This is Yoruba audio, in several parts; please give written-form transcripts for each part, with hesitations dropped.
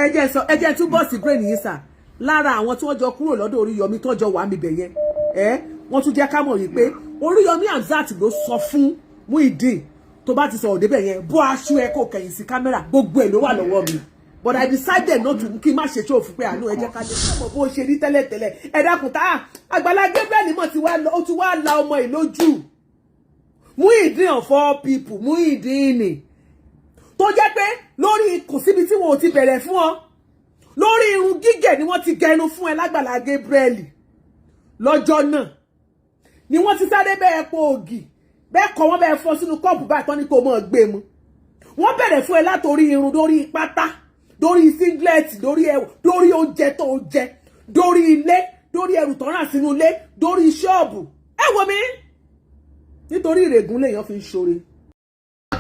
ẹ jẹ́ tún bọ́ọ̀sì brain yìí sà lára àwọn tí wọ́n jọ kúrò lọ́dọ̀ Oríyọmí tó jọ wà níbẹ̀ yẹn wọ́n tún jẹ́ ká mọ̀ wípé Oriyomi Hamzat ló sọ fún Muyideen tó bá ti sọ̀rọ̀ débẹ̀ yẹn bó aṣọ ẹ kò kẹ̀yìn sí kámẹ́rà gbogbo ẹ̀ ló wà lọ́wọ́ mi but I decided not to kí n má ṣe tó fún pé àánú ẹ jẹ́ ká lè mọ̀ bó ṣe rí tẹ́lẹ̀tẹ́lẹ̀ ẹ dákun tá Agbala Gabriel mọ̀ ti wá la ọmọ ẹ̀ lójú Muyideen of all people Muyideen tó jẹ́ pé lórí kò síbi tí wọn ò ti bẹ̀rẹ̀ fún ọ lórí irun gígẹ̀ ni wọ́n ti gẹnu fún ẹ l'Agbala Gabriel lọ́jọ́ náà ni wọ́n ti sáré bẹ́ẹ̀ po ògì bẹ́ẹ̀ kọ́ wọ́n bẹ́ẹ̀ fọ́ sínú kọ́ọ̀pù báyìí tán ní kò mọ̀ gbé mu wọ́n bẹ̀rẹ̀ fún ẹ látorí irun dórí pátá dórí singlet dórí ẹ̀wù dórí oúnjẹ tó jẹ dórí ilé dórí ẹrù tó rà sínú ilé dórí ṣọ́ọ̀bù ẹ wò mí nítorí ìrègùn lèèyàn fi ń ṣoore.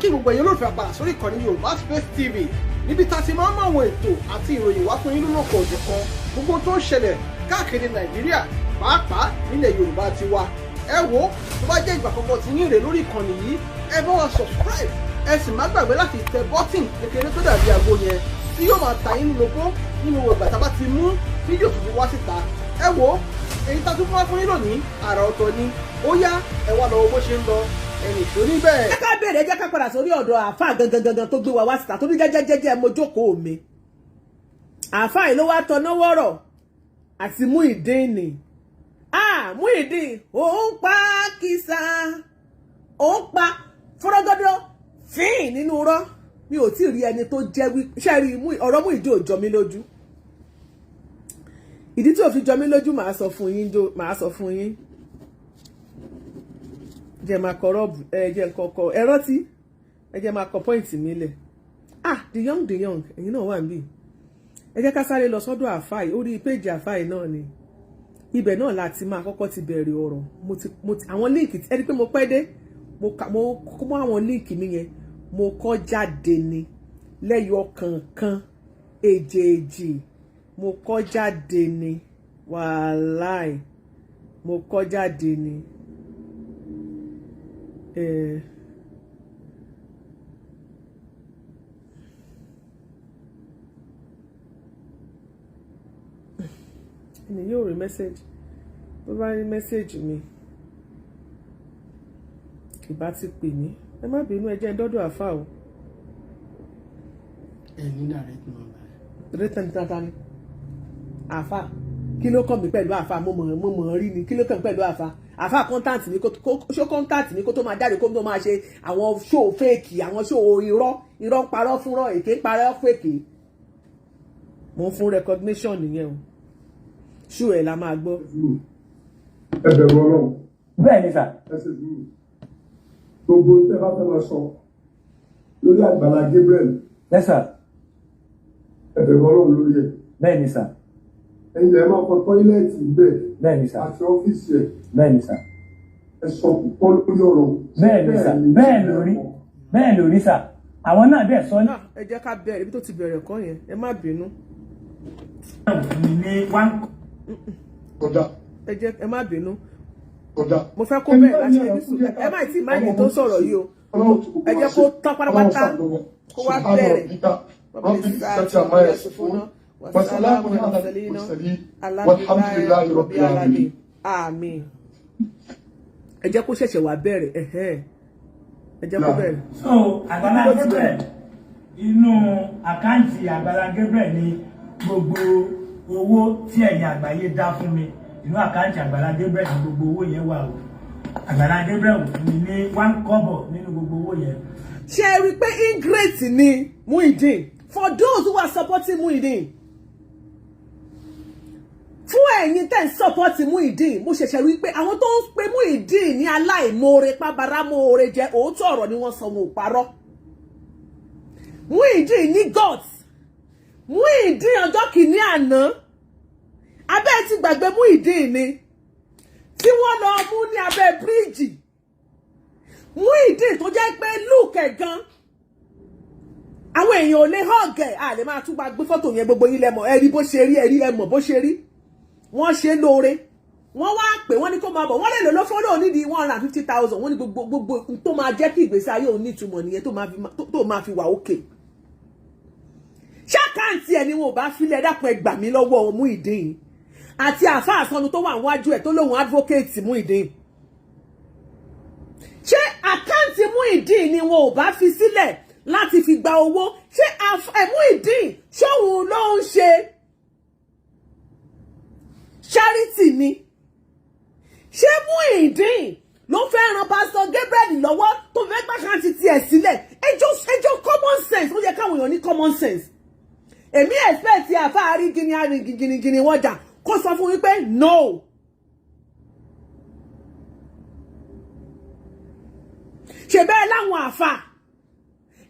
kí gbogbo èèyàn olóòfẹ́ àpàdà sórí ìkànnì Yorùbá Space TV níbi tá a ti máa ń mọ àwọn ètò àti ìròyìn wá fún yín lóko òjọ̀kan gbogbo tó ń ṣẹlẹ̀ káàkiri Nàìjíríà pàápàá nílẹ̀ Yorùbá ti wá ẹ wò tó bá jẹ́ ìgbà àkọ́kọ́ tí yín rè lórí ìkànnì yìí ẹ bá wa subscribe ẹ sì má gbàgbé láti tẹ bọ́tìn kékeré tó dàbí àgbo yẹn tí yóò máa ta yín lóko nínú ìgbà tá a bá ti mú fídíò tuntun wá síta ẹ wò èyí tá a tún fún wa fún yín lónìí àrà ọ̀tọ̀ ni ó yá ẹ wá lọ bó ṣe ń lọ ẹnì tó ní bẹ́ẹ̀. ẹ ká bẹ̀rẹ̀ jẹ́ ká padà sórí ọ̀dọ̀ àáfàá gangan tó gbé wa wá síta tó ní jẹ́jẹ́jẹ́jẹ́ mo jókòó mi àáfàá yìí ló wá tọná wọ́rọ̀ àti Muyideen Muyideen ó ń pa kìsà ó ń pa fúrọ́gọ́dọ́ fíìn nínú rọ́ mi ò tí ì rí ẹni tó jẹ́ wí ṣẹ́rí ọ̀rọ̀ Muyideen ò jọ mí lójú ìdí tí ò fi jọ mí lójú màá sọ fún yín jẹ́ máa kọ rọ́ọ̀bù jẹ́ kọ́kọ́ ẹ rántí ẹ jẹ́ máa kọ pọ́ìntì mi lẹ̀ the young ẹ̀yin náà wà níbí ẹ jẹ́ ká sáré lọ sọ́dọ̀ àfáì orí péjì àfáì náà ni ibẹ̀ náà láti máa kọ́kọ́ ti bẹ̀rẹ̀ ọ̀rọ̀ mo ti àwọn líǹkì ẹni pé mo pẹ́ dé mo kó mọ́ àwọn líǹkì mi yẹn mo kọ́ jáde ni lẹ́yọ kọ̀ọ̀kan èjèèjì mo kọ́ jáde ni wàláì mo kọ́ jáde ni ẹni yóò rí mẹ́sẹ̀jì tó bá rí mẹ́sẹ̀jì mi ìbá ti pè mí ẹ má bínú ẹ jẹ́ dọ́dọ̀ àfà o. ẹ ní direct number. direct tata ni àfà kí ló kàn mí pẹ̀lú àfà mo mọ̀ rí ni kí ló kàn mí pẹ̀lú àfà àfà contact ni kó ṣó contact ni kó tó máa jáde kó tó máa ṣe àwọn show fake àwọn show irọ́ parọ́ fúnrọ́ èké parọ́ fake mo ń fún recognition nìyẹn o ṣú ẹ̀ la máa gbọ́. ẹ bẹ̀rù Ọlọ́run. bẹ́ẹ̀ ni sà. ẹ sì dúró gbogbo tẹ bá fẹ́ lọ sọ lórí Agbala Gabriel. yes sir. ẹ bẹ̀rù Ọlọ́run lórí ẹ̀. bẹ́ẹ̀ ni sà. ẹ̀yin lẹ máa kọ tọ́ílẹ̀tì bẹ́ẹ̀. bẹ́ẹ̀ ni sà. àti ọ́fíìsì ẹ̀. bẹ́ẹ̀ ni sà. ẹ sọ púpọ̀ lórí ọ̀rọ̀. bẹ́ẹ̀ ni sà. bẹ́ẹ̀ lórí sà. àwọn náà dẹ̀ sọ ní. ẹ jẹ́ ká bẹ̀rẹ̀ ibi tó ti bẹ̀rẹ̀ kọ́ yẹn ẹ má bínú. ẹ jẹ́ ẹ má bínú mo fẹ́ kó bẹ́ẹ̀ láti ẹbí sùn ẹ má tí máìlì tó sọ̀rọ̀ yìí o ẹ jẹ́ kó tán pátápátá kó wá bẹ̀rẹ̀ àmín ẹ jẹ́ kó ṣẹ̀ṣẹ̀ wá bẹ̀rẹ̀ ẹ jẹ́ kó bẹ̀rẹ̀. so Agbala Gabriel inú àkáǹtì Agbala Gabriel ni gbogbo owó tí ẹ̀yin àgbáyé dá fún mi inú àkáǹtì Agbala Gabriel ní gbogbo owó yẹn wà o Agbala Gabriel fún mi ní 1 kobo nínú gbogbo owó yẹn. ṣé ẹ rí i pé ingrate ni Muyideen for those who are supporting Muyideen fún ẹ̀yin tẹ́ ń support Muyideen mo ṣẹ̀ṣẹ̀ rí i pé àwọn tó ń pe Muyideen ní aláìmoore pàbàrámọ́ore jẹ́ òótọ́ ọ̀rọ̀ ni wọ́n sọ wọn ò parọ́ Muyideen ní gods Muyideen ọjọ́ kìíní àná abẹ́ ti gbàgbé Muyideen ni tí wọ́n lọ mú ní abẹ́ bíríìjì Muyideen tó jẹ́ pé lùkẹ̀ gan àwọn èèyàn ò lè họ́ọ̀gẹ̀ a lè máa tún bá gbé fọ́tò yẹn gbogbo yín lẹ́mọ̀ ẹ rí bó ṣe rí ẹ rí ẹ mọ̀ bó ṣe rí wọ́n ṣe lóore wọ́n wá pè wọ́n ní kó máa bọ̀ wọ́n lè lò ló fọ́lọ́ nídìí 150,000 wọ́n ní gbogbo tó máa jẹ́ kí ìgbésí ayé òun ní ìtumọ̀ nìyẹn tó máa fi wà òkè ṣàkáǹtì ẹ̀ ni wọn ò bá filẹ̀ dápọ̀ ẹgbà mí lọ́wọ́ Muyideen àti àfáà sọnù tó wà níwájú ẹ̀ tó lóun advocate Muyideen. Ṣé àkáǹtì Muyideen ni wọn ò bá fi sílẹ̀ láti fi gba owó? Ṣé Muyideen ṣóhun ló ń ṣe charity ni? Ṣé Muyideen ló fẹ́ ran Pastor Gabriel lọ́wọ́ tó fẹ́ gbàkáǹtì tiẹ̀ sílẹ̀? Ẹjọ́ common sense ó yẹ káwọn èèyàn ní common sense. Èmi expect àfáà rí gini wọ́n jà kó sọ fún wípé no. Ṣé bẹ́ẹ̀ láwọn àfáà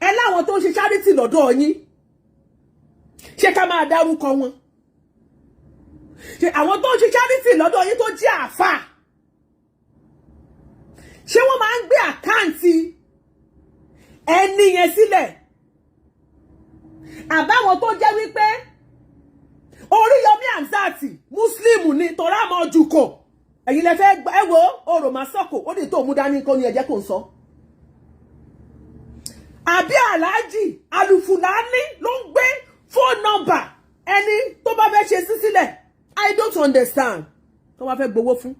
ẹ láwọn tó ń ṣe charity lọ́dọ̀ yín, ṣé ká máa dárúkọ wọn? Ṣé àwọn tó ń ṣe charity lọ́dọ̀ yín tó jẹ́ àfáà, ṣé wọ́n máa ń gbé àkáǹtì ẹni yẹn sílẹ̀? Àbáwọn tó jẹ́ wípé Oriyomi Hamzat Muslim ni torá mọ́ jù kò ẹ̀yin lẹ fẹ́ ẹ wo Oro Masoko ó dì tó mú dání kó ní ẹ̀jẹ̀ kò ń sọ. Àbí Aláàjì Alufulani ló ń gbé phone number ẹni tó bá fẹ́ ṣe sí sílẹ̀? I don't understand. Tó bá fẹ́ gbowó fún.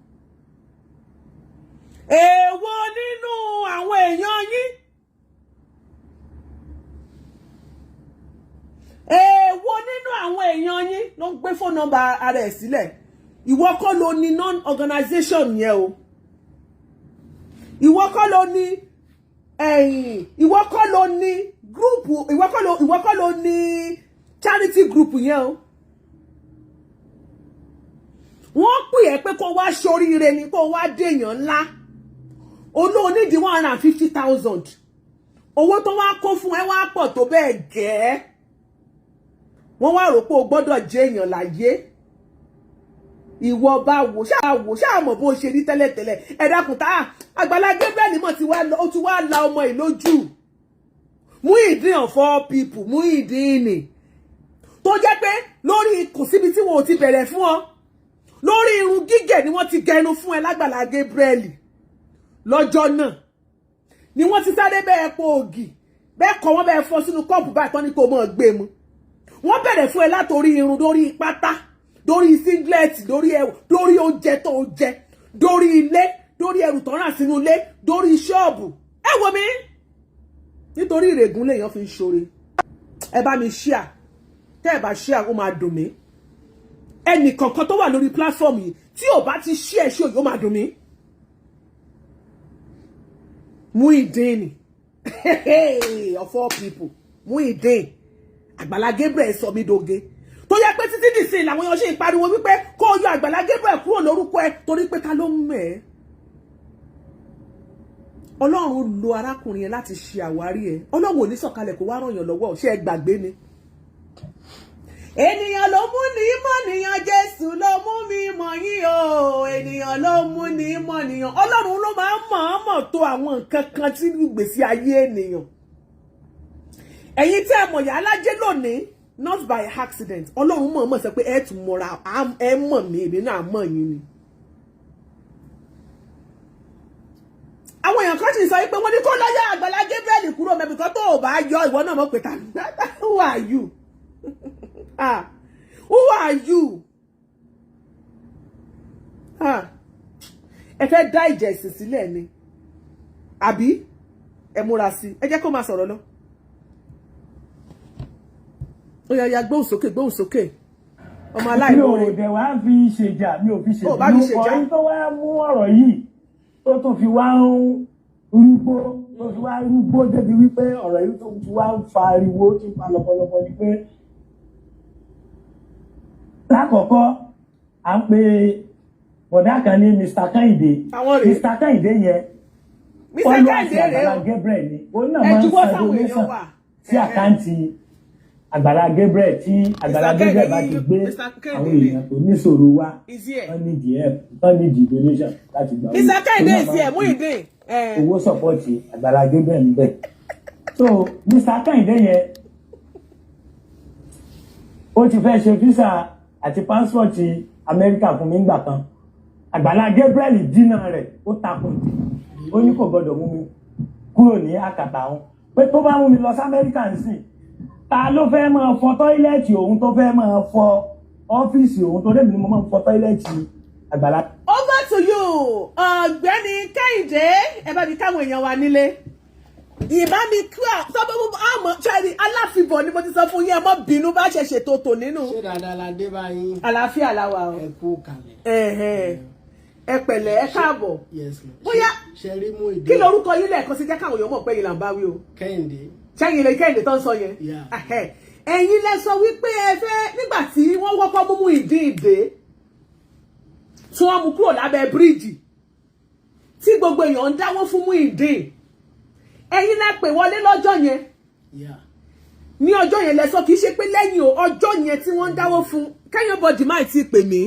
Èwo nínú àwọn èèyàn yín? Èwo nínú àwọn èèyàn yín ló ń gbé phone number ara ẹ̀ sílẹ̀? Ìwọ kọ́ ló ní non-organization yẹn o. Ìwọ kọ́ ló ní ìwọ kọ́ ló ní group, ìwọ kọ́ ló ní charity group yẹn o. Wọ́n pè ẹ́ pé kó wá ṣoríire ni, kó wá déèyàn ńlá. Olóònídìí 150,000. Owó tó wá kó fún ẹ wá pọ̀ tó bẹ́ẹ̀ gẹ́. Wọ́n wá rò pé o gbọ́dọ̀ jẹ́ èèyàn láyé. Ìwọ bá wò ṣáà mọ̀ bó ṣe rí tẹ́lẹ̀tẹ́lẹ̀. Ẹ dákun tá Agbala Gabriel mọ̀ ó ti wá la ọmọ ìlójú. Muyideen of all people, Muyideen tó jẹ́ pé lórí kò síbi tí wọn ò ti bẹ̀rẹ̀ fún ọ. Lórí irun gígẹ̀ ni wọ́n ti gẹnu fún ẹ l'Agbala Gabriel. Lọ́jọ́ náà ni wọ́n ti sáré bẹ́ẹ̀ po ògì bẹ́ẹ̀ kọ́ wọ́n bẹ́ẹ̀ fọ́ sínú kọ́ọ̀pù báyìí tán ní kó mọ̀ gbé mu. Wọ́n bẹ̀rẹ̀ fún ẹ látorí irun dórí pátá, dórí singlet, dórí ẹwù, dórí oúnjẹ tó jẹ, dórí ilé, dórí ẹrù tó rà sínú ilé, dórí ṣọ́ọ̀bù. Ẹ wò mí nítorí ìrègùn lèèyàn fi ń ṣoore. Ẹ bá mi share, tẹ́ ẹ bá share ó máa dùn mí. Ẹnì kankan tó wà lórí platform yìí tí ò bá ti share ṣó yóò máa dùn mí. Muyideen of all people, Muyideen Agbala Gabriel sọ mí doge. Tó yẹ pé títí dìsìn làwọn èèyàn ṣe ń pariwo wípé kó yọ Agbala Gabriel kúrò lórúkọ ẹ torí pé ta ló mọ̀ ẹ́. Ọlọ́run lo arákùnrin yẹn láti ṣe àwárí ẹ. Ọlọ́run ò ní sọ̀kalẹ̀ kó wá ràn yàn lọ́wọ́, ṣé ẹ gbàgbé ni? Ènìyàn ló mú ní mọ̀nìyàn, Jésù ló mú mi mọ̀ yín o. Ènìyàn ló mú ní mọ̀nìyàn. Ọlọ́run ló máa ń mọ̀ tó àwọn nǹkan kan tí gbèsè ayé ènìyàn. Ẹ̀yin tí ẹ mọ̀ Iyaalaje lónìí not by accident. Ọlọ́run mọ̀ sọ pé ẹ tún mọ̀ra ẹ mọ̀ mí èmi náà mọ̀ yín ni. Àwọn èèyàn kan ti sọ pé wọ́n ní kó lọ́yà Agbala Gabriel kúrò mẹ́bí kan tó ò bá yọ ìwọ náà mọ̀ pé ta who are you? Who are you? Ẹ fẹ́ dá ìjà ẹ̀sìn sílẹ̀ ni àbí ẹ múra sí ẹ jẹ́ kó máa sọ̀rọ̀ lọ. Ó yá gbóhùn sókè ọmọ aláìmoore. Mi ò dẹ̀ wá fi ṣèjà, mi ò fi ṣèjà. Ọ̀rọ̀ tó wá mú ọ̀rọ̀ yìí tó tún fi wá ń rúgbó débi wípé ọ̀rọ̀ yìí tó fi wá ń fa ariwo tí ń fa lọ́pọ̀lọpọ̀ ni pé lákọ̀ọ́kọ́ à ń pe bọ̀dá kan ní Mr. Kẹ́hìndé. Mr. Kẹ́hìndé yẹn followers Agbala Gabriel ni ó náà máa ń san donation sí àkáǹtì Agbala Gabriel tí Agbala Gabriel bá ti gbé àwọn èèyàn tó níṣòro wá wọ́n ní di help wọ́n ní di donation láti gbà wọ́n. Mr. Kẹ́hìndé sí ẹ̀ Muyideen owó sọ̀pọ̀tì Agbala Gabriel níbẹ̀. So Mr. Kẹ́hìndé yẹn ó ti fẹ́ ṣe visa àti pásítọ̀tì Amẹ́ríkà fún mi ńgbà kan. Agbala Gabriel dínà rẹ̀ ó takùn ó ní kò gbọdọ̀ mú mi kúrò ní àkàtà wọn pé tó bá mú mi lọ sí Amẹ́ríkà nísìn ta ló fẹ́ máa fọ tọ́ílẹ̀tì òun tó fẹ́ máa fọ ọ́fíìsì òun tó débìí ni mo máa ń fọ tọ́ílẹ̀tì Àgbàlá. Over to you ọ̀gbẹ́ni Kẹ́hìndé ẹ bá mi káwọn èèyàn wa nílé ìbá mi kú àmọ́ ṣáàrí aláfibọ̀ ni mo ti sọ fún yín ẹ mọ́ bínú bá ṣe ṣètò tò nínú. ṣé dáadáa la dé báyìí. àlàáfíà la wà o. ẹ kú kalẹ̀. ẹ pẹ̀lẹ́ ẹ káàbọ̀. bóyá ṣe rí Muyideen. kí lorúkọ yín lẹ́ẹ̀kan sí jẹ́ káwọn èèyàn mọ̀ pé yín là ń bá wí o. Kẹ́hìndé. ṣẹ́yìn lè Kẹ́hìndé tó ń sọ yẹn. ẹ̀yin lẹ sọ wípé ẹ fẹ́ nígbà tí wọ́n wọ́pọ̀ mú Muyideen dé tí wọ́n mú kúrò lábẹ́ bíríìjì tí gbogbo èèyàn ń dáwọ́ fún Muyideen ẹ̀yin lẹ pè wọlé lọ́jọ́ yẹn ní ọjọ́ yẹn lẹ sọ kì í ṣe pé lẹ́yìn ọjọ́ yẹn tí wọ́n ń dáwọ́ fún kẹ́yìn bọ́dì máì tí pè mí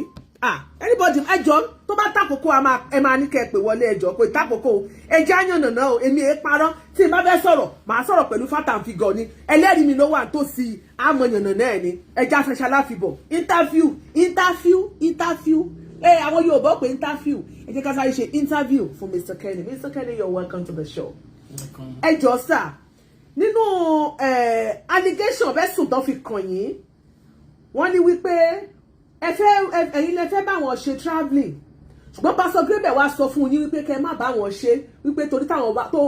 anybody ẹjọ́ tó bá tàkókò ẹ máa ní kẹ́ pè wọlé ẹjọ́ pé tàkókò ẹjẹ́ àyànnàná o èmi ẹ parọ́ tí n bá fẹ́ sọ̀rọ̀ màá sọ̀rọ̀ pẹ̀lú fátàn figọ̀ ni ẹlẹ́rìí mi ló wà tó sí àmọ̀yànnàná ẹ̀ ni ẹjẹ́ afẹ́ṣẹ́ aláfibọ̀ interview àwọn Yorùbá pé interview ẹ jẹ́ ká sáré ṣe interview fún Mr. Kenny. Mr. Kenny, you're welcome to the show. ẹ jọ̀ọ́ sà nínú allegation bẹ́sùn tó fi kàn yín wọ́n ní wípé ẹ̀yin lẹ fẹ́ bá wọn ṣe travelling ṣùgbọ́n Pastor Gabriel wá sọ fún yín wípé kẹ́ má bá wọn ṣe wípé torí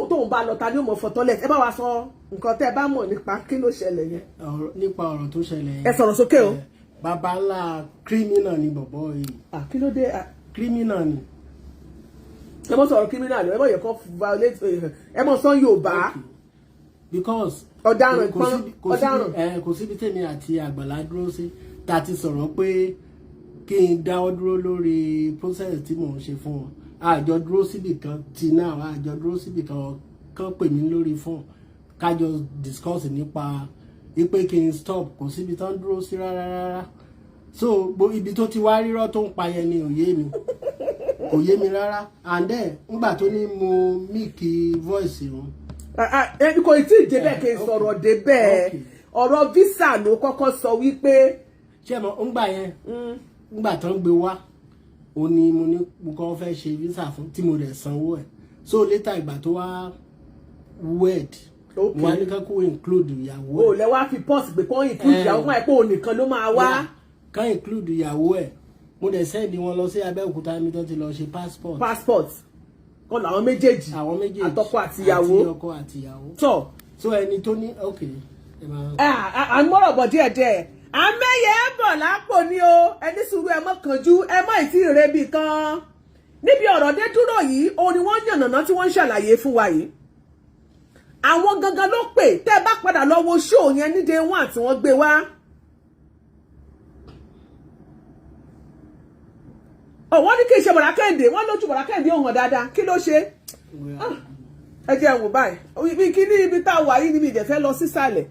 tóun bá lọ ta ni ó mọ̀ fọ́tọ́lẹ̀ ẹ bá wa sọ nǹkan tẹ́ ẹ bá mọ̀ nípa kí ló ṣẹlẹ̀ yẹn. nípa ọ̀rọ̀ tó ṣẹlẹ̀ yẹn. ẹ sọ̀rọ̀ sókè o. bàbá ńlá criminal ni bọ̀bọ̀ yìí. kí ló dé. criminal ni. ẹ mọ̀ sọ̀rọ̀ criminal ẹ mọ̀ yẹ kó violate ẹ mọ̀ sọ Yorùbá. because ọ̀daràn kò síbi tèmi àti Àgbàlá dúró sí ta ti sọ̀rọ̀ pé kí n dáwọ́ dúró lórí process tí mò ń ṣe fún wọn àjọ dúró síbì kan tí náà àjọ dúró síbì kan pè mí lórí fún kájọ discuss nípa ipe kí n stop kò síbi tán dúró sí rárá so ibi tó ti wá rírọ́ tó ń pa yẹn ni kò yé mi rárá and then ngbà tó ní mo míìkì voice wọn. kò tí ì débẹ̀ kí n sọ̀rọ̀ débẹ̀ ọ̀rọ̀ visa ló kọ́kọ́ sọ wípé. ṣé mo ń gbà yẹn ngbà tó ń gbé wá ó ní mo ní mo kàn fẹ́ ṣe visa fún tí mo rẹ̀ sanwó ẹ̀ so later ìgbà tó wá wed wọ́n á ní ká kó include ìyàwó ẹ̀. o lẹ wá fi pọ́ọ̀sì pé kó include ìyàwó fún ẹ pé òun nìkan ló máa wá. ká include ìyàwó ẹ̀ mo dẹ̀ sẹ́ẹ̀dì wọn lọ sí Abẹ́òkúta mi tó ti lọ ṣe passport kọ́ làwọn méjèèjì àtọkọ àtìyàwó tọ́ so ẹni tó ní ok. à ń mọ̀rọ̀ bọ̀ díẹ̀díẹ̀ àmẹ́yẹ bọ̀ lápò ní o ẹni sùúrù ẹ mọ́ kánjú ẹ mọ́ ìtì ìrẹ́bì kan níbi ọ̀rọ̀ dé dúró yìí òun ni wọ́n yànnàná tí wọ́n ń ṣàlàyé fún wa yìí àwọn gangan ló pè tẹ́ ẹ bá padà lọ wo ṣóò yẹn ní day one tí wọ́n gbé wá. wọ́n ní kí n ṣe Bọ̀dá Kẹ́hìndé wọ́n lójú Bọ̀dá Kẹ́hìndé òun dáadáa kí ló ṣe ẹ jẹ́ wò báyìí ibi kí ní ibi tá a wà yìí níbi ìdẹ̀fẹ́ lọ sísàlẹ̀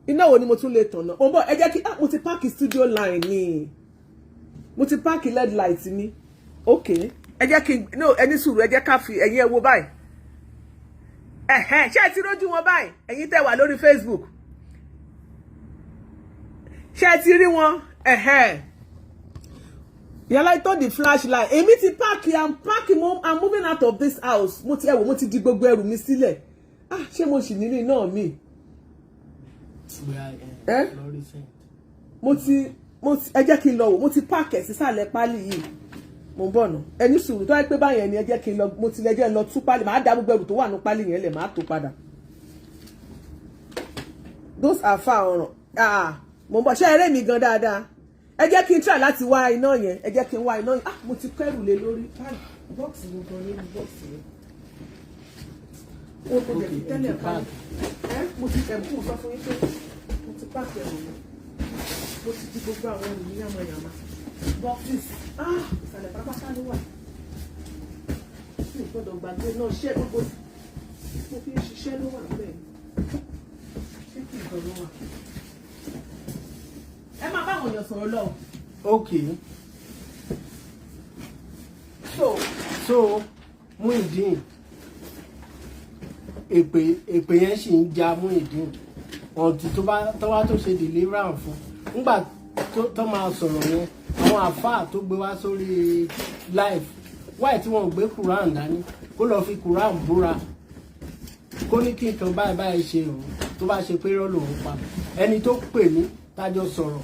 iná wo ni mo tún lè tàn náà òun bọ̀ ẹ jẹ́ kí mo ti páàkì studio line ni mo ti páàkì led light ni ok ẹ jẹ́ kí ẹni sùúrù ẹ jẹ́ ká fi ẹ̀yin ẹ wo báyìí ṣé ẹ ti rójú wọn báyìí ẹ̀yin tẹ́ wà lórí Facebook ṣé ẹ ti rí wọn Ìyálájé tó di flashlight èmi ti páàkì I'm moving out of this house mo ti di gbogbo ẹrù mi sílẹ̀ ṣé mo sì nínú iná mi ẹ jẹ́ kí n lọ wò mo ti páàkì ẹ̀ sísàlẹ̀ pálí yìí mo ń bọ̀ nà ẹni sùúrù tó wáyé pé báyẹn ni ẹ jẹ́ kí n lọ mo ti lẹ́jẹ́ lọ tú pálí màá dá gbogbo ẹrù tó wà ní pálí yẹn lẹ̀ màá tó padà those are far ọ̀ràn mo ń bọ̀ ṣé eré mi gan dáadáa ẹ jẹ́ kí n try láti wá iná yẹn ẹ jẹ́ kí n wá iná yẹn mo ti kẹ́rù lé lórí bọ́ọ̀sì mi gan nínú bọ́ọ̀sì yẹn o kò jẹ́ kí tẹ́lẹ̀ pálí mo ti ẹ̀bùn sọ fún yín pé mo ti pààkì ẹ̀rù mi mo ti di gbogbo àwọn ẹrù mi yàmàyàmà boxes ìsàlẹ̀ pápátá ló wà mi ò gbọ́dọ̀ gbàgbé náà ṣé gbogbo mo fi ń ṣiṣẹ́ ló wà bẹ́ẹ̀ ṣé kí nǹkan ló wà ẹ máa báwọn èèyàn sọ̀rọ̀ lọ. ok so Muyideen èpè yẹn sì ń ja Muyideen ọ̀tí tó wá tó ṣe deliverance fún nígbà tó máa sọ̀rọ̀ yẹn àwọn àfáà tó gbé wá sórí live wáyé tí wọ́n gbé Quran dání kó lọ fi Quran búra kó ní kí nǹkan báyìí ṣe òun tó bá ṣe pé irọ́ lòun pa ẹni tó pè mí tájọ sọ̀rọ̀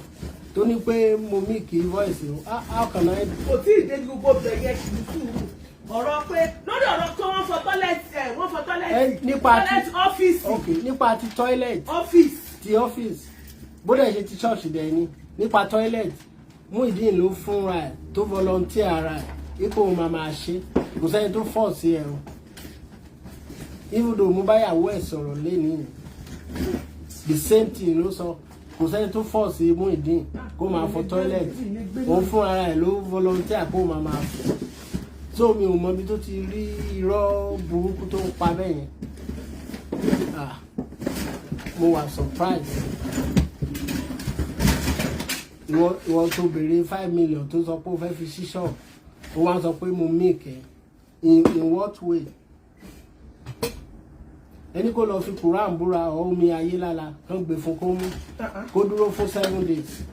tó ní pé mo mí kì í voice how can I. kò tí ì dé gbogbo bẹ̀yẹ kì í sùúrù ọ̀rọ̀ pé lórí ọ̀rọ̀ tó wọ́n fọ tọ́lẹ̀tì toilet ọ́fíìsì. ok nípa ti toilet ọ́fíìsì bó dẹ̀ ṣe ti church dẹ̀ ni nípa toilet Muyideen ló fúnra ẹ̀ tó volunteer ara ẹ̀ ipò máa máa ṣe kò sẹ́ni tó fọ̀ sí ẹ̀ o even though mo báyàwó ẹ̀ sọ̀rọ̀ lẹ́nìí the same thing ló sọ kò sẹ́ni tó fọ̀ sí Muyideen kó máa fọ toilet òun fúnra ẹ̀ ló volunteer kó máa máa fọ̀ so mi ò mọ ibi tó ti rí irọ́ burúkú tó ń pa bẹ́ẹ̀ yẹn mo wà surprise ìwọ tó béèrè 5 million tó sọ pé ó fẹ́ fi ṣí ṣọ́ọ̀bù ó wá sọ pé mo make in what way ẹni kó lọ fi Quran búra omi ayé lára kán gbé fún kó mú kó dúró fún 7 days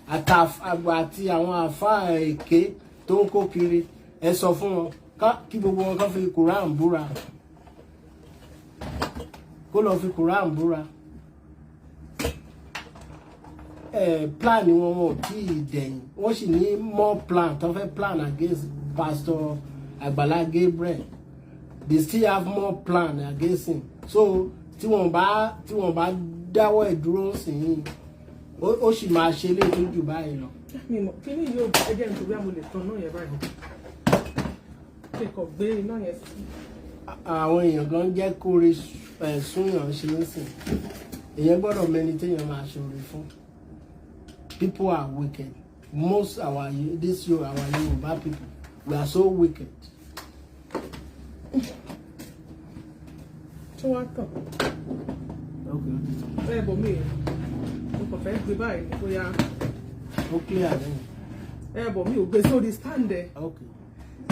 àti àwọn àfáà èké tó ń kó kiri ẹ sọ fún wọn kí gbogbo wọn kán fi Quran búra kó lọ fi Quran búra plan wọn ò tí ì dẹ̀yìn wọ́n sì ní more plan tó fẹ́ plan against Pastor Agbala Gabriel they still have more plan against him so tí wọ́n bá dáwọ́ ìdúró sí yìí ó sì máa ṣe lé tó jù báyìí lọ. kí ni yóò ẹjẹ nítorí àmọ́ lè tán náà yẹn báyìí kí kò gbé iná yẹn sí. àwọn èèyàn gan jẹ́ kóore súnyàn ṣe ń sìn èèyàn gbọ́dọ̀ mẹ́ni téèyàn máa ṣòro fún. People are wicked. Most our Yoruba people, we are so wicked. So what? Okay. Bọ̀ mí mo kàn fẹ́ gbé báyìí bóyá. Ó clear then. Bọ̀ mí ò gbé sórí stand ẹ̀. Okay.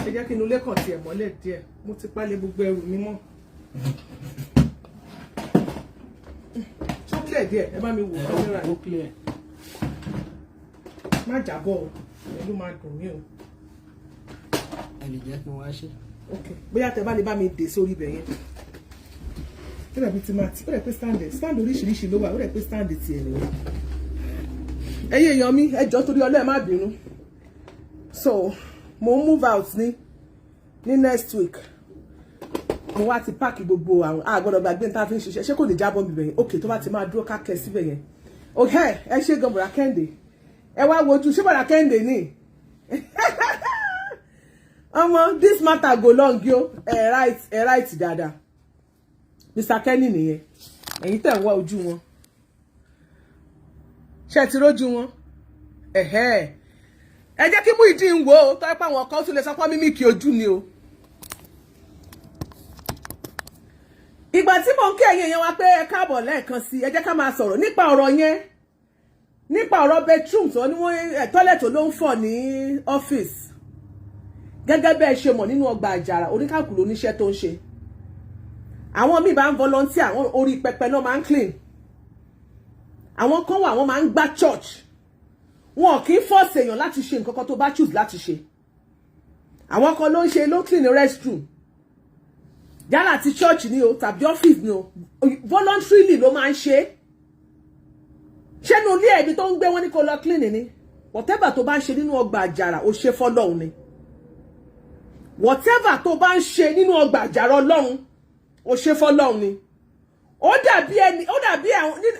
Ẹ jẹ́ kí inú lẹ́kàn tiẹ̀ mọ́lẹ̀ díẹ̀. Mo ti palẹ̀ gbogbo ẹrù mi mọ́. Ó clear díẹ̀, ẹ bá mi wò kámẹ́rà. Ó clear. Má jábọ̀ o, ẹlú máa dùn mí o. Ẹ lè jẹ́ kí n wá ṣe. Ok, bóyá tẹ bá lè bá mi dè sórí ibẹ̀ yẹn. Ó dẹ̀ bí ti máa tí, ó dẹ̀ pé stand oríṣiríṣi ló wà, ó dẹ̀ pé stand ti ẹ̀ nìyẹn. Ẹ̀yin èèyàn mi, ẹ jọ̀ọ́ torí Ọlọ́run má bínú. So, mo move out ní next week. Mo wá ti páàkì gbogbo àwọn àgbọ̀dọ̀ gbàgbé ní tá a fi ń ṣiṣẹ́, ṣé kò lè jábọ̀ mi bẹ̀yẹn? Ok, tó bá ti máa dúró ká kẹ́ síbẹ̀ yẹn. Ok, ẹ ṣé gan bọ̀dá Kẹ́hìndé. Ẹ wá wojú ṣé bọ̀dá Kẹ́hìndé ní ọmọ this matter go long yo ẹ right dáadáa Mr. Kenny nìyẹn ẹ̀yin tẹ̀ ń wá ojú wọn ṣé ti rójú wọn ẹ jẹ́ kí Muyideen wò ó tọ́ pé àwọn kan tún lè sọ pé mímí kí ojú ni o. Ìgbà tí mo ń kí ẹ̀yin èèyàn wa pé ẹ káàbọ̀ lẹ́ẹ̀kan sí ẹ jẹ́ ká máa sọ̀rọ̀ nípa ọ̀rọ̀ yẹn nípa ọ̀rọ̀ bedroom tó ní wọ́n tọ́lẹ̀tì ló ń fọ̀ ní ọ́fíìsì gẹ́gẹ́ bẹ́ẹ̀ ṣe mọ̀ nínú ọgbà àjàrà oníkàkùn ló níṣẹ́ tó ń ṣe àwọn míì bá ń volunteer àwọn orí pẹpẹ náà máa ń clean àwọn kan wà wọ́n máa ń gbá church wọn kì í force èèyàn láti ṣe nǹkan kan tó bá choose láti ṣe àwọn kan ló ń ṣe ló clean restroom yálà ti church ni o tàbí office ni o voluntarily ló máa ń ṣe ṣé nu ilé ẹbí tó ń gbé wọn ní kó lọ clean ni whatever tó bá ń ṣe nínú ọgbà àjàrà ó ṣe fọ́lọ́run ni whatever tó bá ń ṣe nínú ọgbà àjàrà Ọlọ́run ó ṣe fọ́lọ́run ni ó dàbí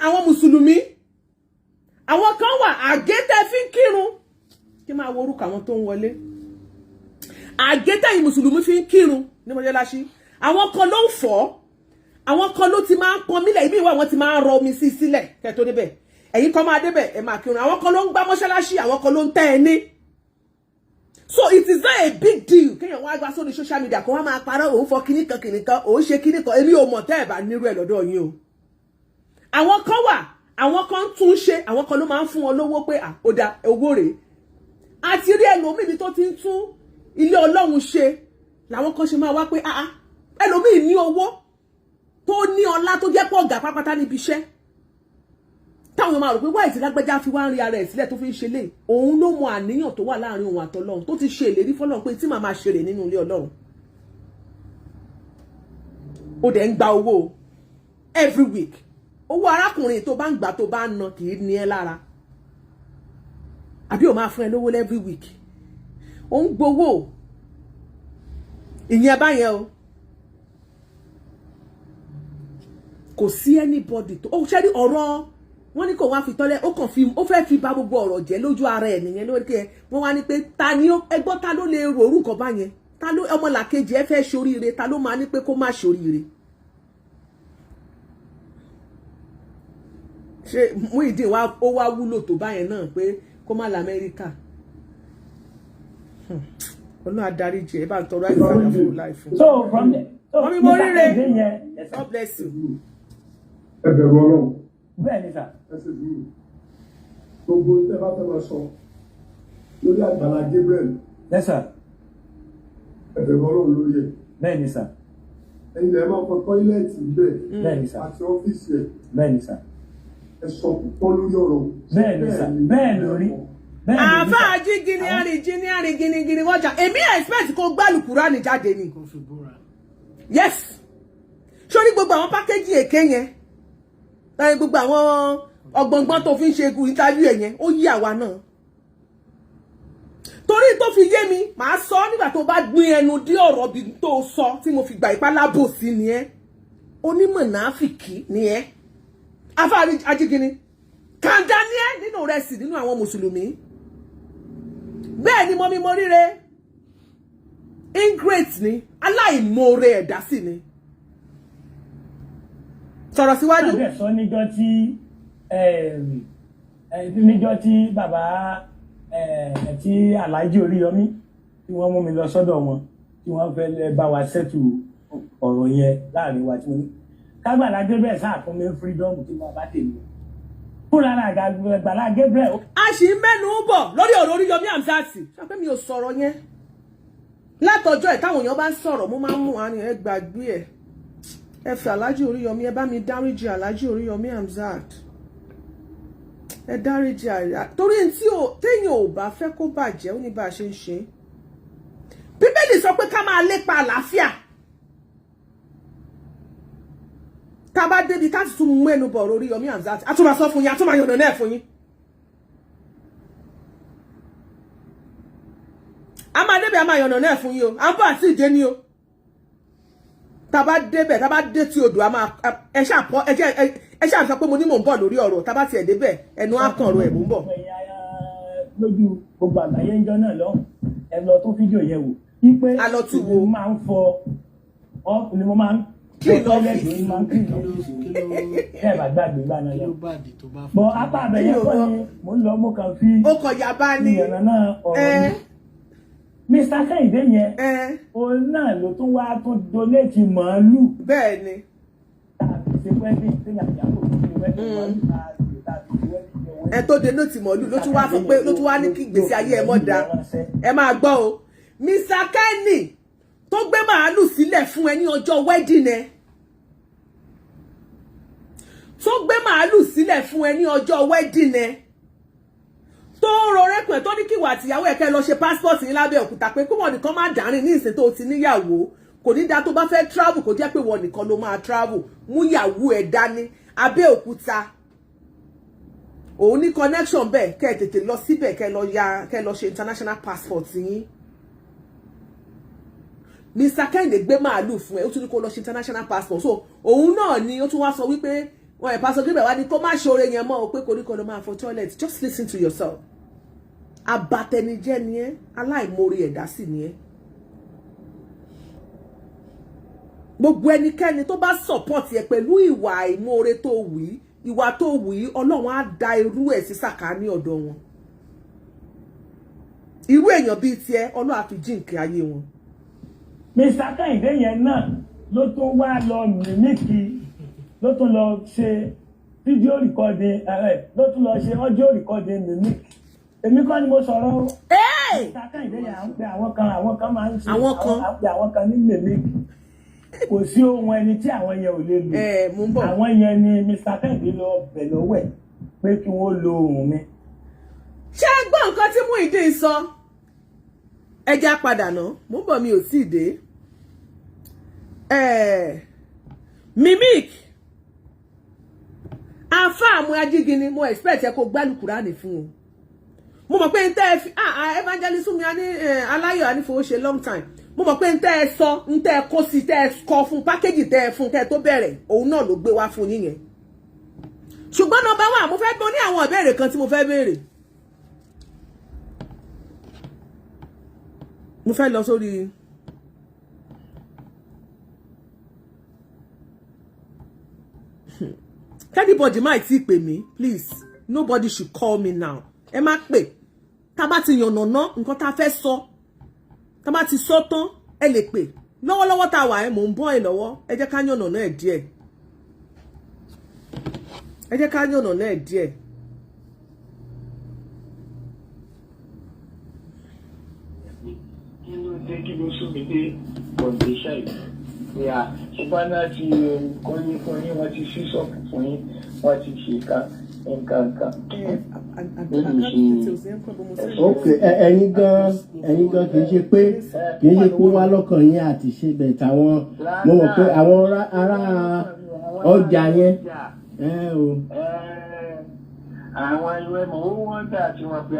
àwọn mùsùlùmí àwọn kan wà àgétẹ́ fi ń kírun kí máa wo orúkọ àwọn tó ń wọlé àgétẹ́ yìí mùsùlùmí fi ń kírun ní mọ́ṣáláṣí àwọn kan ló ń fọ́ àwọn kan ló ti máa ń pọn mílẹ̀ ibi ìwà wọn ti máa ń rọ omi sí sílẹ̀ kẹ́ tó débẹ̀ ẹ̀yin kan máa débẹ̀ ẹ máa kírun àwọn kan ló ń gbá mọ́ṣáláṣí àwọn kan ló ń tẹ́ ẹ ní. So it is not a big deal kéèyàn wá gbá sórí social media kó wá máa parọ́ òun fọ kíníkan òun ṣe kíníkan èmi ò mọ̀ tẹ́ ẹ̀ bá nírú ẹ̀ lọ́dọ̀ yín o. àwọn kan wà àwọn kan tún ṣe àwọn kan ló máa ń fún wọn lówó pé ó da owó rèé àti rí ẹlòmíì tó ti ń tún ilé Ọlọ́run ṣe làwọn kan ṣe máa wá pé ẹlòmíì ní owó tó ní ọlá tó jẹ́ pọ̀ ọ̀gá pápátá níbi iṣẹ́ táwọn máa rò pé wáyé tí lágbẹ́já fi wá ń rí ara ẹ̀ sílẹ̀ tó fi ń ṣe lé òun ló mọ àníyàn tó wà láàrin òun àtọlọ́run tó ti ṣe ìlérí fọlọ́run pé tí màá máa ṣeré nínú ilé Ọlọ́run ó dẹ̀ ń gba owó every week owó arákùnrin tó bá ń gbà tó bá ń ná kì í ní ẹ lára àbí ó máa fún ẹ lówó every week ó ń gbowó ìyẹn báyẹn o kò sí anybody tó ó ṣe rí ọ̀rọ̀ wọ́n ní kò wá fi tọ́lẹ̀ ó kàn fi ó fẹ́ fi bà gbogbo ọ̀rọ̀ jẹ́ lójú ara ẹ̀ nìyẹn lórí kí wọ́n wá ní pé ta ni ẹgbọ́n ta ló lè ro orúkọ báyẹn ta ló ọmọlàkejì ẹ fẹ́ ṣoríire ta ló máa ní pé kó má ṣoríire ṣe Muyideen wa ó wá wúlò tó báyẹn náà pé kó má la Amẹ́ríkà Ọlọ́run adaríjì ẹ bá ń tọrọ àìsàn fún láìfún. So from the wọ́n mi mo ríre God bless you. ẹ bẹ̀rù Ọlọ́run. bẹ́ẹ̀ ni sà. ẹ ṣe dúró gbogbo tẹ́ bá fẹ́ lọ sọ lórí Àgbàlá Gabriel. Yes sir. ẹ bẹ̀rù Ọlọ́run lórí ẹ̀. bẹ́ẹ̀ ni sà. ẹ̀yin lè máa fọ tọ́ílẹ̀tì bẹ́ẹ̀. bẹ́ẹ̀ ni sà. àti ọ́fíìsì ẹ̀. bẹ́ẹ̀ ni sà. ẹ sọ púpọ̀ lórí ọ̀rọ̀. bẹ́ẹ̀ ni sà. bẹ́ẹ̀ lórí. àfa àjígini àrígini àríginigini wọ́jà èmi expect kó gbálùkùrá ní jáde ni. Yes sórí gbogbo àwọn pákéjì èké yẹn láyé gbogbo àwọn ọgbọ̀ngbọ́n tó fi ń ṣe interview ẹ̀ yẹn ó yí àwa náà torí tó fi yé mi màá sọ nígbà tó bá gbin ẹnu dé ọ̀rọ̀ bí tó sọ tí mo fi gbà ipá lábòsí ni ẹ́ onímọ̀nàfìkì ni ẹ́ afárí ajígini kàńdá ni ẹ́ nínú rẹ̀ sì nínú àwọn mùsùlùmí bẹ́ẹ̀ ni mo mi mo ríre ingrate ni aláìmoore ẹ̀dá sì ni sọ̀rọ̀ síwájú. ṣé sọ níjọ́ tí bàbá tí Alhaji Oriyomi tí wọ́n mú mi lọ sọ́dọ̀ wọn tí wọ́n fẹ́ bá wa ṣètò ọ̀rọ̀ yẹn láàrin wa tí mo ní kágbàlá Gabriel sáà fún mi freedom tí wọ́n bá tèmi fúnra Àgbàlá Gabriel. a sì ń mẹ́nu bọ̀ lórí ọ̀rọ̀ Oriyomi Hamzat sọ pé mi ò sọ̀rọ̀ yẹn látọjọ́ ẹ̀ táwọn èèyàn bá ń sọ̀rọ̀ mo máa ń mú àárín ẹ gbàgbé ẹ̀ ẹ fi Alhaji Oriyomi ẹ bá mi dáríjì Alhaji Oriyomi Hamzat ẹ dáríjì àyà torí tí téèyàn ò bá fẹ́ kó bàjẹ́ ó ní bá a ṣe ń ṣe Bíbélì sọ pé ká máa lépa àlàáfíà tá bá débi ká sì tún mú ẹnu bọ̀ Oriyomi Hamzat a tún máa sọ fún yín a tún máa yànnà náà fún yín a máa débi a máa yànnà náà fún yín o à ń bọ̀ àti ìdé ni o tá bá débẹ̀ tá bá dé tí odò a máa ẹ ṣáà sọ pé mo ní mò ń bọ̀ lórí ọ̀rọ̀ tá bá tiẹ̀ débẹ̀ ẹnu á kàn ọ̀rọ̀ ẹ̀ mò ń bọ̀. lójú gbogbo àgbáyé ń jọ náà lọ ẹ lọ tún fídíò yẹn wò wípé mo máa ń fọ ọ ni mo máa ń fọ tọ́lẹ̀tì ni máa ń kí ẹ bá gbàgbé gbà náà lọ. bọ apá àbẹ̀yẹ kọ́ ni mo ń lọ mo kàn fi ó kọ̀ yaba ni ìyànnà náà ọ̀rọ̀ ni. Mr. Kẹ́hìndé yẹn òun náà ló tún wá tún donate màálù. bẹ́ẹ̀ ni. ẹ tó donate màálù ló tún wá sọ pé ló tún wá ní kí ìgbésí ayé ẹ mọ́ da ẹ máa gbọ́ o Mr. Kenny tó gbé màálù sílẹ̀ fún ẹ ní ọjọ́ wedding ẹ tó gbé màálù sílẹ̀ fún ẹ ní ọjọ́ wedding ẹ tó ń ro rẹ́pẹ̀ tó ní kíwà àtìyàwó ẹ̀kẹ́ lọ ṣe passport ní lábẹ́ òkúta pé kó wọ́n nìkan máa dàrin ní ìsìn tó ti níyàwó kò ní dá tó bá fẹ́ travel kò jẹ́ pé wọ́n nìkan ló máa travel mú yàwó ẹ̀ dání abẹ́ òkúta òun ní connection bẹ́ẹ̀ kẹ́ ẹ̀ tètè lọ síbẹ̀ kẹ́ lọ ṣe international passport yín Mr. Kẹ́hìndé gbé màálù fún ẹ ó tún ní kó lọ ṣe international passport so òun náà ni ó tún wá sọ wípé wọn ẹ̀ pásọ Gabriel wá ní kó má ṣoore yẹn mọ́ o pé koríko ló máa fọ toilet just listen to yourself abatẹnijẹ́ ni ẹ́ aláìmoore ẹ̀dá sì ni ẹ́ gbogbo ẹnikẹ́ni tó bá support ẹ pẹ̀lú ìwà àìmoore tó wí ìwà tó wí Ọlọ́run á da irú ẹ̀ sí sàkání ọ̀dọ̀ wọn irú èèyàn bíi tiẹ̀ Ọlọ́run á fi jíǹkì ayé wọn. Mr. Kẹ́hìndé yẹn náà ló tún wá lọ mímíkì ló tún lọ ṣe fídíò recording ló tún lọ ṣe audio recording mímíkì èmi kọ́ ni mo sọ̀rọ̀ o. Mr. Kẹ́hìndé yẹn à ń pe àwọn kan máa ń ṣe àwọn kan ní mímíkì kò sí ohun ẹni tí àwọn yẹn ò lè lò àwọn yẹn ni Mr. Kẹ́hìndé lọ bẹ̀ lọ́wọ́ ẹ̀ pé kí wọ́n lo ohùn mi. ṣé ẹ gbọ́ nǹkan tí Muyideen sọ ẹja padà náà mo ń bọ̀ mi ò tí ì dé mimic àfáà mu ajígini mo expect ẹ kó gbálù Kùránì fún o mo mọ̀ pé ntẹ́ fi evangelist mi ani aláyọ̀ ani fowó ṣe long time mo mọ̀ pé ntẹ́ sọ ntẹ́ kó sí tẹ́ kọ fún package tẹ́ fún tẹ́ tó bẹ̀rẹ̀ òun náà ló gbé wá fún yín yẹn ṣùgbọ́n number 1 mo fẹ́ ní àwọn ìbéèrè kan tí mo fẹ́ béèrè mo fẹ́ lọ sórí anybody might ti pè mí please nobody should call me now ẹ má pè tá bá ti yànnàná nǹkan tá fẹ́ sọ tá bá ti sọ tán ẹ lè pè lọ́wọ́lọ́wọ́ tá wà mò ń bọ́ ẹ lọ́wọ́ ẹ jẹ́ ká yànnàná ẹ díẹ̀ ẹ jẹ́ ká yànnàná ẹ díẹ̀ kí ló sún mi dé kọ̀ǹdéṣà yìí ni ṣùgbọ́n náà ti kọ́yìn fún yín wọ́n ti sí sọ́ọ̀kù fún yín wọ́n ti ṣe nǹkan ok ẹ̀yin gan kì í ṣe pé kó wá lọ́kàn yín àti ṣe bẹ́ẹ̀ táwọn mo mọ̀ pé àwọn ará ọjà yẹn àwọn ìwé mọ̀ ó wọ́n dà tí wọ́n pe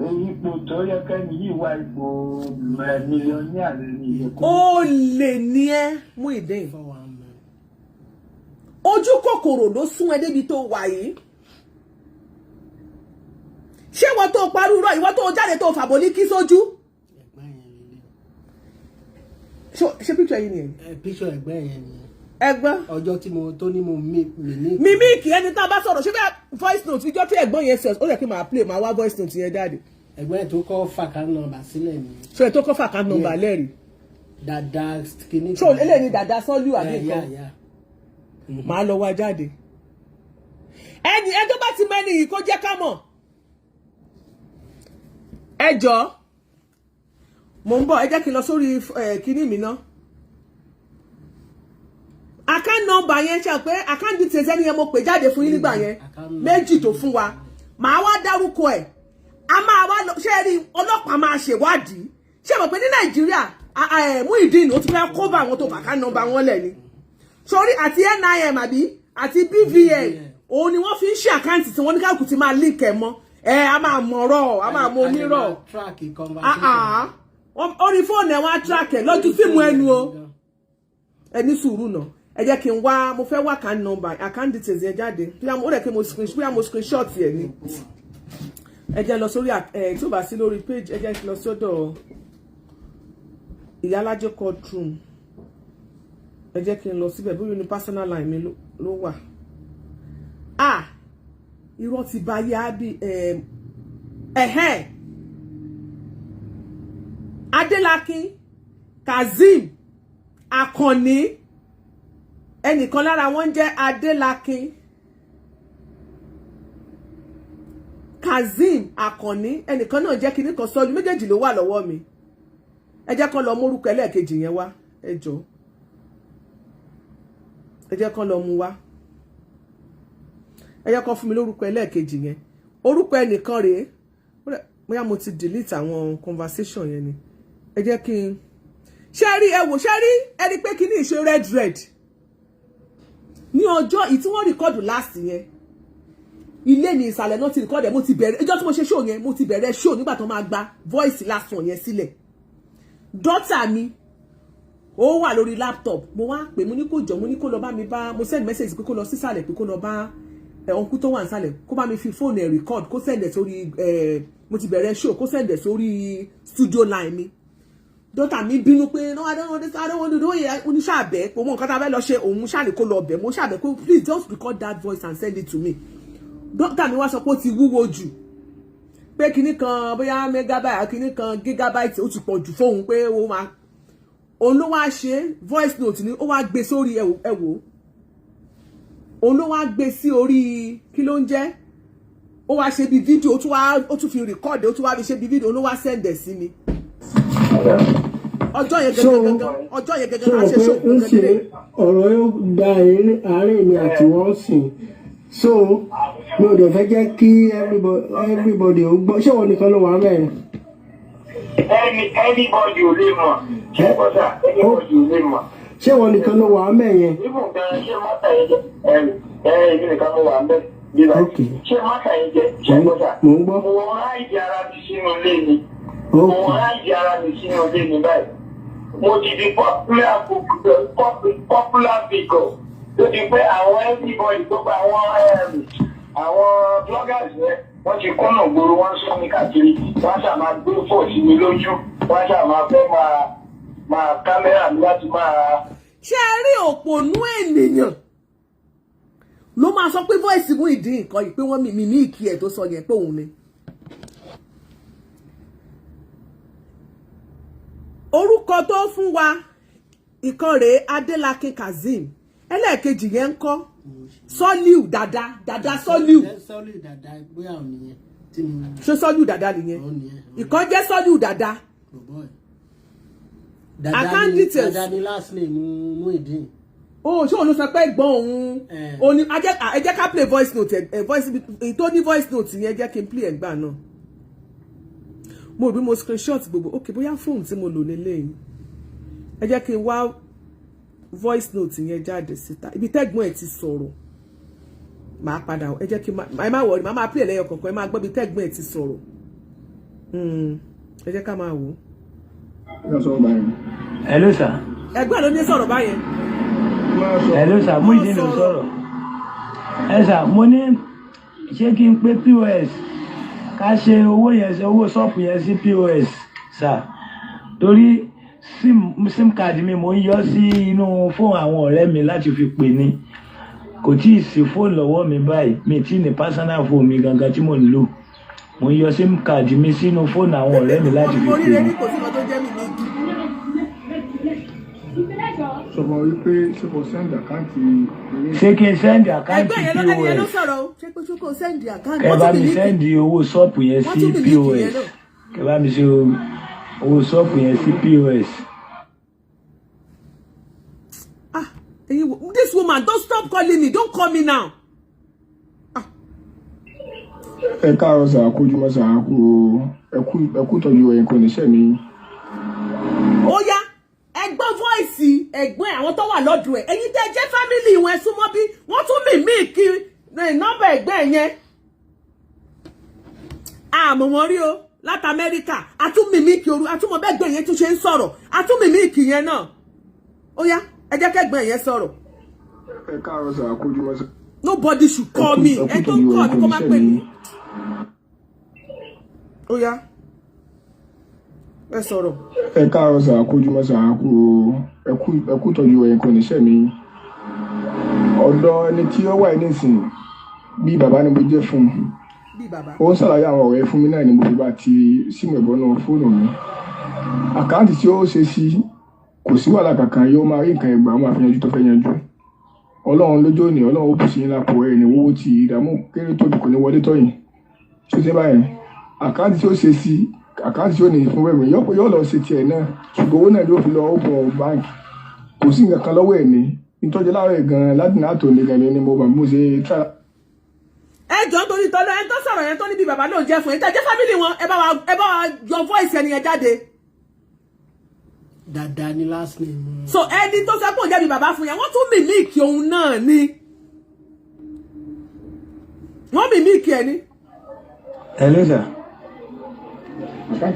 ipò tó yẹ kẹ́ni yìí wá ipò mílíọ̀nù àlẹ́ ní ìyẹ́kọ́. ó lè ní ẹ Muyideen ojú kòkòrò ló sún ẹ débi tó wà yìí ṣé ìwọ tó parú rọ ìwọ tó jáde tó fàbọlí kí sójú ṣé píṣọ yìí nìyẹn. píṣọ ẹgbẹ́ yẹn ni ẹgbẹ́ ọjọ́ tí mo tó ní mo mímíkì ẹni tá a bá sọ̀rọ̀ ṣé bí voice note ìjọ tí ẹ̀gbọ́n yẹn sọ ó yẹ kí máa play máa wá voice note yẹn jáde. ẹ̀gbọ́n ẹ̀ tó kọ́ fàkà nọ́mbà sílẹ̀ ni. ṣé ẹ̀ tó kọ́ fàkà nọ́mbà lẹ́rìí. dada kìíní. ṣé eléyìí ni dada sọ́lú àbí nǹkan máa lọ wá jáde. ẹni ẹjọ́ bá ti mẹ́ni yìí kó jẹ́ ká mọ̀. ẹ jọ̀ọ́ mò ń bọ̀ ẹ jẹ́ kí n lọ sórí kíní mi náà. account number yẹn ṣe pé account details ẹni yẹn mo pè jáde fún yín nígbà yẹn méjì tó fún wa màá wá dárúkọ ẹ̀ a máa wá lọ ṣe rí ọlọ́pàá máa ṣèwádìí ṣe mọ̀ pé ní Nàìjíríà Muyideen ó ti fẹ́ kó bá àwọn tó account number wọn lẹ̀ ni sórí àti NIM àbí àti BVN òun ni wọ́n fi ń ṣe àkáǹtì tí wọ́n ní káàkùn ti máa link ẹ̀ mọ́ a máa mọ̀rọ̀ a máa mọ onírọ̀ orí fóònù ẹ̀ wọ́n á track ẹ̀ lójú fíìmù ẹnu o ẹ ní sùúrù náà ẹ jẹ́ kí n wá mo fẹ́ wá account number account details yẹn jáde ó rẹ̀ kí mo screenshot ẹ̀ ni ẹ jẹ́ lọ sórí tí ó bá sí lórí page ẹ jẹ́ lọ sọ́dọ̀ Iyaalaje courtroom ẹ jẹ́ kí n lọ síbẹ̀ bóyá ní personal line mi ló wà irọ́ ti bá yá bí Adélákin Kazeem Akànní ẹnìkan lára wọn jẹ́ Adélákin Kazeem Akànní ẹnìkan náà jẹ́ kíní kan sọ́ọ́lù méjèèjì ló wà lọ́wọ́ mi ẹ jẹ́ kán lọ mórúkọ ẹlẹ́ẹ̀kejì yẹn wá ẹ jọ̀ọ́ ẹ jẹ́ kán lọ mú wá ẹ jẹ́ kán fún mi lórúkọ ẹlẹ́ẹ̀kejì yẹn orúkọ ẹnìkan rèé bóyá mo ti delete àwọn conversation yẹn ni ẹ jẹ́ kí n ṣe rí ẹ rí pé kíní ìṣe red ní ọjọ́ tí wọ́n rìkọ́dù last yẹn ilé ní ìsàlẹ̀ náà ti rìkọ́dù ẹ̀ mo ti bẹ̀rẹ̀ ẹjọ́ tí mo ṣe show yẹn mo ti bẹ̀rẹ̀ show nígbà tó máa gba voice last one yẹn sílẹ̀ dọ́tà mi ó wà lórí laptop mo wá pè mo ní kó jọ mo ní kó lọ bá mi bá mo send message pé kó lọ sísàlẹ̀ pé kó lọ bá ọ̀nkú tó wà nísàlẹ̀ kó bá mi fi fóònù ẹ̀ record kó send ẹ̀ sórí mo ti bẹ̀rẹ̀ show kó send ẹ̀ sórí studio line mi dọ́tà mi bínú pé no I don't want to do it oníṣàbẹ̀ pé mo nǹkan tá a fẹ́ lọ ṣe òun ṣàlè kó lọ bẹ̀ mo ṣàbẹ̀ pé please just record that voice and send it to me dọ́tà mi wá sọ pé ó ti wúwo jù pé kinní kan bóyá megabyte kinní kan gigabyte ó ti pọ̀ jù fóun pé ó máa òun ló wá ṣe voice note ni ó wá gbé sórí ẹ̀wò òun ló wá gbé sí orí kí ló ń jẹ́ ó wá ṣe bí fídíò ó tún fi record ó tún wá fi ṣe bí fídíò ó ló wá send ẹ̀ sí mi ọjọ́ yẹn gẹ́gẹ́ máa ṣe ṣó gẹ́gẹ́ ọ̀rọ̀ yóò gba àárín mi àti wọ́n sìn so mi ò dẹ̀ fẹ́ jẹ́ kí everybody ó gbọ́ ṣé wọ́n nìkan ló wà mẹ́rin. anybody ò lè mọ̀ anybody ò lè mọ̀. ṣé wọ́n nìkan ló wà mẹ́yẹn. Èmi nìkan mo wà ń bẹ̀ bí báyìí. Ṣé máka yín jẹ́ ṣé gbọ́dọ̀? Mo ń gbọ́. Mo wọ́n ráìdì ara mi sínú ilé mi. Mo wọ́n ráìdì ara mi sínú ilé mi báyìí. Mo ti di popular figure. Tó di pé àwọn everybody tó bá àwọn bloggers yẹn wọ́n ti kúnnà gbòòrò wọ́n sọ mi káàkiri wọ́n ṣáà máa gbé fò sí mi lójú wọ́n ṣáà máa fẹ́ máa kámẹ́rà mi láti máa. ṣé ẹ rí òpònú ènìyàn ló máa sọ pé voice Muyideen nǹkan yìí pé wọ́n mi ní ìkí ẹ̀ tó sọ yẹn pé òun ni. orúkọ tó fún wa ìkan rèé Adélákin Kazeem ẹlẹ́ẹ̀kejì yẹn ń kọ́ Soliu dada Soliu. ṣé Soliu dada nìyẹn ìkan jẹ́ Soliu dada. Account details. Dada ni last name Muyideen. Oh, ṣé òun ló sọ pé gbọ́n òun ẹ jẹ́ ká play voice note voice tó ní voice note yẹn jẹ́ kí n play ẹ̀gbà náà. Mo rí mo screenshot gbogbo ok bóyá fóònù tí mo lò lélẹ́yìn ẹ jẹ́ kí n wá voice note yẹn jáde síta ibi tẹ́gbọ́n ẹ̀ ti sọ̀rọ̀ máa padà ẹ jẹ́ kí n má wọrí máa play lẹ́yọ kọ̀ọ̀kan ẹ máa gbọ́ ibi tẹ́gbọ́n ẹ̀ ti sọ̀rọ̀ ẹ jẹ́ ká máa wò ó. Hello sir. Ẹgbẹ́ ló ní sọ̀rọ̀ báyẹn. Hello sir, Muyideen ló sọ̀rọ̀. Ẹ sà mo ní ṣé kí n pé POS ká ṣe owó yẹn ṣe owó ṣọ́ọ̀pù yẹn sí POS sà torí sim card mi mo ń yọ sí inú fóònù àwọn ọ̀rẹ́ mi láti fi pè ní kò tí ì sí fóònù lọ́wọ́ mi báyìí mi tí ní personal phone mi gangan tí mo ń lò mo ń yọ sim card mi sínú fóònù àwọn ọ̀rẹ́ mi láti fi pè ní. Sọ̀rọ̀ wípé ṣé kò send àkáǹtì. Ṣé kí n send àkáǹtì POS? Ẹgbẹ́ yẹn ló sọ̀rọ̀ o. Ṣé kò send àkáǹtì? Ẹ bá mi send owó ṣọ́ọ̀pù yẹn sí POS. Ẹ bá mi ṣe owó ṣọ́ọ̀pù yẹn sí POS. This woman, don't stop calling me. Don't call me now. Ẹ káàárọ̀ sà kójúmọ́ sà ẹkú tọ́jú ẹ̀yin kò níṣẹ́ mi. Ó yá ẹgbọ́n voice ẹ̀gbọ́n àwọn tó wà lọ́dún ẹ̀ ẹ̀yin tẹ́ jẹ́ family wọn súnmọ́ bí wọ́n tún mí kí nọ́mbà ẹ̀gbọ́n yẹn àmọ̀mọ́ rí o láti Amẹ́ríkà àtúnmí kí oru àtúnmọ̀ bẹ́ẹ̀ gbọ́n yẹn tún ṣe ń sọ̀rọ̀ àtúnmí kí yẹn náà ó yá ẹ jẹ́ kẹ́gbọ́n yẹn sọ̀rọ̀. Ẹ káàárọ̀ sà kójúmọ́ sà. Nobody should call me ẹ tó ń call mi kó má pè mí. Ó yá ẹ sọ̀rọ̀. Ẹ káàárọ̀ sà kójúmọ́ sà ẹkú tọ́jú ẹ̀yin kò níṣẹ́ mi. Ọ̀dọ̀ ẹni tí ó wà nísìn bí bàbá ni mo jẹ́ fún un. Ó ń ṣàlàyé àwọn ọ̀rẹ́ fún mi náà ni mo fi bá ti símù ẹ̀bọ́nú fóònù mi. Àkáǹtì tí ó ṣe sí kò sí wàhálà kankan yóò máa rí nǹkan ẹgbàá máa fi yanjú tó fẹ́ yanjú. Ọlọ́run lójó ni Ọlọ́run ó bù sí yín lápò ẹ̀ ní owó tí ìdààmú kéré tóbi kò ní wọlé tọ̀yìn. Ṣé ṣe báyìí? Àkáǹtì tí ó ṣe sí àkáǹtì tí ó ní fún wẹ̀mí yóò lọ ṣe tiẹ̀ náà ṣùgbọ́n owó náà yóò fi lọ open báńkì kò sí nǹkan kan lọ́wọ́ ẹ̀ ní ìtọ́jú láàárọ̀ gan-an láti náà tó ní gan-an ni mo bá mo ṣe tra. Ẹ jọ nítorí tọ́lọ́ ẹ tó sọ̀rọ̀ yẹn tó níbi bàbá náà jẹ́ fún ẹ tẹ́jẹ́ fámìlì wọn ẹ bá wa yọ voice ẹni yẹn jáde. Dada ni last name. So ẹni tó sọ pé òun jẹ́bi bàbá fún yẹn wọ́n tún mímíìkì òun náà ni wọ́n mímíìkì ẹ ní. Hello sir.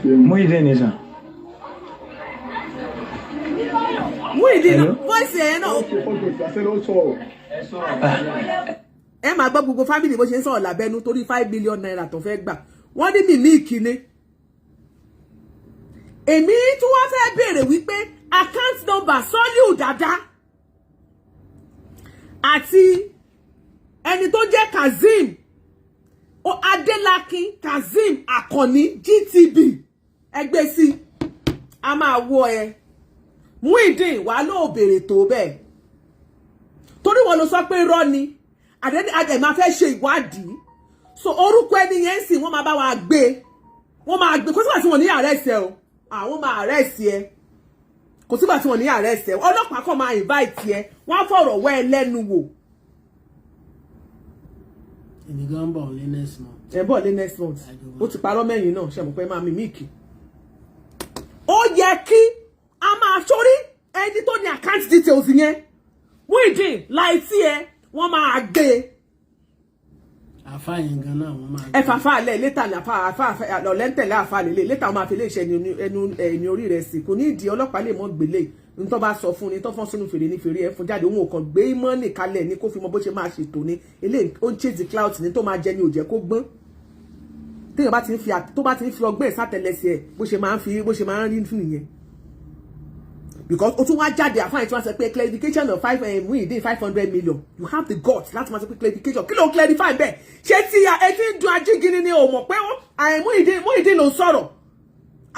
Muyideen ni sir. Muyideen voice ẹ̀ náà. Ẹ máa gbọ́ gbogbo family bó ṣe ń sọ̀rọ̀ lábẹ́nu torí 5 million naira tó fẹ́ gbà wọ́n ní mímíìkì ni. Èmi tún wá fẹ́ béèrè wípé account number Soliu dada àti ẹni tó jẹ́ Kazeem Adélákin Kazeem Akànní GTB ẹgbẹ́ sí a máa wọ ẹ Muyideen wà ló béèrè tó bẹ́ẹ̀ torí wọn ló sọ pé irọ́ ni àdẹ̀ máa fẹ́ ṣe ìwádìí so orúkọ ẹni yẹn sì wọ́n máa bá wa gbé kó sígbà tí wọ́n ní arrest ẹ o àwọn máa arrest ẹ kò sígbà tí wọ́n ní arrest ẹ ọlọ́pàá kan máa invite ẹ wọ́n á fọ̀rọ̀ wẹ́ ẹ lẹ́nu wò. Èmi gan bọ̀ lé next month. Ẹ bọ̀ lé next month. Ó ti parọ́ mẹ́yìn náà ṣe mọ̀ pé máa mímíìkì. Ó yẹ kí a máa sórí ẹni tó ní account details yẹn. Muyideen láì tí ẹ wọ́n máa gbé àfáà yẹn gan náà wọ́n máa ẹ fàfà lẹ̀ létà ní àfà lọ́lẹ́ntẹ̀lé àfà lélẹ̀ létà wọ́n máa fi lè ṣe ẹnu orí rẹ̀ sí kò ní ìdí ọlọ́pàá lè mọ́ gbélé ní tó bá sọ fún ni tó fọ́n sínú fèrè ní fèrè ẹ̀ fún jáde òun ò kàn gbé mọ́nì kalẹ̀ ní kó fi mọ bó ṣe máa ṣètò ní eléyìí ó ń chase the clout ní tó máa jẹ ní òjẹ́ kó gbọ́n téèyàn bá ti ń fi ọgbẹ́ ìsátẹlẹsẹ̀ bó ṣe máa ń rí fún ìyẹn because ó tún wá jáde àfáàní tí wọ́n sọ pé clarification of Muyideen 500 million you have the guts láti máa sọ pé clarification kí ló clarify bẹ́ẹ̀ ṣé tí etí ń dun ajígini ni o mọ̀ pé Muyideen ló ń sọ̀rọ̀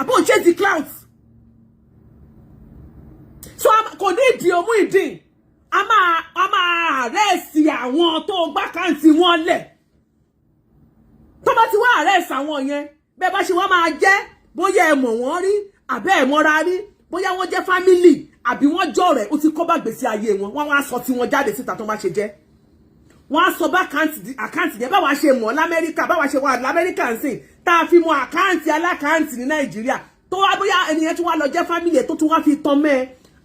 àbọ̀ chase the clout so kò ní ìdí o Muyideen a máa àrẹ́ẹ̀sì àwọn tó gbá káǹtì wọn lẹ̀ tó bá ti wá àrẹ́ẹ̀sì àwọn yẹn bẹ́ẹ̀ bá ṣe wọ́n máa jẹ́ bóyá ẹ mọ̀ wọ́n rí àbẹ́ ẹ̀ mọ́ra rí bóyá wọ́n jẹ́ family àbí wọ́n jọ̀rẹ́ ó ti kó bá gbèsè ayé wọn wọ́n wá sọ tí wọ́n jáde síta tó má ṣe jẹ́ wọ́n á sọ bá àkáǹtì yẹn báwa ṣe mọ̀ l'Amẹ́ríkà báwa ṣe wà l'Amẹ́ríkà ń sìn tá a fi mọ̀ àkáǹtì alákáǹtì ní Nàìjíríà tó wá bóyá ẹnìyẹn tí wọ́n lọ jẹ́ family tó tún wá fi tán mẹ́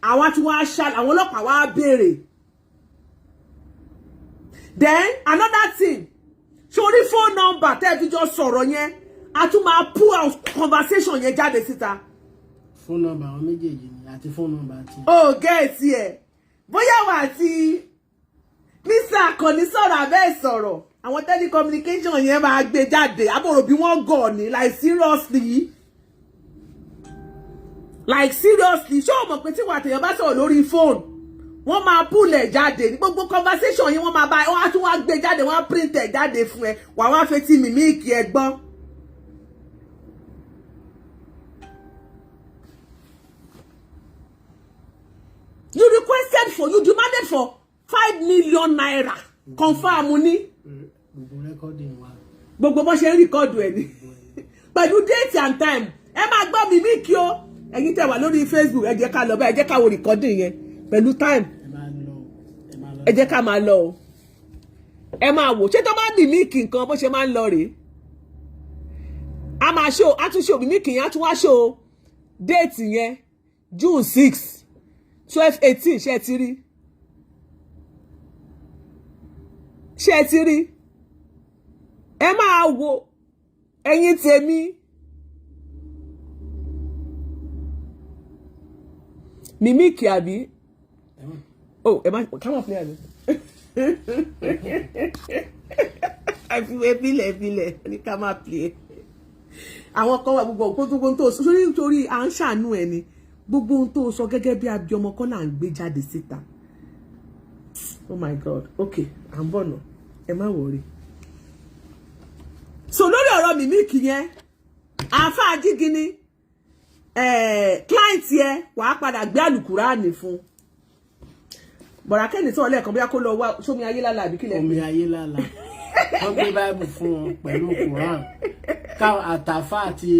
àwọn tí wọ́n á àwọn ọlọ́pàá wá béèrè. Then another thing sórí phone number tẹ́ fi jọ sọ̀rọ̀ yẹn a tún máa pull out conversation yẹn jáde síta. Phone number àwọn méjèèjì ni àti phone number àti. Oh, gẹ́ẹ̀tì ẹ̀ bóyá wà àti Mr. Akànní sọ̀rọ̀ abẹ́ sọ̀rọ̀ àwọn telecommunication yẹn máa gbé jáde àbúrò bí wọ́n gọ̀ ní like seriously ṣé o mọ̀ pé tí wà tèèyàn bá sọ̀rọ̀ lórí phone wọ́n máa púlẹ̀ jáde ní gbogbo conversation yẹn wọ́n máa bá wọ́n á tún wá gbé jáde wọ́n á print ẹ̀ jáde fún ẹ wà wá fetí mímíìkì ẹ gbọ́. You demanded for 5 million naira. Confirm ni. Gbogbo recording wa. Gbogbo bó ṣe ń record ẹ ni. Pẹ̀lú date and time. Ẹ máa gbọ́ mímíìkì o. Ẹ̀yin tẹ́ wà lórí Facebook ẹ jẹ́ ká lọ bá ẹ jẹ́ ká wo recording yẹn pẹ̀lú time. Ẹ jẹ́ ká máa lọ o. Ẹ máa wò ṣé tó bá mímíìkì nǹkan bó ṣe máa ń lọ rèé. A máa show a tún show mímíìkì yẹn a tún wá show date yẹn June 6. 12/18 ṣé ti rí ẹ máa wo ẹ̀yin tèmi mímíkì àbí oh ẹ má come on play àbí àfiwé ní ká má play àwọn kan wà gbogbo tó sórí nítorí à ń ṣàánú ẹ ni gbogbo ohun tó sọ gẹ́gẹ́ bí abiyọmọ kọ́ là ń gbé jáde síta oh my god okay à ń bọ̀ nà ẹ má wọrí. so lórí ọ̀rọ̀ mímíkì yẹn àáfàá jígini client yẹn wàá padà gbé àlùkùránì fún bọ̀rákẹ́ni sọ̀rọ̀ lẹ́ẹ̀kan bóyá kó lọ wá sómi ayé lálá àbí kílẹ̀ omi ayé lálá wọ́n gbé báìbù fún wọn pẹ̀lú Quran ká àtàfà àti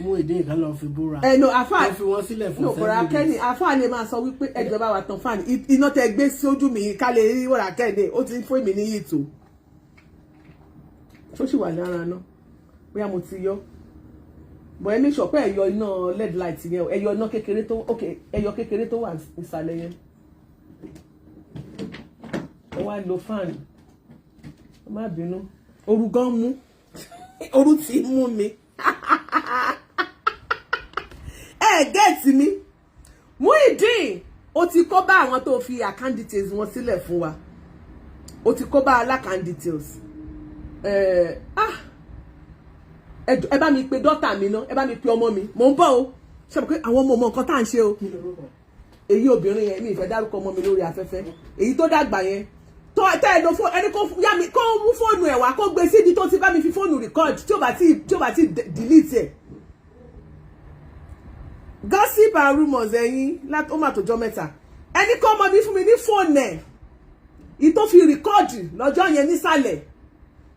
Muyideen kan lọ fi búra no àfà fi wọ́n sílẹ̀ fún bọ̀rákẹ́ni àfà lè máa sọ wípé ẹjọ́ bá wa tán fáàní iná tẹ gbé sí ojú mi ká lè rí bọ̀rákẹ́ni ó ti ń fún èmi ní yìí tó tó sì wà lára náà bóyá mo ti yọ bọ̀ ẹ ní ṣọ̀pẹ́ ẹ̀yọ iná led light yẹn ẹ̀yọ iná kékeré tó ẹ̀yọ kékeré tó wà ìsàlẹ̀ yẹn ẹ wá lo fáànì má bínú oru gan mú oru ti mú mi gẹ́ẹ̀tì mi Muyideen ó ti kó bá àwọn tó fi account details wọn sílẹ̀ fún wa ó ti kó bá account details ẹ bá mi pe dọ́tà mi náà ẹ bá mi pe ọmọ mi mò ń bọ̀ o ṣe pé àwọn ọmọ nǹkan tá à ń ṣe o èyí obìnrin yẹn mi ìfẹ́ dárúkọ ọmọ mi lórí afẹ́fẹ́ èyí tó dàgbà yẹn tó tẹ́ ẹ lo fóònù ẹni kó mú fóònù ẹ̀ wá kó gbé síbi tó ti bá mi fi fóònù record tí ó bá ti delete ẹ̀ gossip and rumours ẹ̀yin ó mà tó jọ mẹ́ta ẹni kó ọmọ mi fún mi ní fóònù ẹ̀ ìyí tó fi record lọ́jọ́ yẹn nísàlẹ̀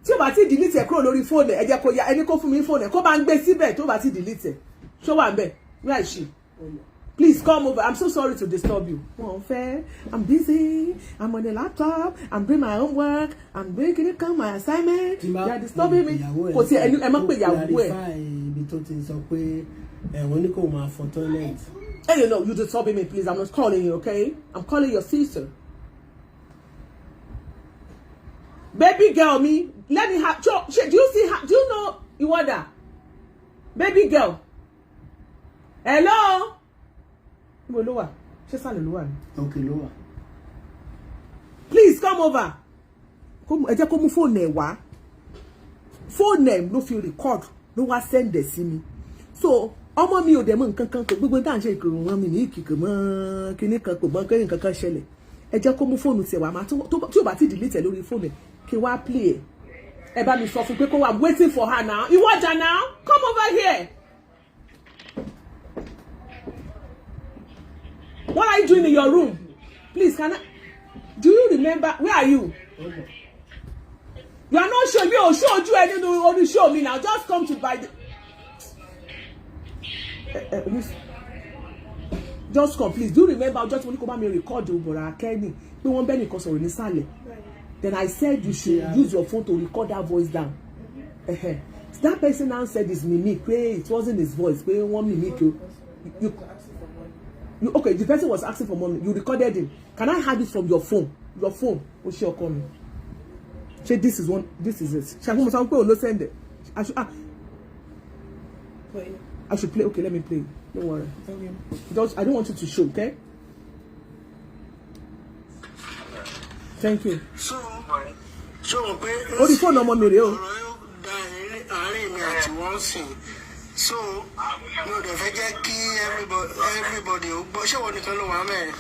tí ó bá ti delete ẹ̀ kúrò lórí fóònù ẹ̀ jẹ́ kó ya ẹni kó fún mi ní fóònù ẹ̀ kó bá ń gbé síbẹ̀ tó bá ti delete ẹ̀ ṣó wà ń bẹ̀ where is she? Please come over. I'm so sorry to disturb you. I'm busy. I'm on the laptop. I'm doing my homework. I'm making it come my assignment. You are disturbing me. Kò sí ẹ má pè ìyàwó ẹ. Ibi tó ti sọ pé wọ́n ní kó máa fọ toilet. Hey, you disturbing me, please. I'm not calling you, okay? I'm calling your sister. Baby girl me, let me have. Do you see her? Do you know Iwada? Baby girl. Hello. Ibo lo wà? Ṣé sàlẹ̀ ló wà ni? Okay, ló wà. Please come over. Come, ẹ jẹ́ kó mú phone ẹ̀ wá. Phone ẹ̀ ló fi record ló wá send ẹ̀ sí mi. So ọmọ mi ò dẹ̀ mọ̀ nǹkan kan kò gbogbo tá à ń ṣe ìkìrò wọn mi ní ìkìkì mọ́ kíní kan kò mọ́ kẹ́yìn kankan ṣẹlẹ̀. Ẹ jẹ́ kó mú phone tiẹ̀ wá máa tí ò bá ti delete ẹ̀ lórí phone ẹ̀ kí wá play ẹ̀. Ẹ bá mi sọ fún pé kó wá waiting for her now. Iwọ́jà now, come over here. What are you doing in your room? Please, do you remember? Where are you? You are not sure. You show you and you only show me now. Just come to buy the. Just come, please. Do you remember? Just when you come and record you, but Kenny, we won't be because of Nisale. Then I said you should use your phone to record that voice down. That person now said it's mimic. It wasn't his voice. One mimic you. Okay, the person was asking for money. You recorded him. Can I have it from your phone? Your phone. Oh, she'll call me. Say this is one. This is it. Send it. I should play. Okay, let me play. Don't worry. I don't want you to show. Okay. Thank you. So oh, the phone number me. So, no, the veggie key, everybody, but she won't tell me.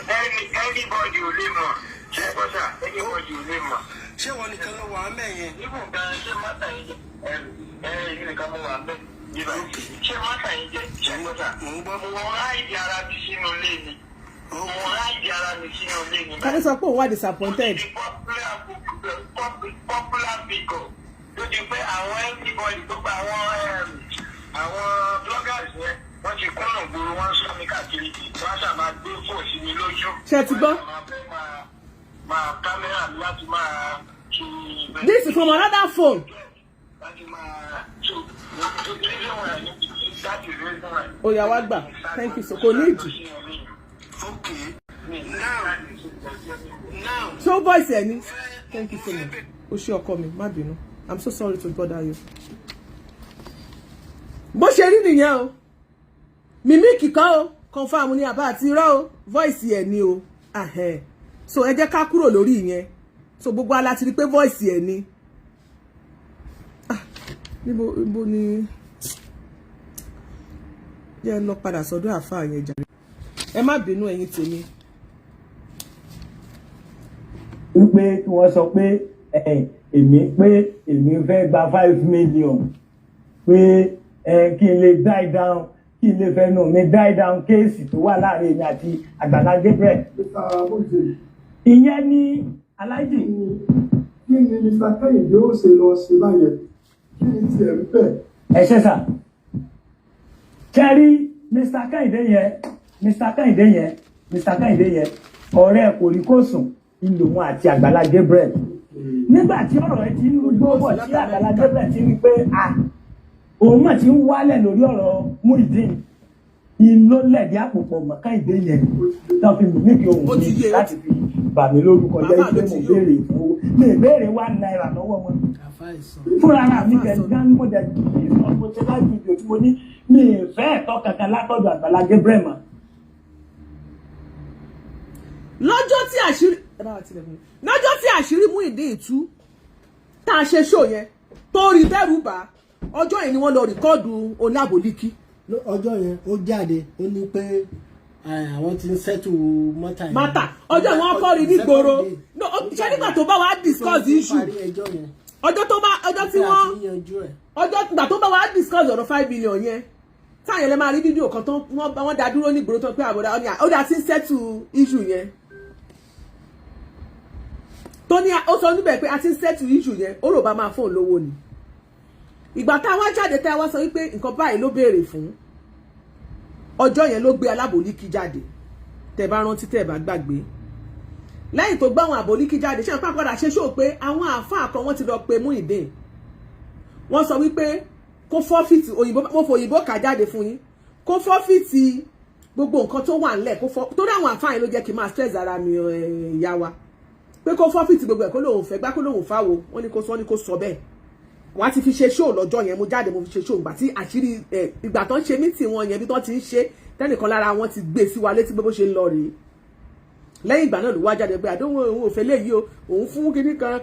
Everybody will live more. Everybody will live more. She won't tell me. You won't Can you support why disappointed? Popular people. Lójú pé àwọn everybody tó gba àwọn bloggers yẹn wọ́n ti kúnnà gbòòrò wọ́n sọ mi káàkiri wọ́n ṣàmà gbé fò sí mi lójú. Ṣé ti gbọ́? Máa kámẹ́rà mi láti máa ṣe. This is from another phone. Láti máa ṣe láti reason why. Oh, yeah, wá gbà. Thank you so kò ní ìdí. Okay. Now. So voice ẹ Thank you so much. O ṣé ọkọ mi, má bínú. I'm so sorry to bother you. Bó ṣe rí nìyẹn o. Mimiki kan o, confirm ní àbá àti irọ́ o, voice ẹ̀ ni o. So ẹ jẹ́ ká kúrò lórí ìyẹn. So gbogbo ala ti rí pé voice ẹ̀ ni. Níbo ni jẹ́ lọ padà sọ́dọ̀ àfáà yẹn jàre. Ẹ má bínú ẹ̀yin tèmi. Wípé kí wọ́n sọ pé èmi fẹ́ gba 5 million pé kí n lè die down kí n lè fẹnu mi die down kéèsì tó wà láàrin èmi àti Agbala Gabriel. Ìyẹn ni aláìjì. Kí ni Mr. Kẹ́hìndé ó ṣe lọ ṣe báyẹn? Kí ni tiẹ̀ ń bẹ̀? Ẹ ṣe sà. Kẹ́rí Mr. Kẹ́hìndé yẹn ọ̀rẹ́ kò rí kó sùn ìlò wọn àti Agbala Gabriel. Nígbà tí ọ̀rọ̀ ẹ ti ń gbọ́bọ̀ tí Agbala Gabriel ti rí pé òun mà ti ń wálẹ̀ lórí ọ̀rọ̀ Muyideen iná lẹ̀dí àpòpọ̀ mọ̀ Kẹ́hìndé yẹn tó fi mú níbi ohun mi láti fi bà mí lórúkọ jẹ́ pé mo béèrè fún owó mi béèrè £1 lọ́wọ́ wọn. Fúnra mi kẹ̀kẹ́ ní mo dẹ̀ ọ̀pọ̀ ṣe láti ibi òtí mo ní mi ìfẹ́ ẹ̀tọ́ kankan látọ̀dọ̀ Agbala Gabriel mọ́. Lọ́jọ́ tí àṣírí Muyideen tú tá a ṣe show yẹn tó rí bẹ́rù bá ọjọ́ yẹn ni wọ́n lọ rìkọ́ọ̀dù olábòlíkì. Ọjọ́ yẹn ó jáde ó ní pé àwọn ti ń settle mátà ọjọ́ yẹn wọ́n kọ́ rí nígboro ṣé nígbà tó bá wá discuss issue ọjọ́ ìgbà tó bá wá discuss ọ̀rọ̀ 5 million yẹn táyẹn lè máa rí fídíò kan tó wọ́n dá dúró nígboro tó pé àbọ̀dá ó dá sí settle issue yẹn. Tó ní ó sọ níbẹ̀ pé a ti ń settle issue yẹn ó rò bá máa fóun lówó ni. Ìgbà tá a wá jáde tá a wá sọ wípé nǹkan báyìí ló béèrè fún ọjọ́ yẹn ló gbé alábòlíkì jáde tẹ́ bá rántí tẹ́ bá gbàgbé. Lẹ́yìn tó gbá àwọn àbòlíkì jáde ṣé àpá padà ṣe ṣó pé àwọn àáfàá kan wọ́n ti lọ pe Muyideen. Wọ́n sọ wípé kó fọ́fìtì òyìnbó mo fòyìnbó kà jáde fún yín kó fọ́fìtì gbogbo nǹkan tó wà ńlẹ̀ kó fọ́ torí àwọn àáfàá yẹn ló jẹ́ kí n máa stress ara mi ìyá wa. pé kó fọ́fìtì gbogbo ẹ̀ kó lóun fẹ́ gbá kó lóun fáwo wọ́n ní kó sọ bẹ́ẹ̀ wọ́n á ti fi ṣe show lọ́jọ́ yẹn mo jáde mo fi ṣe show ìgbà tí àṣírí ìgbà tó ń ṣe meeting wọn yẹn bí tó ti ń ṣe tẹ́nìkan lára wọn ti gbé sí wa létí pé bó ṣe ń lọ rèé lẹ́yìn ìgbà náà ló wá jáde pé àdéhùn òun ò fẹ́ léyìí o òun fún kinní kan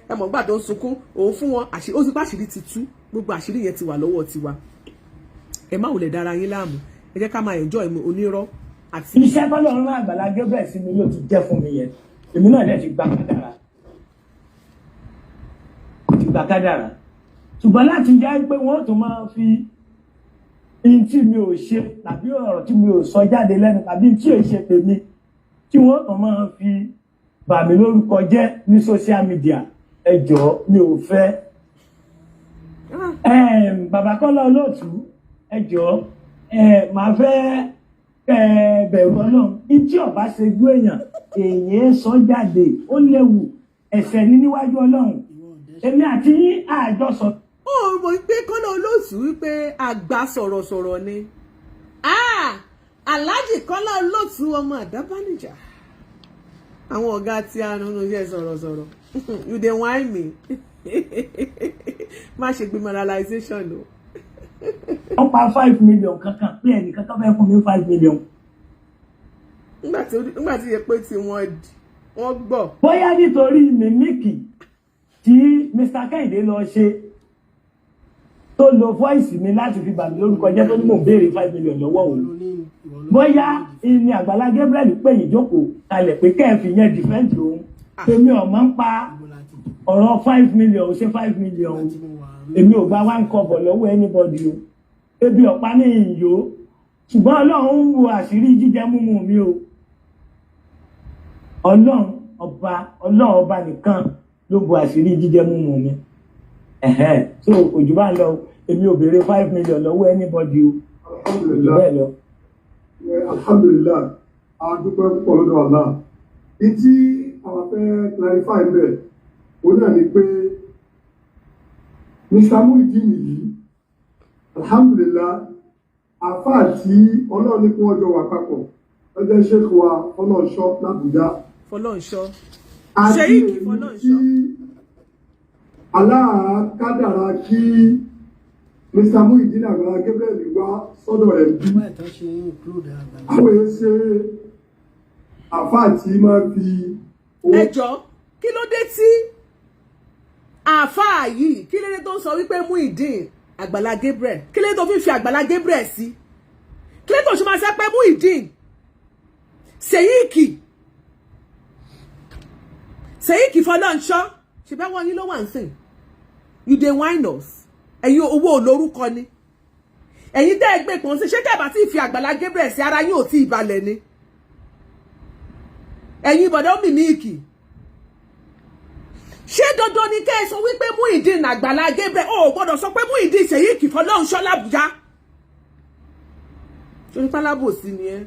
ẹmọ̀ gbà tó ń sunkún òun fún wọn àṣírí ó sì pa àṣírí ti tú gbogbo àṣírí yẹn ti wà lọ́wọ́ tiwa ẹ má wulẹ̀ dára yín láàmú ẹ jẹ́ ká máa enjoy onírọ́ àti. iṣẹ́ tọ́lọ́run Àgbàlá Gabriel sí mi yóò ti jẹ́ fún mi yẹn èmi náà dẹ̀ ti gba kádàrá ṣùgbọ́n láti jẹ́ pé wọ́n tún máa fi in tí mi ò ṣe tàbí ọ̀rọ̀ tí mi ò sọ jáde lẹ́nu tàbí tí ò ṣe tèmi tí wọ́n tún máa fi bà mí lórúkọ jẹ́ ní social media ẹ jọ̀ọ́ mi ò fẹ́. Bàbá Kọ́lá Olóòtú ẹ jọ̀ọ́ màá fẹ́ bẹ̀rù Ọlọ́run tí ọba ṣe gbé èèyàn sọ jáde ó léwu ẹ̀ṣẹ̀ ní níwájú Ọlọ́run èmi àti yín àjọsọ. ó mọ̀ pé Kọ́lá Olóòtú wípé àgbà sọ̀rọ̀sọ̀rọ̀ ni Alhaji Kọ́lá Olóòtú ọmọ Àdábánijà àwọn ọ̀gá tí a nínú iṣẹ́ sọ̀rọ̀sọ̀rọ̀ you dey whine me má ṣe gbé moralization o. wọ́n pa 5 million kankan pé ẹnì kankan fẹ́ fún mi 5 million. nígbà tí yẹ pé tí wọ́n gbọ́. bóyá nítorí mímíkì tí Mr. Kẹ́hìndé lọ ṣe tó lo voice mi láti fi bà mí lórúkọ jẹ́ tó ní mò ń béèrè 5 million lọ́wọ́ òun. bóyá ìní Àgbàlá Gabriel pé ìjókòó kalẹ̀ pé kẹ́ẹ̀fì yẹn dìfẹ́ǹtì òun èmi ọ̀mọ́ ń pa ọ̀rọ̀ 5 million ṣe 5 million èmi ò gba 1 kọ́bọ̀ lọ́wọ́ anybody o ebi ọ̀pá ní ìyó ṣùgbọ́n Ọlọ́run ń wo àṣírí jíjẹ múmu mi o Ọlọ́run ọba nìkan ló bo àṣírí jíjẹ múmu mi so òjò bá ń lọ èmi ò béèrè 5 million lọ́wọ́ anybody o òjò bẹ́ẹ̀ lọ. Alhamdulillah a dúpẹ́ púpọ̀ lọ́dọ̀ Allah ìtí àwọn fẹ́ clarify bẹ́ẹ̀ ó náà ni pé Mr. Muyideen yìí alhamdulillah àfáà tí Ọlọ́run ní kí wọ́n jọ wà papọ̀ ọjọ́ Sheikh wa Fọlọ́nṣọ́ l'Àbújá Fọlọ́nṣọ́ Sheikh Fọlọ́nṣọ́ aláàkádàrá kí Mr. Muyideen Àgbàlá Gabriel wá sọ́dọ̀ rẹ̀ bí àwọn èsè àfáà tí máa fi ẹjọ́ kí ló dé tí àfáà yìí kí ló dé tó ń sọ wípé Muyideen Àgbàlá Gabriel kí ló dé tó fi Àgbàlá Gabriel sí kí ló dé tó ṣe máa sẹ́ pé Muyideen Sheikh Fọlọ́nṣọ́ ṣe bẹ́ wọ́n yín ló wà ń sìn you dey whine us ẹ̀yin owó olórúkọ ni ẹ̀yin tẹ́ ẹ gbé pọ̀n sí ṣé tẹ́ẹ̀bà tí fi Àgbàlá Gabriel sí ara yín ò tí ì balẹ̀ ni ẹ̀yin bọ̀dọ̀ mímíìkì ṣé dandan ni kẹ́ ẹ sọ wípé Muyideen Àgbàlá Gabriel ó gbọ́dọ̀ sọ pé Muyideen Sheikh Fọlọ́nṣọ́ l'Àbújá torí pálábòsí ni ẹ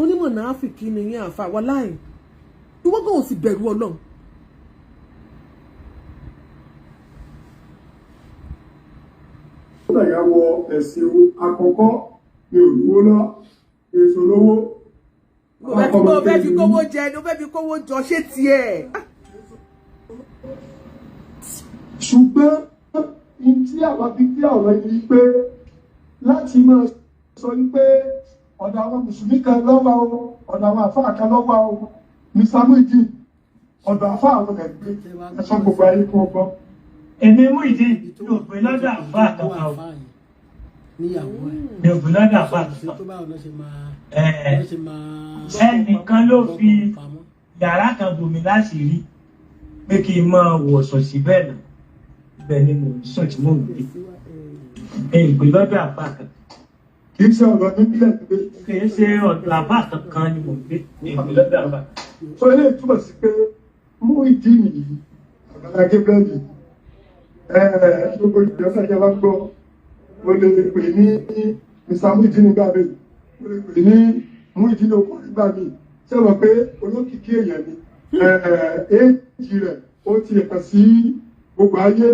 onímọ̀ náà fi kí ni yín àfa wọláì ìwọ́gàn ò sì bẹ̀rù Ọlọ́run. ó dàgbà wọ ẹ̀sìn àkọ́kọ́ ní olówó náà èso lówó. mo fẹ́ fi kówó jẹ ló fẹ́ fi kówó jọ ṣé tiẹ̀. ṣùgbọ́n tí àwọn fi tí ọ̀rọ̀ yìí pé láti máa sọ wípé ọ̀dọ̀ àwọn mùsùlùmí kan lọ́wọ́ o ọ̀dọ̀ àwọn àfáà kan lọ́wọ́ o Mr. Muyideen ọ̀dọ̀ àfáà àwọn ẹ̀gbẹ́ ẹ̀sọ́ gbogbo ayé kó gbọ́. èmi Muyideen yóò gbé lọ́dọ̀ àfáà kankan o yóò gbé lọ́dọ̀ àfáà kankan ẹnìkan ló fi yàrá kan bò mí láṣìírí pé kí n máa wọ̀sọ̀ síbẹ̀ náà ibẹ̀ ni mò ń sùn tí mò ń gbé ìgbé lọ́dọ̀ àfáà kankan. kì í ṣe ọ̀dọ̀ níbílẹ̀ gbé. kì í ṣe ọ̀dọ̀ àfáà kankan ni mò ń gbé ìgbé lọ́dọ̀ àfáà. sọ eléyìí túmọ̀ sí pé Muyideen yìí Àgbàlá Gabriel yìí gbogbo ìjọba ìjọba gbọ́ mo lè pè ní Mr. Muyideen nígbà mi mo lè pè ní Muyideen okò nígbà mi ṣé wọ́n pé olókìkí èèyàn ni éèjì rẹ̀ ó ti ẹ̀kan sí gbogbo ayé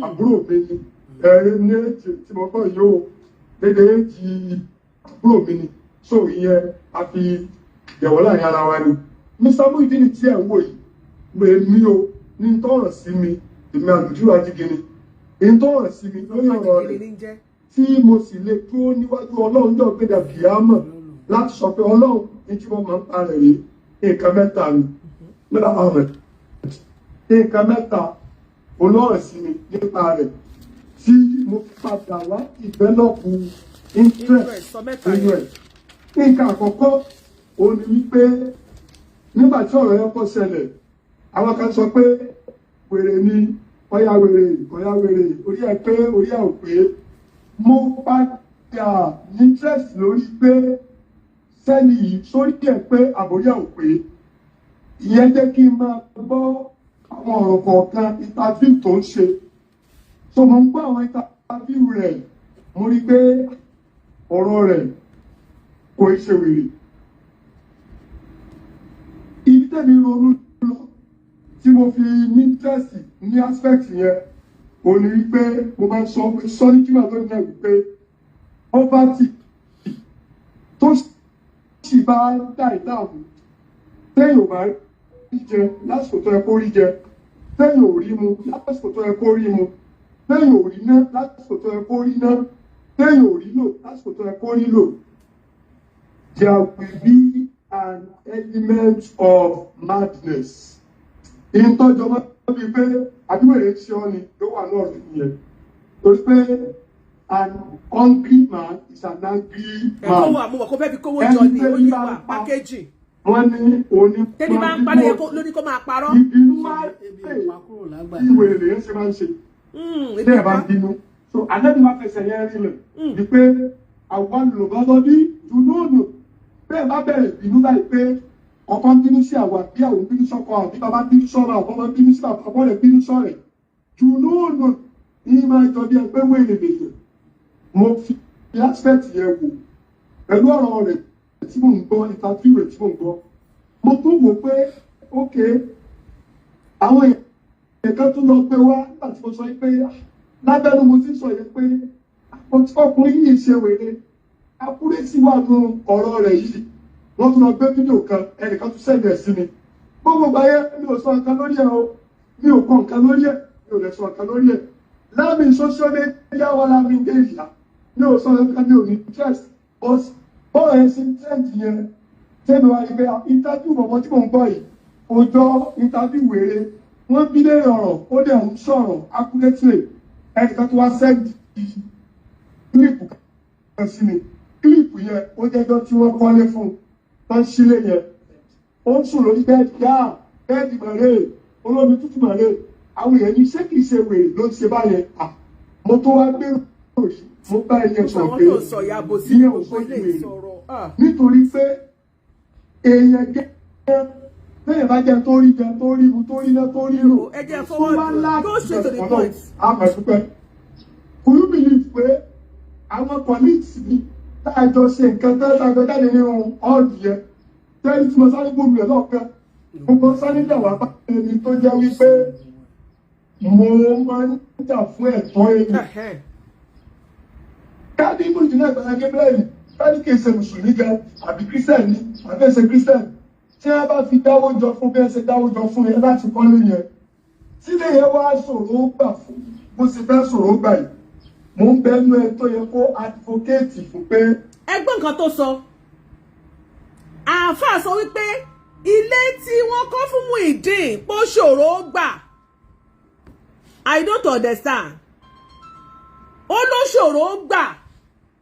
àbúrò mi ni ní èjì tí mo gbọ́ yìí ó dédé éèjì àbúrò mi ni so ìyẹn a fi yẹ̀wọ́ láàrin ara wa ni Mr. Muyideen tí ẹ̀ ń wò yìí èmi o ní tọrọ sí mi èmi àdúrà ajígini ní tọrọ sí mi lórí ọ̀rọ̀ rẹ̀ tí mo sì lè dúró níwájú Ọlọ́run jọ gbé dàbí àmọ́ láti sọ pé Ọlọ́run ní tí wọ́n máa ń parẹ́ yìí nǹkan mẹ́ta ni nígbà àwọn nǹkan mẹ́ta olóòrè sí mi nípa rẹ̀ tí mo padà wá ìbẹ́lọ́pù interest nínú ẹ̀. Nǹkan àkọ́kọ́ òun ni wípé nígbà tí ọ̀rọ̀ yẹn kọ́ ṣẹlẹ̀ àwọn kan sọ pé wèrè ni ọ̀yà wèrè orí ẹ̀ pé orí ẹ̀ ò pé mo padà ní interest lórí pé sẹ́ni yìí sórí ẹ̀ pé àbórí ẹ̀ ò pé ìyẹn jẹ́ kí n máa gbọ́ àwọn ọ̀rọ̀ kọ̀ọ̀kan interview tó ń ṣe so mo ń gbọ́ àwọn interview rẹ̀ mo rí pé ọ̀rọ̀ rẹ̀ kò ṣe wèrè ibi tẹ́mi ronú lọ tí mo fi ní interest ní aspect yẹn ò ní wípé mo máa sọ ní kí màá tó ní ẹ̀ wípé poverty tó sì bá dá ìdáàbò téèyàn bá rí jẹ lásìkò tó yẹ kó rí jẹ téèyàn ò rí mu lásìkò tó yẹ kó rí mu téèyàn ò rí ná lásìkò tó yẹ kó rí ná téèyàn ò rí lò lásìkò tó yẹ kó rí lò there will be an element of madness. Ìtọ́jọ́ máa ń bí pé àdúgbò ṣe ọ́ ni ló wà náà nìyẹn. Torí pé an hungry man is an angry man. Ẹ̀kọ́ wà mo wọ̀ kó fẹ́ fi kówó jọ ní oyin wà pákéjì. Wọ́n ní òní. Tẹ́bí bá ń parí ẹ̀kọ́ lórí kó máa parọ́. Ìbínú máa ń pè ìwé rẹ̀ ṣe máa ń ṣe. Ilé ẹ̀ bá ń bínú. So àdébí máa fẹsẹ̀ yẹn rí lẹ̀. Ní pé àwọn olùgbọ́dọ̀ bí dùnúùnù. Bẹ́ẹ̀ bá bẹ̀rẹ̀ bínú láì pé ọkọ bínú sí àwọn àbí àwọn bínú sọ́kọ àbí bàbá bínú sọ́rọ̀ àwọn ọmọ bínú sí bàbá ọmọ rẹ̀ bínú sọ́rẹ̀ dùnúùnù ní máa jọ bí ẹgbẹ́ wọ́n èlè bèèrè. Mo fi aspect yẹn wò pẹ̀lú ọ̀rọ̀ rẹ̀ tí mò ń gbọ́ interview rẹ̀ tí mò ń gbọ́. Mo tún wò pé ok àwọn èèyàn kan tún lọ pé wá nígbà tí mo sọ pé lábẹ́nu mo ti sọ yẹn pé ọkùnrin yìí ṣe wèrè akúrẹ́sì wà nù ọ̀rọ̀ rẹ̀ yìí wọ́n tún lọ gbé fídíò kan ẹnìkan tún sẹ́yìn ẹ̀ sí mi gbogbo gbáyé mi ò sọ nǹkan lórí ẹ̀ o mi ò kọ nǹkan lórí ẹ̀ mi ò lè sọ nǹkan lórí ẹ̀ láàmì social media wà láàmì èrìà mi ò sọ nǹkan mi ò ní interest but bọ́ọ̀ ẹ̀ sí trend yẹn tẹ́mi wá rí pé interview bọ̀bọ̀ tí mò ń gbọ́ yìí òjò interview wèrè wọ́n bí lé ọ̀rọ̀ ó dẹ̀ ń sọ̀rọ̀ accurately ẹnìkan tó wá sẹ́ǹdì kílípù kan sí mi kílípù yẹn ó jẹ́jọ́ tí wọ́n kọ́lé fún tó ń sílé yẹn ó ń sùn lórí bẹ́ẹ̀dì mọ̀rẹ́ olómi tútù mọ̀rẹ́ àwọn èèyàn ní ṣé kìí ṣe wèrè ló ń ṣe báyẹn mo tó wá gbé òyì mo bá ẹyẹ sọ pé ìyẹn ò sọ wèrè nítorí pé èèyàn gẹ́gẹ́ bẹ́ẹ̀ bá jẹ́ tó rí jẹ tó rí mu tó rí ná tó rí lò tó bá láti ọ̀nà àmọ̀dúpẹ́ kò you believe pé àwọn colleagues mi táàjọ ṣe nǹkan tẹ́tàjọ jáde nínú ọ́ọ̀dù yẹn tẹ́lí tí mo sáré gbòmù ẹ̀ lọ́ọ̀kan gbogbo sáré dàwà bá ẹni tó jẹ́ wípé mo máa ń jà fún ẹ̀tọ́ ẹni. káàdì Muyideen Ati Gabriel káàdì kìí ṣe mùsùlùmí gan àbí kírísítẹ̀n ni àbí ẹ̀ṣẹ̀ kírísítẹ̀n tí wọ́n bá fi dáwọ́ jọ fún bí ẹ ṣe dáwọ́ jọ fún yẹn láti kọ́lé yẹn sílé yẹn wá ṣòro ó gbà fún bó ṣe fẹ́ ṣòro ó gbà yìí mo ń bẹnu ẹ tó yẹ kó advocate fún pé. ẹgbọ́n nǹkan tó sọ àáfàá sọ wípé ilé tí wọ́n kọ́ fún Muyideen pó ṣòro ó gbà I don't understand ó ló ṣòro ó gbà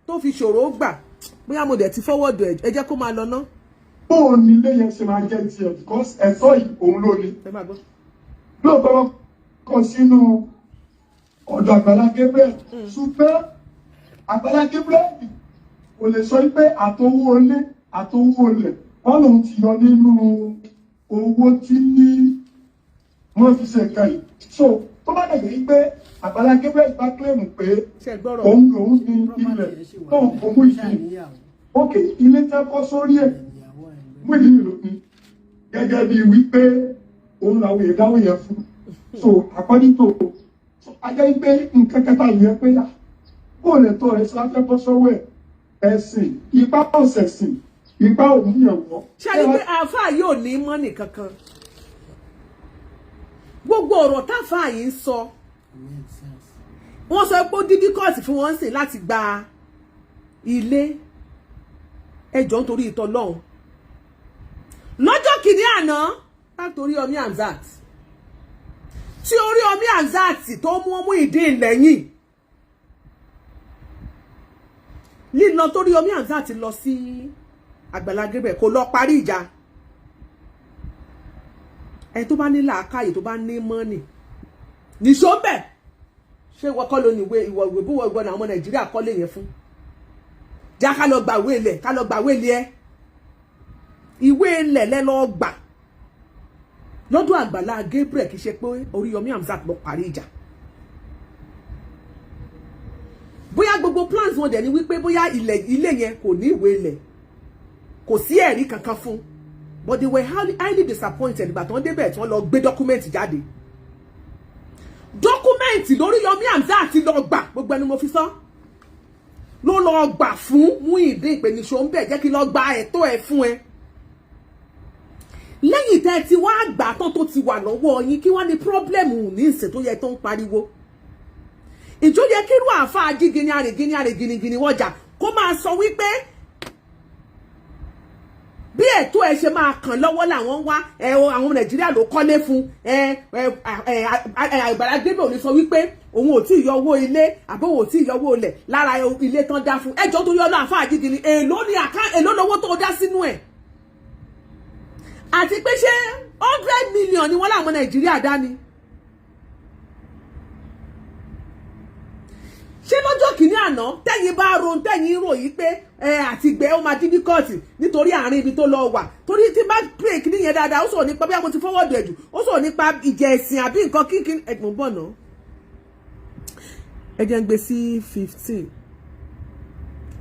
tó fi ṣòro ó gbà bóyá mo dẹ̀ ti fọwọ́dù ẹ jẹ́ kó máa lọ ná. bóun ni ilé yẹn ṣe máa jẹ́ tiẹ̀ because ẹ̀tọ́ yìí òun ló ní. lóòótọ́ kan sínú ọ̀dọ̀ Àgbàlá Gabriel ṣùgbọ́n Àgbàlá Gabriel kò lè sọ pé àtọwọ́ ilé àtọwọ́ ilẹ̀ wọ́n lòun ti yọ nínú owó tí wọ́n fi ṣe nǹkan yìí. So tó bá dẹ̀ yìí pé Àgbàlá Gabriel bá kílèmù pé òun lòun ní ilẹ̀ tó ń kó Muyideen ok ilé tí wọ́n kọ́ sórí ẹ̀ Muyideen ló ní gẹ́gẹ́ bí wípé òun làwọn èèyàn yẹn fún so according to ajẹ́ pé nǹkan kẹta yẹn pé bó lè tọ́ ẹ sáfẹ́ bọ́ sọ́wọ́ ẹ̀ ẹ̀sìn ipá ọ̀sẹ̀sìn ipá òmìyànwọ́. ṣáà ní pé àáfàá yóò ní mọ́nì kankan gbogbo ọ̀rọ̀ táfà yìí ń sọ wọ́n sọ pé ó difficult fún wọn sìn láti gba ilé ẹjọ́ nítorí ìtọ́lọ́hún lọ́jọ́ kìíní àná láti Oriyomi Hamzat tí Oriyomi Hamzat tó mú Muyideen lẹ́yìn lílọ tó Oriyomi Hamzat lọ sí Agbala Gabriel kò lọ parí ìjà ẹ tó bá ní làákàyè tó bá ní mọ́nì nìṣó bẹ̀ ṣé ìwọ kọ́ ló ní ìwọ ìwé ìwọ ní àwọn Nàìjíríà kọ́ lè yẹn fún já ká lọ gbàwé ilẹ̀ ká lọ gbàwé ilẹ̀ ẹ ìwé ilẹ̀ lẹ́lọ́ gbà lọ́dọ̀ Agbala Gabriel kì í ṣe pé Oriyomi Hamzat lọ parí ìjà bóyá gbogbo plans wọn dẹ̀ ni wípé bóyá ilé yẹn kò ní ìwé ilẹ̀ kò sí ẹ̀rí kankan fún but they were highly disappointed ìgbà tí wọ́n débẹ̀ tí wọ́n lọ gbé dọ́kúmẹ́ǹtì jáde dọ́kúmẹ́ǹtì Oriyomi Hamzat lọ gbà gbogbo ẹni mo fi sọ ló lọ gbà fún Muyideen ìpèníṣó ń bẹ̀ jẹ́ kí lọ gba ẹ̀tọ́ ẹ̀ fún ẹ lẹ́yìn tẹ́ ti wá gbà tán tó ti wà lọ́wọ́ yín kí wá ní pírọ́blẹ́mù ní ìsìn tó yẹ tó ń pariwo ìjọ yẹ kí irú àáfàá jígini àrègìnìgìnì wọjà kó máa sọ wípé bí ètò ẹ ṣe máa kàn lọ́wọ́ làwọn wá àwọn Nàìjíríà ló kọ́lé fún Agbala Gabriel ò ní sọ wípé òun ò tí ì yọ owó ilé àbóhùn ò tí ì yọ owó ilẹ̀ lára ilé tán dá fún ẹjọ́ tó yọ lọ àáfàá jígini èló lówó tó dá sínú ẹ̀ àti pé ṣé 100 million ni wọ́n láwọn Nàìjíríà dá ni ṣé lọ́jọ́ kìíní àná tẹ́yìn bá ron tẹ́yìn rò yìí pé àtìgbẹ́ ó máa difficult nítorí àárín ibi tó lọ wà torí tí bá break níyẹn dáadáa ó sọ̀rọ̀ nípa bí àwọn ti forward ẹ̀jù ó sọ̀rọ̀ nípa ìjẹ̀ ẹ̀sìn àbí nǹkan kínkín ẹ̀gbọ́n bọ̀ náà ẹ jẹ́ ń gbé sí 15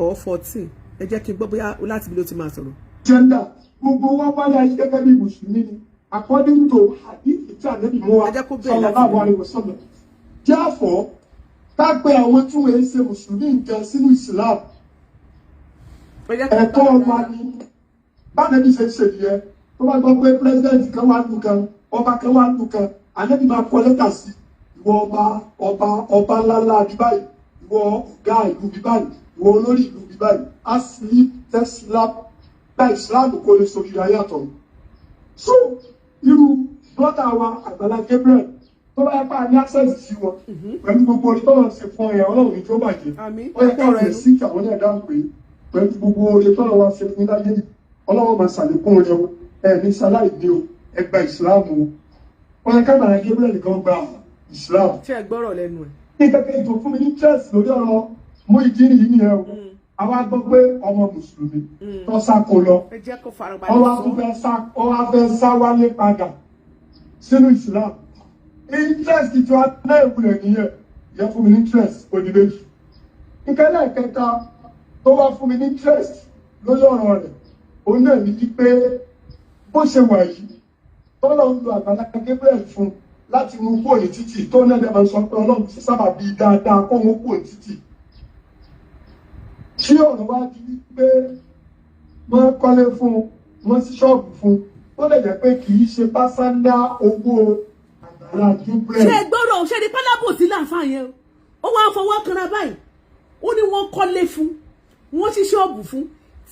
or 14 ẹ jẹ́ kí n gbọ́ bóyá láti bí ló ti máa sọ̀rọ̀. Gender gbogbo wa wá láyé gẹ́gẹ́ bí mùsùlùmí ni according to hadith tí ànábì mú wa sallallahu alaihi wasallam therefore ká pé àwọn tí wọ́n ṣe mùsùlùmí nǹkan sínú Islam ẹ̀tọ́ ọba ni bánẹ́bí ṣe nìyẹn tó bá gbọ́ pé president kan wà lù kan ọba kan wà lù kan ànábì máa kọ lẹ́tà sí ìwọ ọba ńláńlá bí báyìí ìwọ ọ̀gá ìlú bí báyìí ìwọ olórí ìlú bí báyìí asli tesla bá Islam kò lè sọ ìrìn ayàtọ̀ so irú brọ́dà wa Agbala Gabriel tó bá yẹ pa ní access sí wọn pẹ̀lú gbogbo orí tọ́lọ̀ ṣe fún ẹ̀yà ọlọ́run ní tó bàjẹ́ ó yẹ ká rẹ̀ sí àwọn ní ẹ̀dá pé pẹ̀lú gbogbo orí tọ́lọ̀ wa ṣe fún láyé ọlọ́run máa ṣàlékún rẹ̀ o ní sáláìdé o ẹgbà ìsìláàmù o ó yẹ ká Agbala Gabriel nìkan gba ìsìláàmù. ṣé ẹ gbọ́rọ̀ lẹ́nu ẹ̀. ní kẹ́kẹ́ ètò fún mi ní chess lórí ọ̀rọ̀ Muyideen yìí nìyẹn o àwa gbọ́ pé ọmọ mùsùlùmí tó sáko lọ ọwọ́ fẹ́ sá wálé padà sínú ìsìláàmù interest tí wọ́n náà ìwúlẹ̀ nìyẹn yẹ fún mi ní interest oníbejì ìkẹ́lẹ̀ kẹta tó wá fún mi ní interest lórí ọ̀rọ̀ rẹ̀ òun náà ní pé bó ṣe wà yìí tọ́lọ̀ ń lo Agbala Gabriel fún láti mú kúrò ní títì tó náà dẹ̀ máa sọ pé Ọlọ́run ti sábà bí dáadáa kó mú kúrò ní títì tí ọ̀rọ̀ wá di pé wọ́n kọ́lé fún wọ́n sí ṣọ́ọ̀bù fún ó lè jẹ́ pé kì í ṣe pásánná owó ṣe gbọ́dọ̀ ṣe ni pálábò sí láǹfà yẹn ó wá fọwọ́ kanra báyìí ó ní wọ́n kọ́lé fún wọ́n ṣí ṣọ́ọ̀bù fún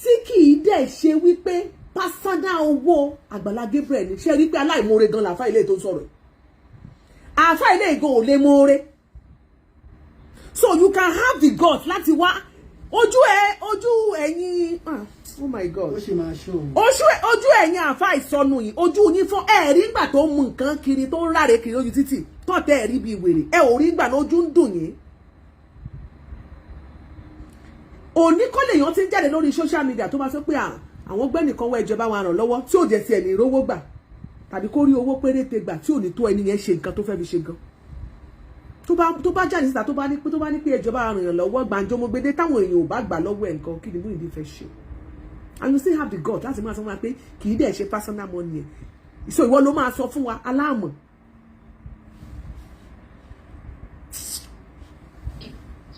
tí kì í dẹ̀ ṣe wípé pásánà owó Agbala Gabriel ní ṣe rí pé aláìmoore gan làǹfà ilé tó ń sọ̀rọ̀ àǹfà ilé ìgan ò lè moore so you can have the guts láti wá ojú ẹ̀yin oh my God ó sì máa ṣó ojú ẹ̀yin àfa ìsọnù yìí ojú yín fún ẹ̀rí ìgbà tó ń mu nǹkan kiri tó ń ráre kiri lójú títì tọ́tẹ̀ ẹ̀rí bíi wèrè ẹ ò rí ìgbà lójú ń dùn yín òní kọ́ lèèyàn ti ń jáde lórí social media tó máa sọ pé àwọn gbẹ́nìkan wọ ìjọba wa ràn lọ́wọ́ tí ò jẹ́ ti ẹ̀ ní rówó gbà tàbí kó rí owó péréte gbà tí ò ní tó ẹni yẹn ṣe nǹkan tó fẹ́ fi ṣe gan tó bá jáde síta tó bá ní pé ìjọba ràn yàn lọ́wọ́ gbàǹjo mo gbédé táwọn èèyàn ò bá gbà lọ́wọ́ ẹ̀ nǹkan kí ni Muyideen fẹ́ ṣe and you still have the God láti máa sọ fún wa pé kì í dẹ̀ ṣe personal money ẹ̀ so ìwọ ló máa sọ fún wa aláàmọ̀.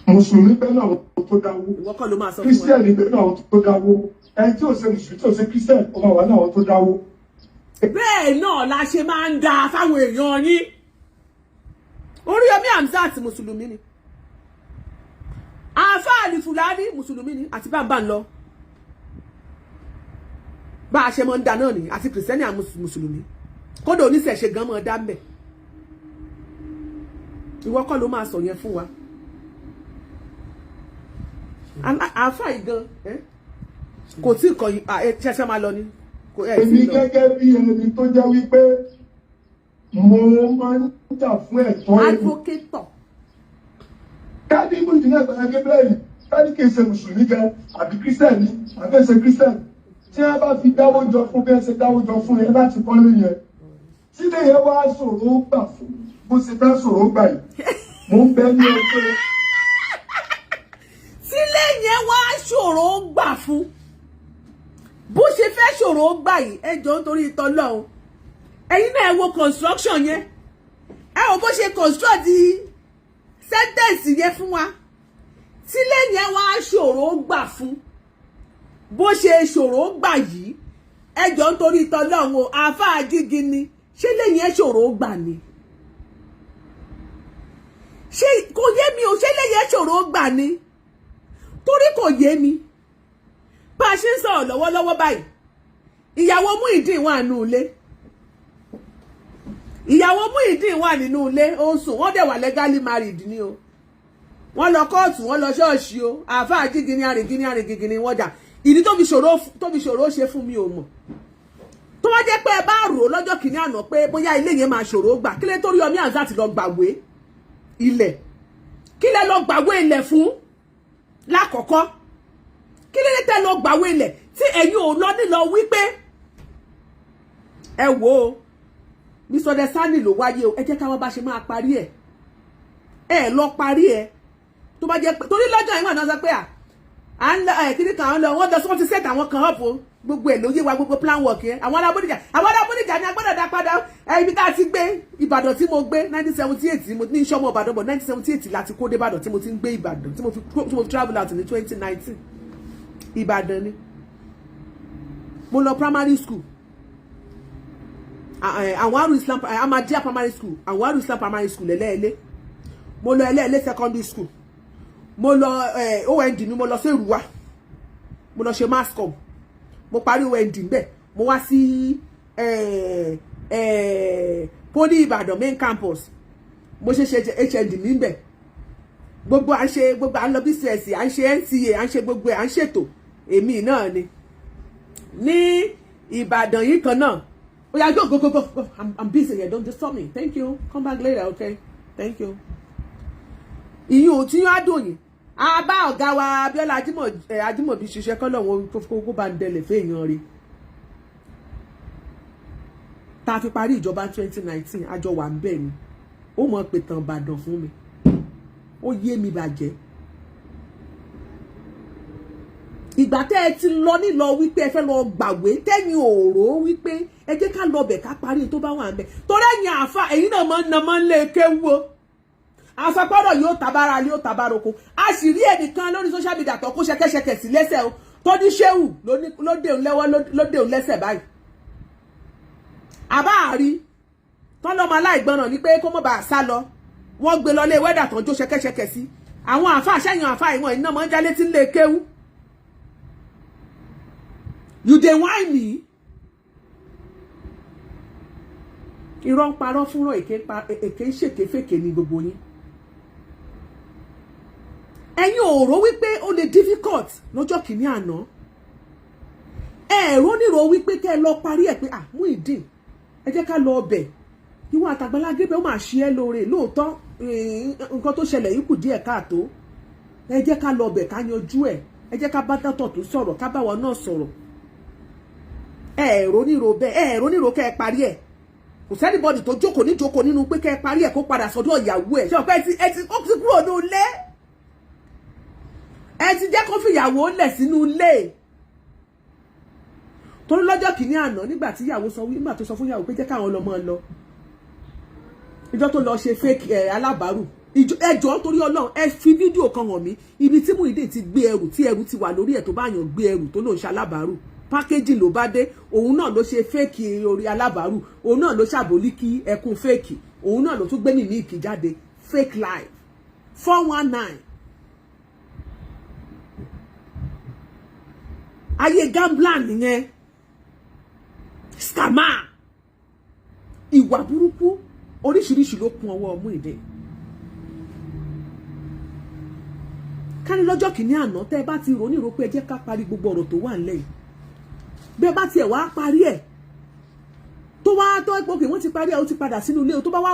mùsùlùmí bẹ́ẹ̀ náà tó dáwó ìwọ kọ́ ló máa sọ fún wa kírísítẹ́nì bẹ́ẹ̀ náà tó dáwó ẹni tí ò ṣe mùsùlùmí tí ò ṣe kírísítẹ́nì ó máa wà náà tó dáwó. bẹ́ẹ̀ náà la ṣe máa ń da fáwọn èèyàn yín Oriyomi Hamzat mùsùlùmí ni àfáàní Fúlàní mùsùlùmí ni àti bàbá ń lọ bá a ṣe mọ́ ń da náà ni àti kìrìsìtẹ́nì àwọn mùsùlùmí kódà oníṣẹ̀ṣe gan mọ́ dá ń bẹ̀ ìwọ kọ́ ló máa sọ yẹn fún wa àfáà yìí gan kò tí kò ṣẹ̀ṣẹ̀ máa lọ ni. èmi gẹ́gẹ́ bí ẹni tó jẹ́ wípé mo máa ń jà fún ẹ̀tọ́ ẹni. advocator. káàdì Muyideen Ati Gabriel káàdì kì í ṣe mùsùlùmí gan àbí kírísítẹ̀nì àbí ẹ̀ṣẹ̀ kírísítẹ̀nì tí wọ́n bá fi dáwọ́ jọ fún bí ẹ ṣe dáwọ́ jọ fún yẹn láti kọ́lé yẹn tí lè yẹn wá ṣòro gbà fún bó ṣe fẹ́ ṣòro gbà yìí mo ń bẹ ní ọjọ́. tí lè yẹn wá ṣòro gbà fún bó ṣe fẹ́ ṣòro gbà yìí ẹ jọ̀ọ́ nítorí ìtọ́lọ́hún ẹ̀yin náà ẹ wo construction yẹn ẹ wo bó ṣe construct di sentence yẹn fún wa tí lè yẹn wá ṣòro gbà fún bó ṣe ṣòro gbà yìí ẹ jọ̀ọ́ nítorí ìtọ́lọ́hún àáfàá jígi ni ṣé lẹ́yìn ẹ ṣòro gbà ni ṣé kò yé mi ò ṣé lẹ́yìn ẹ ṣòro gbà ni torí kò yé mi bá a ṣe ń sọ̀rọ̀ lọ́wọ́lọ́wọ́ báyìí ìyàwó Muyideen wà nínú ilé ìyàwó Muyideen wà nínú ilé ó ń sùn wọ́n dẹ̀ wà legally married ni o wọ́n lọ kóòtù wọ́n lọ ṣọ́ọ̀ṣì o àáfàá jígini arìngini wọ́n jà ìdí tó fi ṣòro ṣe fún mi ò mọ̀ tó wá jẹ́ pé ẹ bá rò lọ́jọ́ kìíní àná pé bóyá ilé yẹn máa ṣòro gbà kí lè tó Oriyomi Hamzat lọ gbàgbé ilẹ̀ kí lè lọ gbàgbé ilẹ̀ fún lákọ̀ọ́kọ́ kí lè tẹ́ lọ gbàgbé ilẹ̀ tí ẹ̀yin ò lọ nílọ wípé ẹ wò ó misunderstanding ló wáyé o ẹ jẹ́ káwọn bá ṣe máa parí ẹ̀ ẹ lọ parí ẹ̀ tó bá jẹ́ pé torí lọ́jọ́ ìwọ̀n náà sọ pé à ń lọ kíní kan lọ wọ́n ti set àwọn kan up o gbogbo ẹ̀ ló yé wa gbogbo plan work yẹn àwọn alábọ́dìjà ni agbọ́dọ̀ dá padà ibi tá a ti gbé Ìbàdàn tí mo gbé 1978 mo ní sọ́mọ́ Ìbàdàn bọ̀ 1978 láti kó dé Ìbàdàn tí mo ti ń gbé Ìbàdàn tí mo fi travel out ní 2019 Ìbàdàn ni mo lọ primary school àwọn àrùn Islam Ahmadiyya primary school àwọn àrùn Islam primary school lẹ́lẹ́ẹ̀lẹ́ mo lọ ẹlẹ́ẹ̀lẹ́ secondary school mo lọ OND ni mo lọ sí Èrúwà mo lọ ṣe mascom mo parí OND ńbẹ̀ mo wá sí Poli Ìbàdàn main campus mo ṣe HND níbẹ̀ gbogbo à ń lọ BCS à ń ṣe NCA à ń ṣe gbogbo à ń ṣètò èmi náà ni ní Ìbàdàn yìí kan náà ó yá go I'm busy here don't disturb me thank you come back later okay thank you ìyún tí yóò á dùn yìí a bá ọ̀gá wa Abíọ́lá Ajímọ̀bí ṣiṣẹ́ kọ́lọ̀ wọn kókó bá ń dẹlẹ̀ fẹ́ẹ̀yàn rí tá a fi parí ìjọba 2019 àjọ wà ń bẹ̀ ni ó mọ̀ pé tàn Ìbàdàn fún mi ó yé mi bàjẹ́ ìgbà tẹ́ ẹ ti lọ nílọ wípé ẹ fẹ́ lọ gbàgbé tẹ́yìn òòró wípé ẹ jẹ́ ká lọ bẹ̀ ká parí tó bá wà ń bẹ̀ torí ẹ̀yìn àfa ẹ̀yìn náà máa ń lé kéwú o àsọpọ̀rọ̀ yóò tabára lé yóò tabára oko a sì rí ẹnìkan lórí social media tó kó ṣẹkẹṣẹkẹ sí lẹ́sẹ̀ o tó ní ṣéwù lóde òun lẹ́wọ́ lóde òun lẹ́sẹ̀ báyìí àbá àrí tọ́lọ́mọ aláìgbọràn ní pé kó mọ̀ bá a sá lọ wọ́n gbé lọ lé wẹ́dà tó ń jó ṣẹkẹṣẹkẹ sí àwọn àfa àṣẹyàn àfa ìwọ̀n iná mọ́ ń jálé tí ń lè kéwú you dey whine me irọ́ ń parọ́ fúnrọ́ èké ń ṣèké fèké ní gbogbo yín ẹ̀yin ò rò wípé ó lè difficult lọ́jọ́ kìíní àná ẹ̀rọ nírò wípé kẹ́ ẹ lọ parí ẹ̀ pé Muyideen ẹ jẹ́ ká lọ ọbẹ̀ ìwọ Ati Agbala Gabriel ó máa ṣe é lóore lóòótọ́ nǹkan tó ṣẹlẹ̀ yìí kù díẹ̀ káàtó ẹ jẹ́ ká lọ ọbẹ̀ ká yanjú ẹ̀ ẹ jẹ́ ká bá dátọ̀ tó sọ̀rọ̀ ká bá wọn náà sọ̀rọ̀ ẹ̀rọ nírò bẹ́ẹ̀ ẹ̀rọ nírò kẹ́ ẹ parí ẹ̀ kò sẹ́nibọ́dì tó jókòó nínú pé kẹ́ ẹ parí ẹ̀ kó padà sọ́dọ̀ ìyàwó ẹ̀ ṣé ọ̀pẹ́ ẹ ti kúrò ní ilé ẹ ti jẹ́ kó fìyàwó lẹ̀ sínú ilé torí lọ́jọ́ kìíní àná nígbà tí ìyàwó nígbà tó sọ fún ìyàwó pé jẹ́ káwọn lọ máa lọ ìjọ tó lọ ṣe fake alábàárù ẹjọ́ torí Ọlọ́run ẹ fi fídíò kan hàn mí ibi tí Muyideen ti gbé ẹrù tí ẹrù ti wà lórí ẹ̀ tó bá yàn gbé ẹrù tó lóun ṣe alábàárù pákéjì ló bá dé òun náà ló ṣe fake orí alábàárù òun náà ló ṣàbólíkì ẹkún fake òun náà ló tún gbé mímíìkì jáde fake life 419 ayé gambler nìyẹn scammer ìwà burúkú oríṣiríṣi ló kún ọwọ́ Muyideen. ká ní lọ́jọ́ kìíní àná tẹ́ ẹ bá ti rò ní ìrò pé ẹ jẹ́ ká parí gbogbo ọ̀rọ̀ tó wà nílẹ̀ yìí bẹ́ẹ̀ bá tiẹ̀ wá parí ẹ̀ tó wá tó ẹ pé wọ́n ti parí ẹ̀ ó ti padà sínú ilé o tó bá wà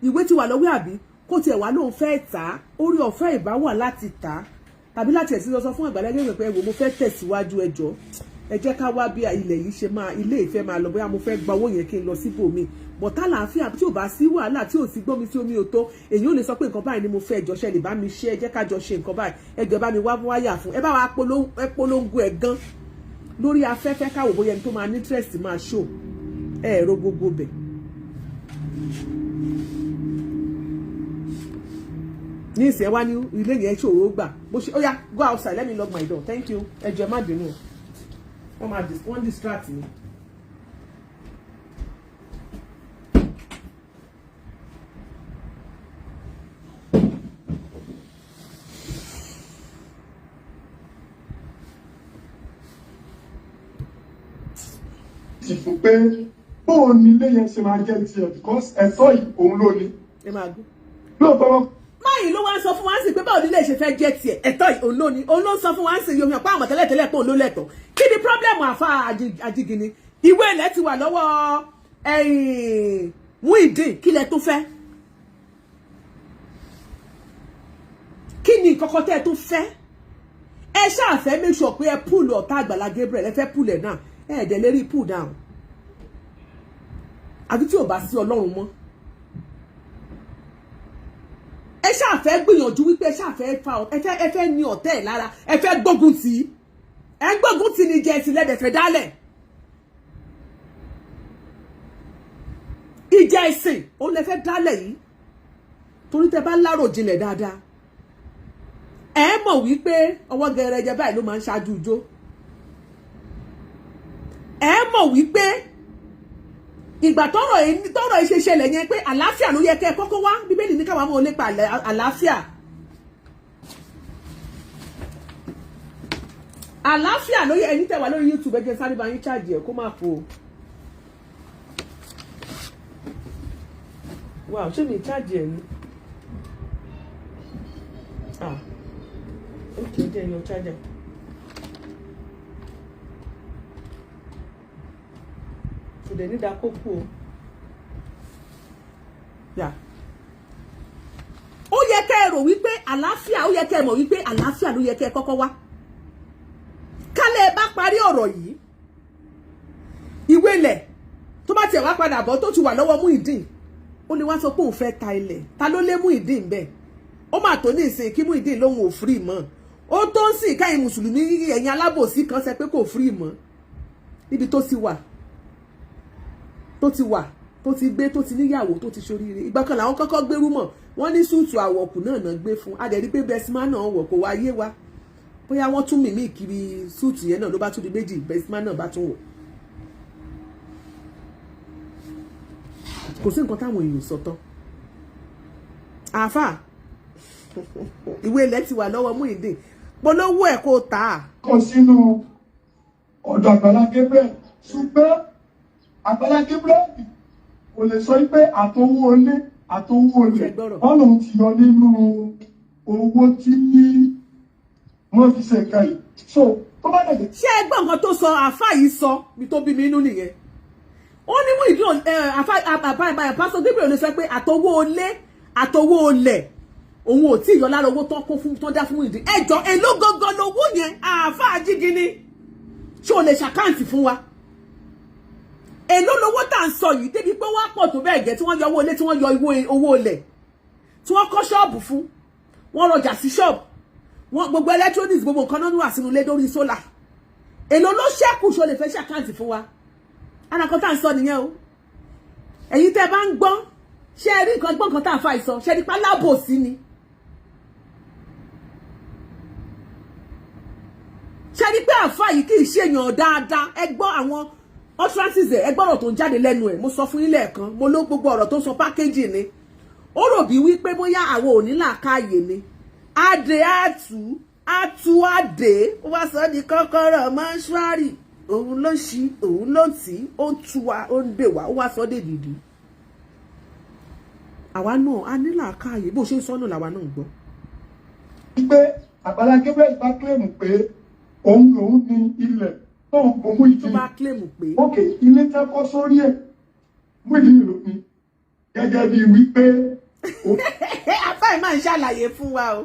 ìwé ti wà lọ́wọ́ àbí kó tiẹ̀ wá lóun fẹ́ tà á orí ọ̀fẹ́ ìbá wà láti tà á tàbí láti ẹ̀ sí lọ sọ fún Agbala Gabriel pé ẹ wò mo fẹ́ tẹ̀síwájú ẹjọ́ ẹ jẹ́ ká wá bí ilẹ̀ yìí ṣe máa ilé ìfẹ́ máa lọ bóyá mo fẹ́ gba owó yẹn kí n lọ síbòmí bọ̀tá àlàáfíà tí ò bá sí wàhálà tí ò sí gbọ́mi sí omi ò tó èyí ò lè sọ pé nǹkan báyìí ni mo fẹ́ ẹjọ́ ṣe lè bá mi ṣe ẹ jẹ́ ká jọ ṣe nǹkan báyìí ẹjọ́ bá mi wá wáyà fún ẹ bá wa polongo ẹ̀ gan lórí afẹ́fẹ́ káwò bóyá ẹni tó máa ní interest máa show ẹ̀rọ gbogbo bẹ̀. ní ìsẹ̀ wá ní ilé yẹn ṣòro gbà bó ṣe ó yá go outside let me lock my door thank you ẹjọ́ má bínú wọ́n distract mi. fún pé bóun ni ilé yẹn ṣe máa jẹ́ tiẹ̀ because ẹ̀tọ́ yìí òun ló ní. ẹ máa gbọ́. lóòótọ́ máyì ló wá sọ fún wa ń sìn pé báwo nílé ṣe fẹ́ jẹ́ tiẹ̀ ẹ̀tọ́ yìí òun ló ní òun ló ń sọ fún wa ń sìn yomi ọ̀pá àwọn tẹ́lẹ̀tẹ́lẹ̀ pé òun ló lẹ́tọ̀ọ́ kí ni problem àfa àjìgìní ìwé ilẹ̀ ti wà lọ́wọ́ Muyideen kí lẹ tó fẹ́ kí ni kọ́kọ́ tẹ́ ẹ tó fẹ́ ẹ ṣáàfẹ́ make sure pé ẹ pull ọ̀tá Agbala Gabriel ẹ fẹ́ pull ẹ̀ náà ẹ̀ẹ́dẹ̀ lérí pull down àbí tí ò bá sí Ọlọ́run mọ́ ẹ ṣáàfẹ́ gbìyànjú wípé ẹ ṣáàfẹ́ fa ẹ fẹ́ ní ọ̀tẹ̀ ẹ̀ lára ẹ fẹ́ gbógun tì í ẹ ń gbógun tì ní jẹ́ ìsìlẹ̀ dẹ̀fẹ̀ dálẹ̀ ìjà ìsìn òun lè fẹ́ dálẹ̀ yìí torí tẹ bá lárò jinlẹ̀ dáadáa ẹ mọ̀ wípé ọwọ́ gẹrẹjẹ báyìí ló máa ń ṣáájú ijó ẹ mọ̀ wípé ìgbà tọ́rọ̀ ìṣe ṣẹlẹ̀ yẹn pé àlàáfíà ló yẹ kẹ́ ẹ kọ́kọ́ wá bíbélì ní káwọn ọmọ lépa àlàáfíà ló yẹ ẹ̀yin tẹ́ wà lórí YouTube ẹ jẹ́ sáré bá yín charge ẹ̀ kó má fò wow ṣé mi charge ẹ̀ ni ok jẹ́ your charger. So they need that kókó. Yeah. Ó yẹ kẹ́ ẹ rò wípé àlàáfíà ó yẹ kẹ́ ẹ mọ̀ wípé àlàáfíà ló yẹ kẹ́ ẹ kọ́kọ́ wá. Kálẹ̀ bá parí ọ̀rọ̀ yìí. Ìwé ilẹ̀ tó bá tiẹ̀ wá padà bọ̀ tó ti wà lọ́wọ́ Muyideen. Ó lè wá sọ pé òun fẹ́ ta ilẹ̀. Ta ló lé Muyideen bẹ́ẹ̀? Ó mà tó ní ìsìn kí Muyideen lóhun ò free mọ́. Ó tó ń sìn káyìn mùsùlùmí ẹ̀yin alábòsí kan ṣe pé kò free mọ́. Níbi tó ti wà. Tó ti gbé tó ti níyàwó tó ti ṣoríire ìgbà kan làwọn kọ́kọ́ gbérú mọ̀ wọ́n ní súùtù àwọ̀kù náà gbé fún adẹ̀rí pé bẹ́símà náà wọ̀ kó wá yé wa bóyá wọ́n tún mímí kiri súùtù yẹn náà ló bá tún di méjì bẹ́símà náà bá tún wọ̀ kò sí nǹkan táwọn èèyàn sọ tán àáfà ìwé ilẹ̀ ti wà lọ́wọ́ Muyideen polówó ẹ̀ kó tà á. kọ sínú ọ̀dọ̀ Agbala Gabriel ṣùgbọ́n Agbala Gabriel kò lè sọ pé àtọwọ́ olé wọn lòun ti yọ nínú owó tí wọ́n fi ṣe nǹkan yìí so tó bá dẹ̀. ṣé ẹ gbọ́ nǹkan tó sọ àáfà yìí sọ mi tó bí mi inú nìyẹn ó ní Muyideen pásọ Gabriel ló sọ pé àtọwọ́ olè òun ò tí ì yọ lára owó tó dá fún Muyideen ẹjọ́ èló gangan lówó yẹn àáfà àjígini ṣé o lè ṣàkáǹtì fún wa èló lówó tá ń sọ yìí débi pé wọ́n pọ̀ tó bẹ́ẹ̀ gẹ́ tí wọ́n yọ owó ilé tí wọ́n yọ owó ilẹ̀ tí wọ́n kọ́ ṣọ́ọ̀bù fún wọ́n rọjà sí ṣọ́ọ̀bù wọ́n gbogbo electronics gbogbo nǹkan náà wà sínú ilé lórí sólà èló ló ṣẹ́kù ṣo lè fẹ́ ṣàkáǹtì fún wa anákan tá ń sọ nìyẹn o ẹ̀yin tẹ́ bá ń gbọ́ ṣé ẹ rí nǹkan gbọ́ nǹkan tá à ń fa ìsọ ṣé ẹ rí pálábòsí ni ṣé ẹ rí pé àfa yìí kì í ṣèyàn dáadáa ẹ gbọ́ àwọn utterances ẹ gbọ́rọ̀ tó ń jáde lẹ́nu ẹ̀ mo sọ fún yín lẹ́ẹ̀kan mo ló gbogbo ọ̀rọ̀ tó ń sọ pákéjì ni ó rò bí wípé bóyá àwọn ò ní làákàyè ni adé àtú adé ó wá sọ di kọ́kọ́rọ́ mọ́ṣúárì òun ló ṣí òun ló tì ó ń tú wa ó ń dè wá ó wá sọ dé dìdì àwa náà a ní làákàyè bó ṣe ń sọnù làwa náà gbọ́. pé Agbala Gabriel bá kílèmù pé òun lòun ní ilẹ̀ tóun kò Muyideen tó bá kílèmù pé ókè ilé tí wọ́n kọ́ sórí ẹ̀ Muyideen ló ní gẹ́gẹ́ bí wípé. afáì máa ń ṣàlàyé fún wa o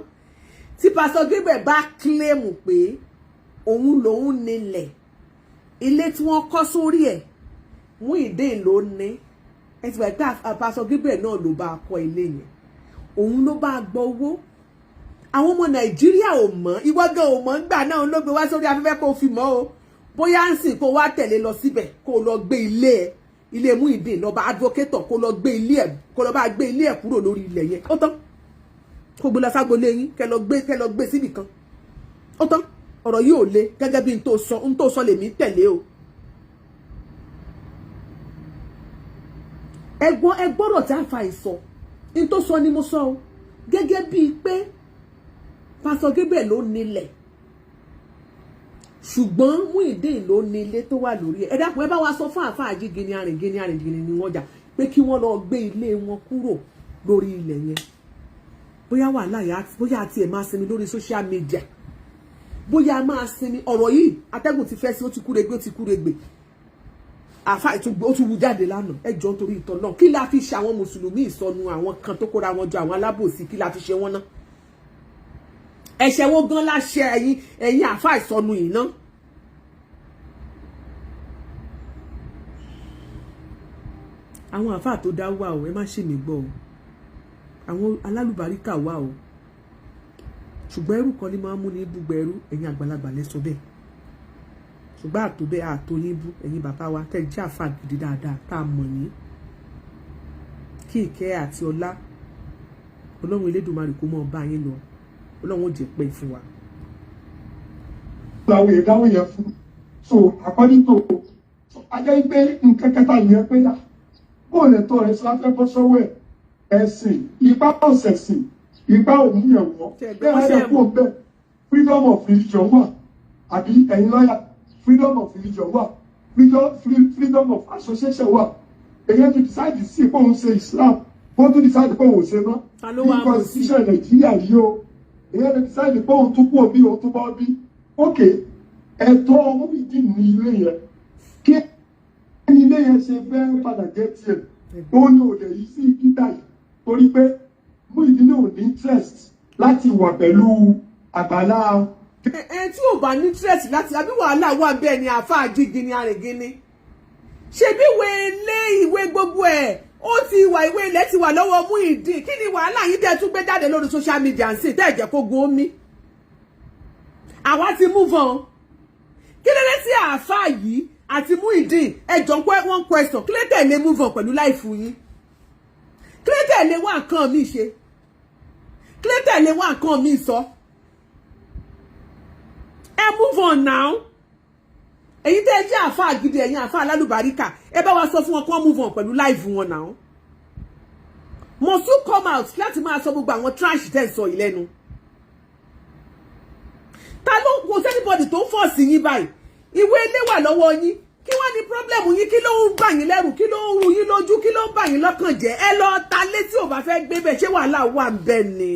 tí pásọ Gabriel bá kílèmù pé òun lòun nílẹ̀ ilé tí wọ́n kọ́ sórí ẹ̀ Muyideen ló ní ẹ ti wà pé pásọ Gabriel náà ló bá kọ́ ilé yẹn òun ló bá gbọ́ owó àwọn ọmọ Nàìjíríà ò mọ̀ ìwọ gan ò mọ̀ ńgbà náà ló gbé wá sórí afẹ́fẹ́ kó fi mọ̀ o bóyá ń sìn kó wá tẹ̀lé lọ síbẹ̀ kó lọ gbé ilé Muyideen lọ bá advocator kó lọ gbé ilé ẹ̀ kó lọ bá gbé ilé ẹ̀ kúrò lórí ilẹ̀ yẹn ó tán kó gbé lọ ságbolé yín kẹ́ lọ gbé síbì kan ó tán ọ̀rọ̀ yìí ò le gẹ́gẹ́ bí n tó sọ lèmi tẹ̀lé o. ẹ gbọ́dọ̀ tí a fa ìsọ n tó sọ ni mo sọ o gẹ́gẹ́ bíi pé pásọ Gabriel ló nílẹ̀ ṣùgbọ́n Muyideen ló ní ilé tó wà lórí ẹ̀ dákun ẹ bá wa sọ fún àfáà jígini arìngini ni wọ́n jà pé kí wọ́n lọ gbé ilé wọn kúrò lórí ilẹ̀ yẹn bóyá wàhálà yà bóyá àti ẹ̀ máa sinmi lórí social media bóyá a máa sinmi ọ̀rọ̀ yìí atẹ́gùn ti fẹ́ sí ó ti kúregbe àfáà ó tún wú jáde lánàá ẹ jọ nítorí ìtọ́ náà kí la fi ṣe àwọn mùsùlùmí ìsọnù àwọn kan tó kóra wọn jọ àwọn alábòsí kí la fi ṣe wọn náà ẹ̀ṣẹ̀ wo gan láṣẹ ẹ̀yin àfáà ìsọnù yìí ná. àwọn àfáà tó dá wà o ẹ má ṣe mí gbọ́ o àwọn alálùbáríkà wà o ṣùgbọ́n ẹrú kan ní máa ń mú ní ibùgbé ẹrú ẹ̀yin àgbàlagbà lẹ sọ bẹ́ẹ̀ ṣùgbọ́n àtòbẹ́ àtòyìn bú ẹ̀yin bàbá wa tẹ́ jẹ́ àfáà gidi dáadáa tá a mọ̀ yín kí ìkẹ́ àti ọlá Ọlọ́run Elédùmarè kó mọ́ bá yín lọ Ọlọ́run ó jẹ́ pé fún wa. làwọn ìdáwó yẹn fún so according to ajá pé nǹkan kẹta yẹn pé bóòlù ẹ̀tọ́ rẹ̀ sọ afẹ́ bọ́ sọ́wọ́ ẹ̀ ẹ̀sìn ipá ọ̀sẹ̀sìn ipá òmùyẹ̀wọ̀ bẹ́ẹ̀ wọ́n yẹ kó bẹ́ẹ̀ freedom of religion wà àbí ẹ̀yin lọ́yà freedom of religion wà freedom of association wà èyí ti decide sí pé òun ṣe Islam wọ́n tún decide pé òun ṣe mọ́ ní constitution Nàìjíríà yìí o èyí ti decide pé òun tún kú òbí òun tún bọ́ bí ok ẹ̀tọ́ Muyideen ní ilé yẹn kí ilé yẹn ṣe fẹ́ padà jẹ́ tiẹ̀ ó ní òde yìí sí kíkà yìí torí pé Muyideen ò ní interest láti wà pẹ̀lú Àgbàlá. tí ò bá ní interest láti àbí wàhálà wà bẹ́ẹ̀ ni àfáà jígini arìngini ṣebí ìwé gbogbo ẹ̀ ó ti wà ìwé ilẹ̀ ti wà lọ́wọ́ Muyideen kí ni wàhálà yìí dẹ̀ tún gbé jáde lórí social media ń sìn tẹ́ ẹ̀jẹ̀ kó gun omi àwa ti move on kí ló dé sí àfáà yìí àti Muyideen ẹjọ́ pé one question kí ló tẹ̀lé move on pẹ̀lú láìfù yín kí ló tẹ̀lé wá nǹkan mi ṣe kí ló tẹ̀lé wá nǹkan mi sọ ẹ move on now èyí tẹ́ jẹ́ àfáà gidi ẹ̀yin àfáà alálùbáríkà ẹ bá wa sọ fún wọn kí wọ́n move on pẹ̀lú láìfù wọn now must you come out láti máa sọ gbogbo àwọn trash tẹ́ ń sọ yìí lẹ́nu ta ló kò sẹ́nibọ̀dì tó ń fọ̀ sí yín báyìí ìwé ilé wà lọ́wọ́ yín kí wọ́n ní problem yín kí ló ń bà yín lẹ́rù kí ló ń ru yín lójú kí ló ń bà yín lọ́kàn jẹ́ ẹ lọ ta létí ò bá fẹ́ gbé bẹ́ẹ̀ ṣé wàhálà wà ń bẹ ni.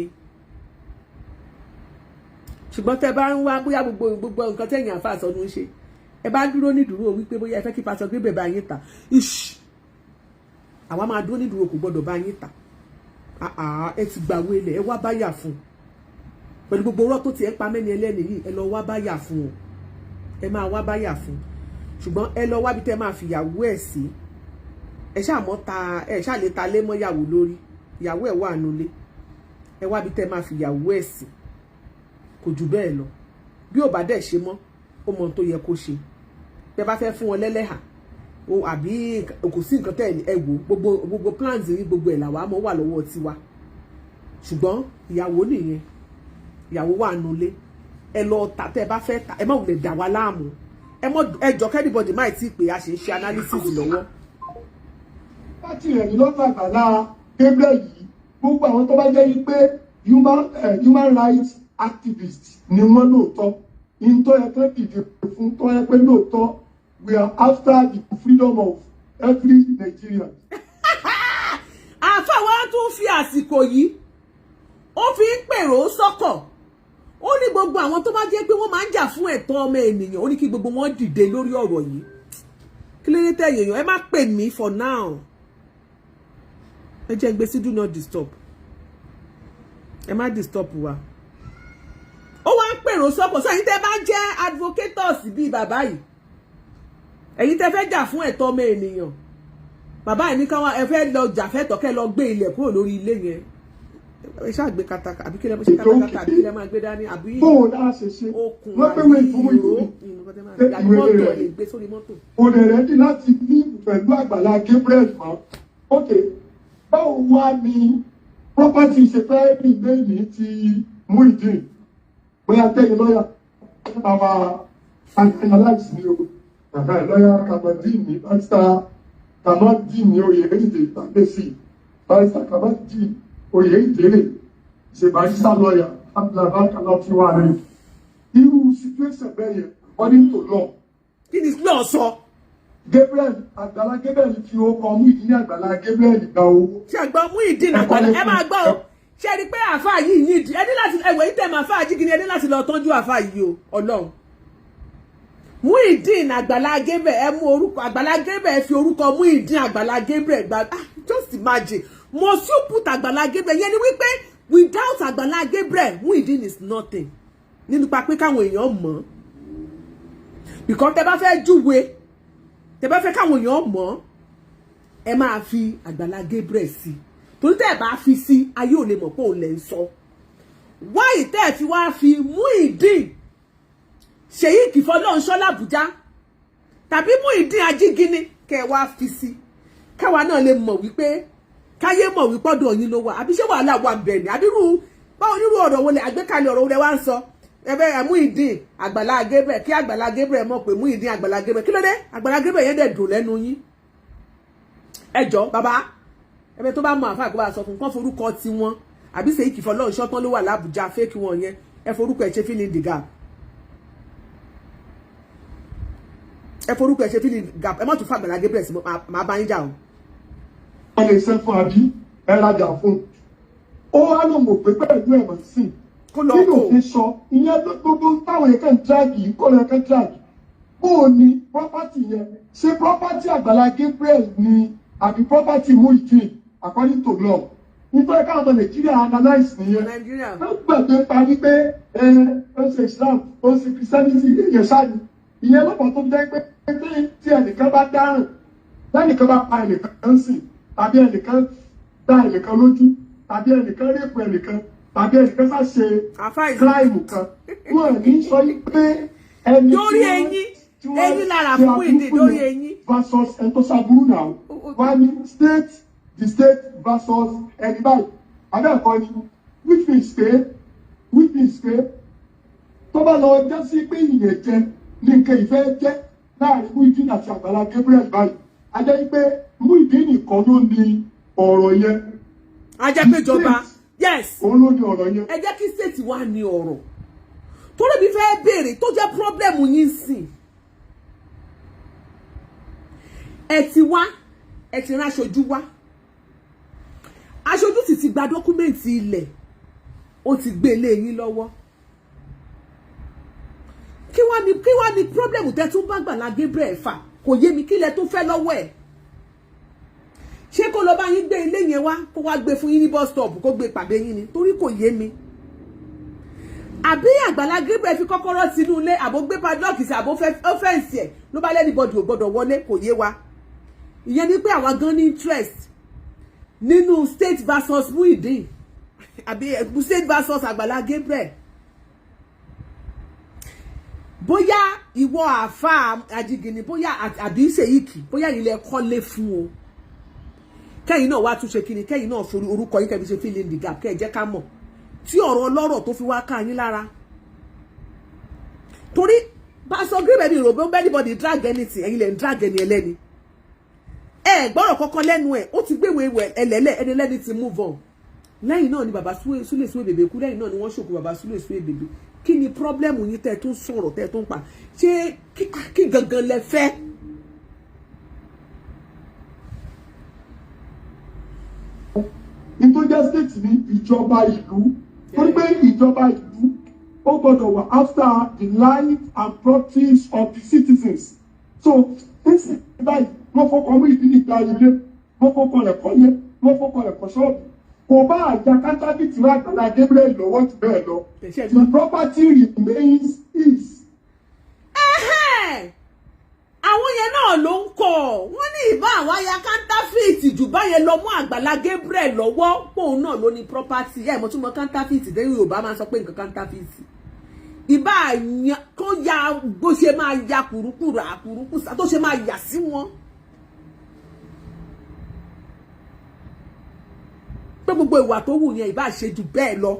ṣùgbọ́n tẹ bá ń wá bóyá gbogbo nǹkan tẹ̀yìn àfáà sọnù ń ṣe ẹ bá dúró nídùúró wípé bóyá ẹ fẹ́ kí pásọ gbé bẹ́ẹ̀ bá yín ta àwa máa dúró nídùúró kò gbọ́dọ̀ bá yín ta ẹ ti gbàwé ilẹ̀ ẹ wá báyà fún pẹ̀lú gbogbo ọ̀rọ̀ tó ti ẹ pa mẹ́ni ẹlẹ́ni yìí ẹ lọ wá báyà fún o ẹ máa wá báyà fún ṣùgbọ́n ẹ lọ wábi tẹ́ máa fìyàwó ẹ̀ sí ẹ ṣáà lè ta lé mọ́ ìyàwó lórí ìyàwó ẹ̀ wà nulẹ̀ ẹ wábi tẹ́ máa fìyàwó ẹ̀ sí kò jù bẹ́ẹ̀ lọ bí ò bá dẹ̀ ṣe mọ́ ó mọ tó yẹ kó ṣe tẹ́ bá fẹ́ fún wọn lẹ́lẹ́hà o àbí kò sí nǹkan tẹ́ ẹ wò gbogbo plans yìí gbogbo ẹ̀ làwa mọ́ wà lọ́wọ́ tiwa ṣùgbọ́n ìyàwó nìyẹn ìyàwó wà nulẹ̀ ẹ lọ tà tẹ́ bá fẹ́ tà ẹ má wulẹ̀ dà wá láàmú ẹ jọ kẹ́nìbọ̀dì máì tí pé a ṣe ń ṣe analysis lọ́wọ́. láti rẹ̀ ní lọ́dọ̀ Àgbàlá Gabriel yìí gbogbo àwọn tó bá jẹ́ pé human rights activists ni wọ́n lóòótọ́ ìntọ́ yẹ kán dìde fún tó yẹ pé lóòótọ́ we are after the freedom of every Nigerian. àfàwọn tún fi àsìkò yìí ó fi ń pèrò sọ́kọ̀ ó ní gbogbo àwọn tó bá jẹ́ pé wọ́n máa ń jà fún ẹ̀tọ́ ọmọ ènìyàn ó ní kí gbogbo wọn dìde lórí ọ̀rọ̀ yìí kí ló dé tẹ̀yìn èèyàn ẹ má pè mí for now ẹ jẹ́ gbé sí do not disturb ẹ má disturb wa ó wá ń pèrò sọ́kọ̀ sọ ẹ̀yin tẹ́ bá jẹ́ advocates bíi bàbá yìí ẹ̀yin tẹ́ fẹ́ jà fún ẹ̀tọ́ ọmọ ènìyàn bàbá yìí ní káwọn ẹ fẹ́ lọ jà fẹ́tọ̀ kẹ́ lọ gbé ilẹ̀ kúrò lórí ilé yẹn ẹ ṣáà gbé kataka àbí kí lẹ ṣe katakata àbí kí lẹ máa gbé dání àbí bóun náà ṣe ṣe wọ́n pé wọ́n ìfowó ìwé rẹ̀ gbé sórí mọ́tò. o lè rẹ́dí láti ní pẹ̀lú Àgbàlá Gabriel mọ́ ok báwo wá ní property ṣe fẹ́ rí lẹ́yìn tí Muyideen bóyá tẹ́yìn lọ́yà àwọn analyse ni o lọ́yà Kamaldeen ní barrister Kamaldeen ní Oyèdèdè Tàgbésì barrister Kamaldeen Oyèdèdè ṣe barrister lọ́yà Abdullahi Kalafiwa rẹ̀ irú situation bẹ́ẹ̀ yẹn according to law. kí ni lọ́ọ̀ sọ. Gabriel Àgbàlá Gabriel fi ọkọ̀ Muyideen Àgbàlá Gabriel gba owó. ṣe àgbà Muyideen Àgbàlá ẹ máa gbọ́ o ṣe rí pé àáfàá yìí ní ìdí ẹni láti ẹwẹ̀ yìí tẹ̀mọ̀ àáfàá jígini ẹni láti lọ tọ́jú àáfàá yìí o ọlọ́run. Muyideen Àgbàlá Gabriel ẹ mú orúkọ Àgbàlá Gabriel fi orúkọ Muyideen Àgbàlá Gabriel gba just imagine must you put Àgbàlá Gabriel yẹn ni wípé without Àgbàlá Gabriel Muyideen is nothing nínú pa pé káwọn èèyàn mọ̀ because tẹ bá fẹ́ júwe tẹ bá fẹ́ káwọn èèyàn mọ̀ ẹ máa fi Àgbàlá Gabriel sí torí tẹ́ bá fi sí ayé ò lè mọ̀ pé òun lè ń sọ wáyé tẹ́ fi wá fi Muyideen Sheikh Fọlọ́runṣọ́ l'Àbújá tàbí Muyideen Ajígini kẹ́ wá fi sí káwa náà lè mọ̀ wípé káyé mọ̀ wípé ọ̀dọ̀ yín ló wà àbí ṣé wàhálà wà ńbẹ̀ ni àbírú báwo nírú ọ̀rọ̀ wo lè àgbékalẹ̀ ọ̀rọ̀ wo lè wá ń sọ ẹbẹ Muyideen Àgbàlá Gabriel kí Àgbàlá Gabriel mọ̀ pé Muyideen Àgbàlá Gabriel kí ló dé Àgbàlá Gabriel yẹn dẹ̀ dùn lẹ́nu yín ẹjọ́ bàbá ẹbẹ tó bá mọ àfáà kó bá sọ fún kán forúkọ tí wọn àbí Sheikh Fọlọ́runṣọ́ tán ló wà l'Àbújá fake wọn yẹn ẹ forúkọ ẹ ṣe fill in the gap ẹ forúkọ ẹ ṣe fill in the gap ẹ má tún fún Àgbàlá Gabriel sí máa bá yín jà o. wọ́n lè ṣe fún àbí ẹ rajà fún ó wá ló mọ̀ pé pẹ̀lú ẹ̀mọ̀ sí kó lọ nínú kó òfin sọ ìyẹn gbogbo táwọn yẹn kàn dráàgì kó lọ kàn dráàgì bóò ni property yẹn ṣé property Àgbàlá Gabriel ni àbí property Muyideen according to law nítorí káwọn ọmọ Nàìjíríà analyse nìyẹn ó gbàgbé parí pé ó ṣe Islam ó ṣe Christianity èyàn ṣáàyè ìyẹn lọ́pọ̀ tó jẹ́ pé tí ẹnìkan bá dáràn lẹ́nìkan bá pa ẹnìkan sìn tàbí ẹnìkan dá ẹnìkan lójú tàbí ẹnìkan rẹ́pù ẹnìkan tàbí ẹnìkan sá ṣe crime kan wọ́n ní sọ pé ẹni tí wọ́n lára fún Muyideen lórí eyín versus ẹni tó ṣàbúrú náà wọ́n ní the state versus ẹni báyìí abẹ́ẹ̀kọ́ ni which means pé tó bá lọ já sí pé ìyẹn jẹ ní nǹkan ìfẹ́ jẹ́ láàrin Muyideen àti Àgbàlá Gabriel báyìí a jẹ́ pé Muyideen nìkan ló ní ọ̀rọ̀ yẹn. a jẹ́ pé ìjọba yes òun ló ní ọ̀rọ̀ yẹn. ẹ jẹ́ kí state wà ní ọ̀rọ̀ torí bí fẹ́ béèrè tó jẹ́ problem yín sìn ẹ ti wá ẹ ti rán aṣojú wá aṣojú sì ti gba dọ́kúmẹ́ǹtì ilẹ̀ ó ti gbé lé yín lọ́wọ́ kí wá ní problem tẹ́ tún bá Àgbàlá Gabriel fà kò yé mi kí lẹ tó fẹ́ lọ́wọ́ ẹ̀ ṣé kó lọ bá yín gbé ilé yẹn wá kó wá gbé fún yín ní bus stop kó gbé pàdé yín ni torí kò yé mi àbí Àgbàlá Gabriel fi kọ́kọ́rọ́ sínú ilé àbó gbé padlock sí àbó fẹ́ǹsì ẹ̀ ló bá lẹ́nìbọ̀dì ò gbọ́dọ̀ wọlé kò yé wa ìyẹn ni pé àwọn gan ní interest nínú state versus Muyideen àbí state versus Àgbàlá Gabriel bóyá ìwọ àáfàá Ajígini bóyá àbí Sheikh bóyá ilẹ̀ kọ́lé fún o kẹ́yìn náà wá tún ṣe kíni kẹ́yìn náà forí orúkọ yín kẹ́bi ṣe fill in the gap kẹ́ ẹ jẹ́ ká mọ̀ tí ọ̀rọ̀ ọlọ́rọ̀ tó fi wá ká yín lára torí Pastor Gabriel ní ìròbó anybody drag anything ẹ̀yin lẹ̀ ń drag ẹni ẹlẹ́ni ẹ gbọ́rọ̀ kọ́kọ́ lẹ́nu ẹ̀ ó ti gbéwèé ẹlẹ́lẹ́ ẹni lẹ́ni ti move on lẹ́yìn náà ni bàbá Sule Suebebe kú, lẹ́yìn náà ni wọ́n ṣòkú bàbá Sule Suebebe. Kí ni problem yín tẹ́ tún sọ̀rọ̀ tẹ́ tún pa? Ṣé kí gangan lẹ fẹ́? Ìtọ́jà state ní ìjọba ìlú. Torí pé ìjọba ìlú ó gbọ́dọ̀ wà after the life and properties of the citizens. So nísìnyí báyìí wọ́n fọkàn Muyideen ìgbà ilé, wọ́n fọkàn rẹ̀ kọ́ yẹ, wọ́n fọkàn rẹ̀ kọ́ ṣọ́ọ̀bù. Kò bá àjà kátàbìtì rà Agbala Gabriel lọ́wọ́ jù bẹ́ẹ̀ lọ. The property remains his. Àwọn yẹn náà ló ń kọ́ wọ́n ní ìbá àwọn aya kántáfìtì jù báyẹn lọ mú Agbala Gabriel lọ́wọ́ pòun náà ló ní property mo tún mọ kántáfìtì dé Yorùbá máa ń sọ pé nǹkan kántáfìtì ìbá àyàn tó ya bó ṣe máa ya kùrúkùrù àkùrúkùsà tó ṣe máa yà sí wọn pé gbogbo ìwà tó wù yẹn ìbá ṣe jù bẹ́ẹ̀ lọ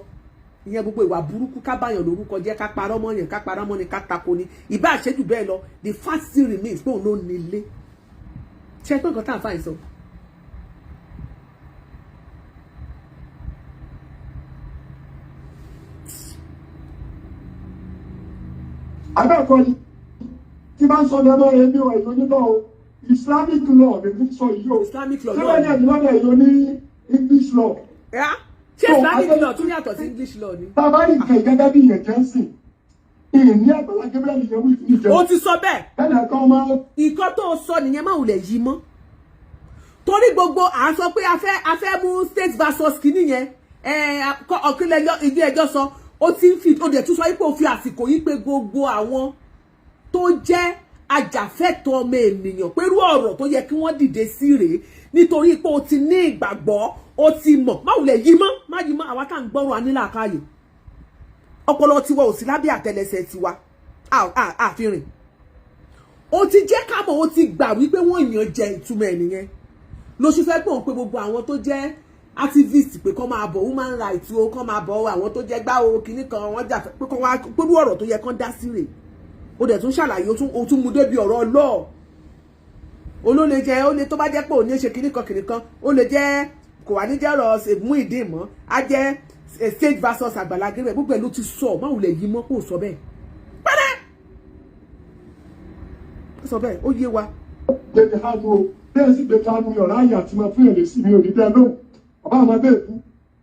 ìyẹn gbogbo ìwà burúkú ká báyàn lórúkọ jẹ́ ká parọ́ mọ́ yẹn ká parọ́ mọ́ ni ká tako ni ìbá àṣejù bẹ́ẹ̀ lọ the fact still remains pé òun ló nílé ṣe pé nǹkan tá à ń fà ìsọ. Abẹ́ẹ̀kọ́ yìí tí bá ń sọ lọ́dọ̀ ẹbí ọ̀ èyí onígbà o Islamic law lè fi sọ yìí o Islamic law tí wọ́n ní ẹ̀dùn lọ́dọ̀ èyí oní English law. Ṣé Islamic law tún yàtọ̀ sí English law ni? Bàbá rí nǹkan ìgẹ́gẹ́ bí ìyẹn jẹ́ ń sìn. Ìyẹn ní Agbala Gabriel ìyẹn wí ní ìjẹun. O ti sọ bẹ́ẹ̀. Bẹ́ẹ̀ kan máa. Nǹkan tó sọ nìyẹn máa wulẹ̀ yí mọ́. Torí gbogbo à ń sọ pé a fẹ́ mú state versus kìíní yẹn. Ọ̀kìnlẹ̀ ilé ẹjọ́ sọ ó ti ń fi ó dẹ̀ tún sọ pé ó fi àsìkò yí pé gbogbo àwọn tó jẹ́ ajàfẹ́tọ̀ọ́ ọmọ ènìyàn pẹ̀lú ọ̀rọ̀ tó yẹ kí wọ́n dìde sí rèé nítorí pé o ti ní ìgbàgbọ́ o ti mọ̀ má wulẹ̀ yí mọ́ má yí mọ́ àwa tá à ń gbọ́rọ̀ anílàákàyè ọpọlọ tiwa ò sí lábẹ́ àtẹlẹsẹ̀ tiwa àfihàn o ti jẹ́ ká mọ̀ o ti gbà wípé wọ́n yàn jẹ ìtumọ̀ ẹ̀ nìyẹn ló ṣe fẹ́ gbọ́n pé gbogbo àwọn tó jẹ́ activist pé kán máa bọ̀ human rights o kán máa bọ̀ àwọn tó jẹ́ gbáwo kìíní kan wọ́n jà pé kán wá pẹ̀lú ọ̀rọ̀ tó yẹ kán dá sí rè o dẹ̀ tún ṣàlàyé o tún mú débi ọ̀rọ̀ law olóle jẹ́ ó lè tó bá jẹ́ pé òní ṣe kìíní kan ó lè jẹ́ kò wá ní jẹ́ ọ̀rọ̀ Muyideen mọ́ á jẹ́ state versus Agbala Gabriel gbogbo ẹ̀ ló ti sọ máa wulẹ̀ yí mọ́ kó sọ bẹ́ẹ̀ pẹ́rẹ́ ó sọ bẹ́ẹ̀ ó yé wa. Bẹ́ẹ̀ni ha lo bẹ́ẹ̀ sì bẹ́ẹ̀ ká mi ọ̀rá àyà tí mo fún èrè sí mi ò ní bẹ́ẹ̀ lóhùn bàbá àmọ́ bẹ́ẹ̀ kú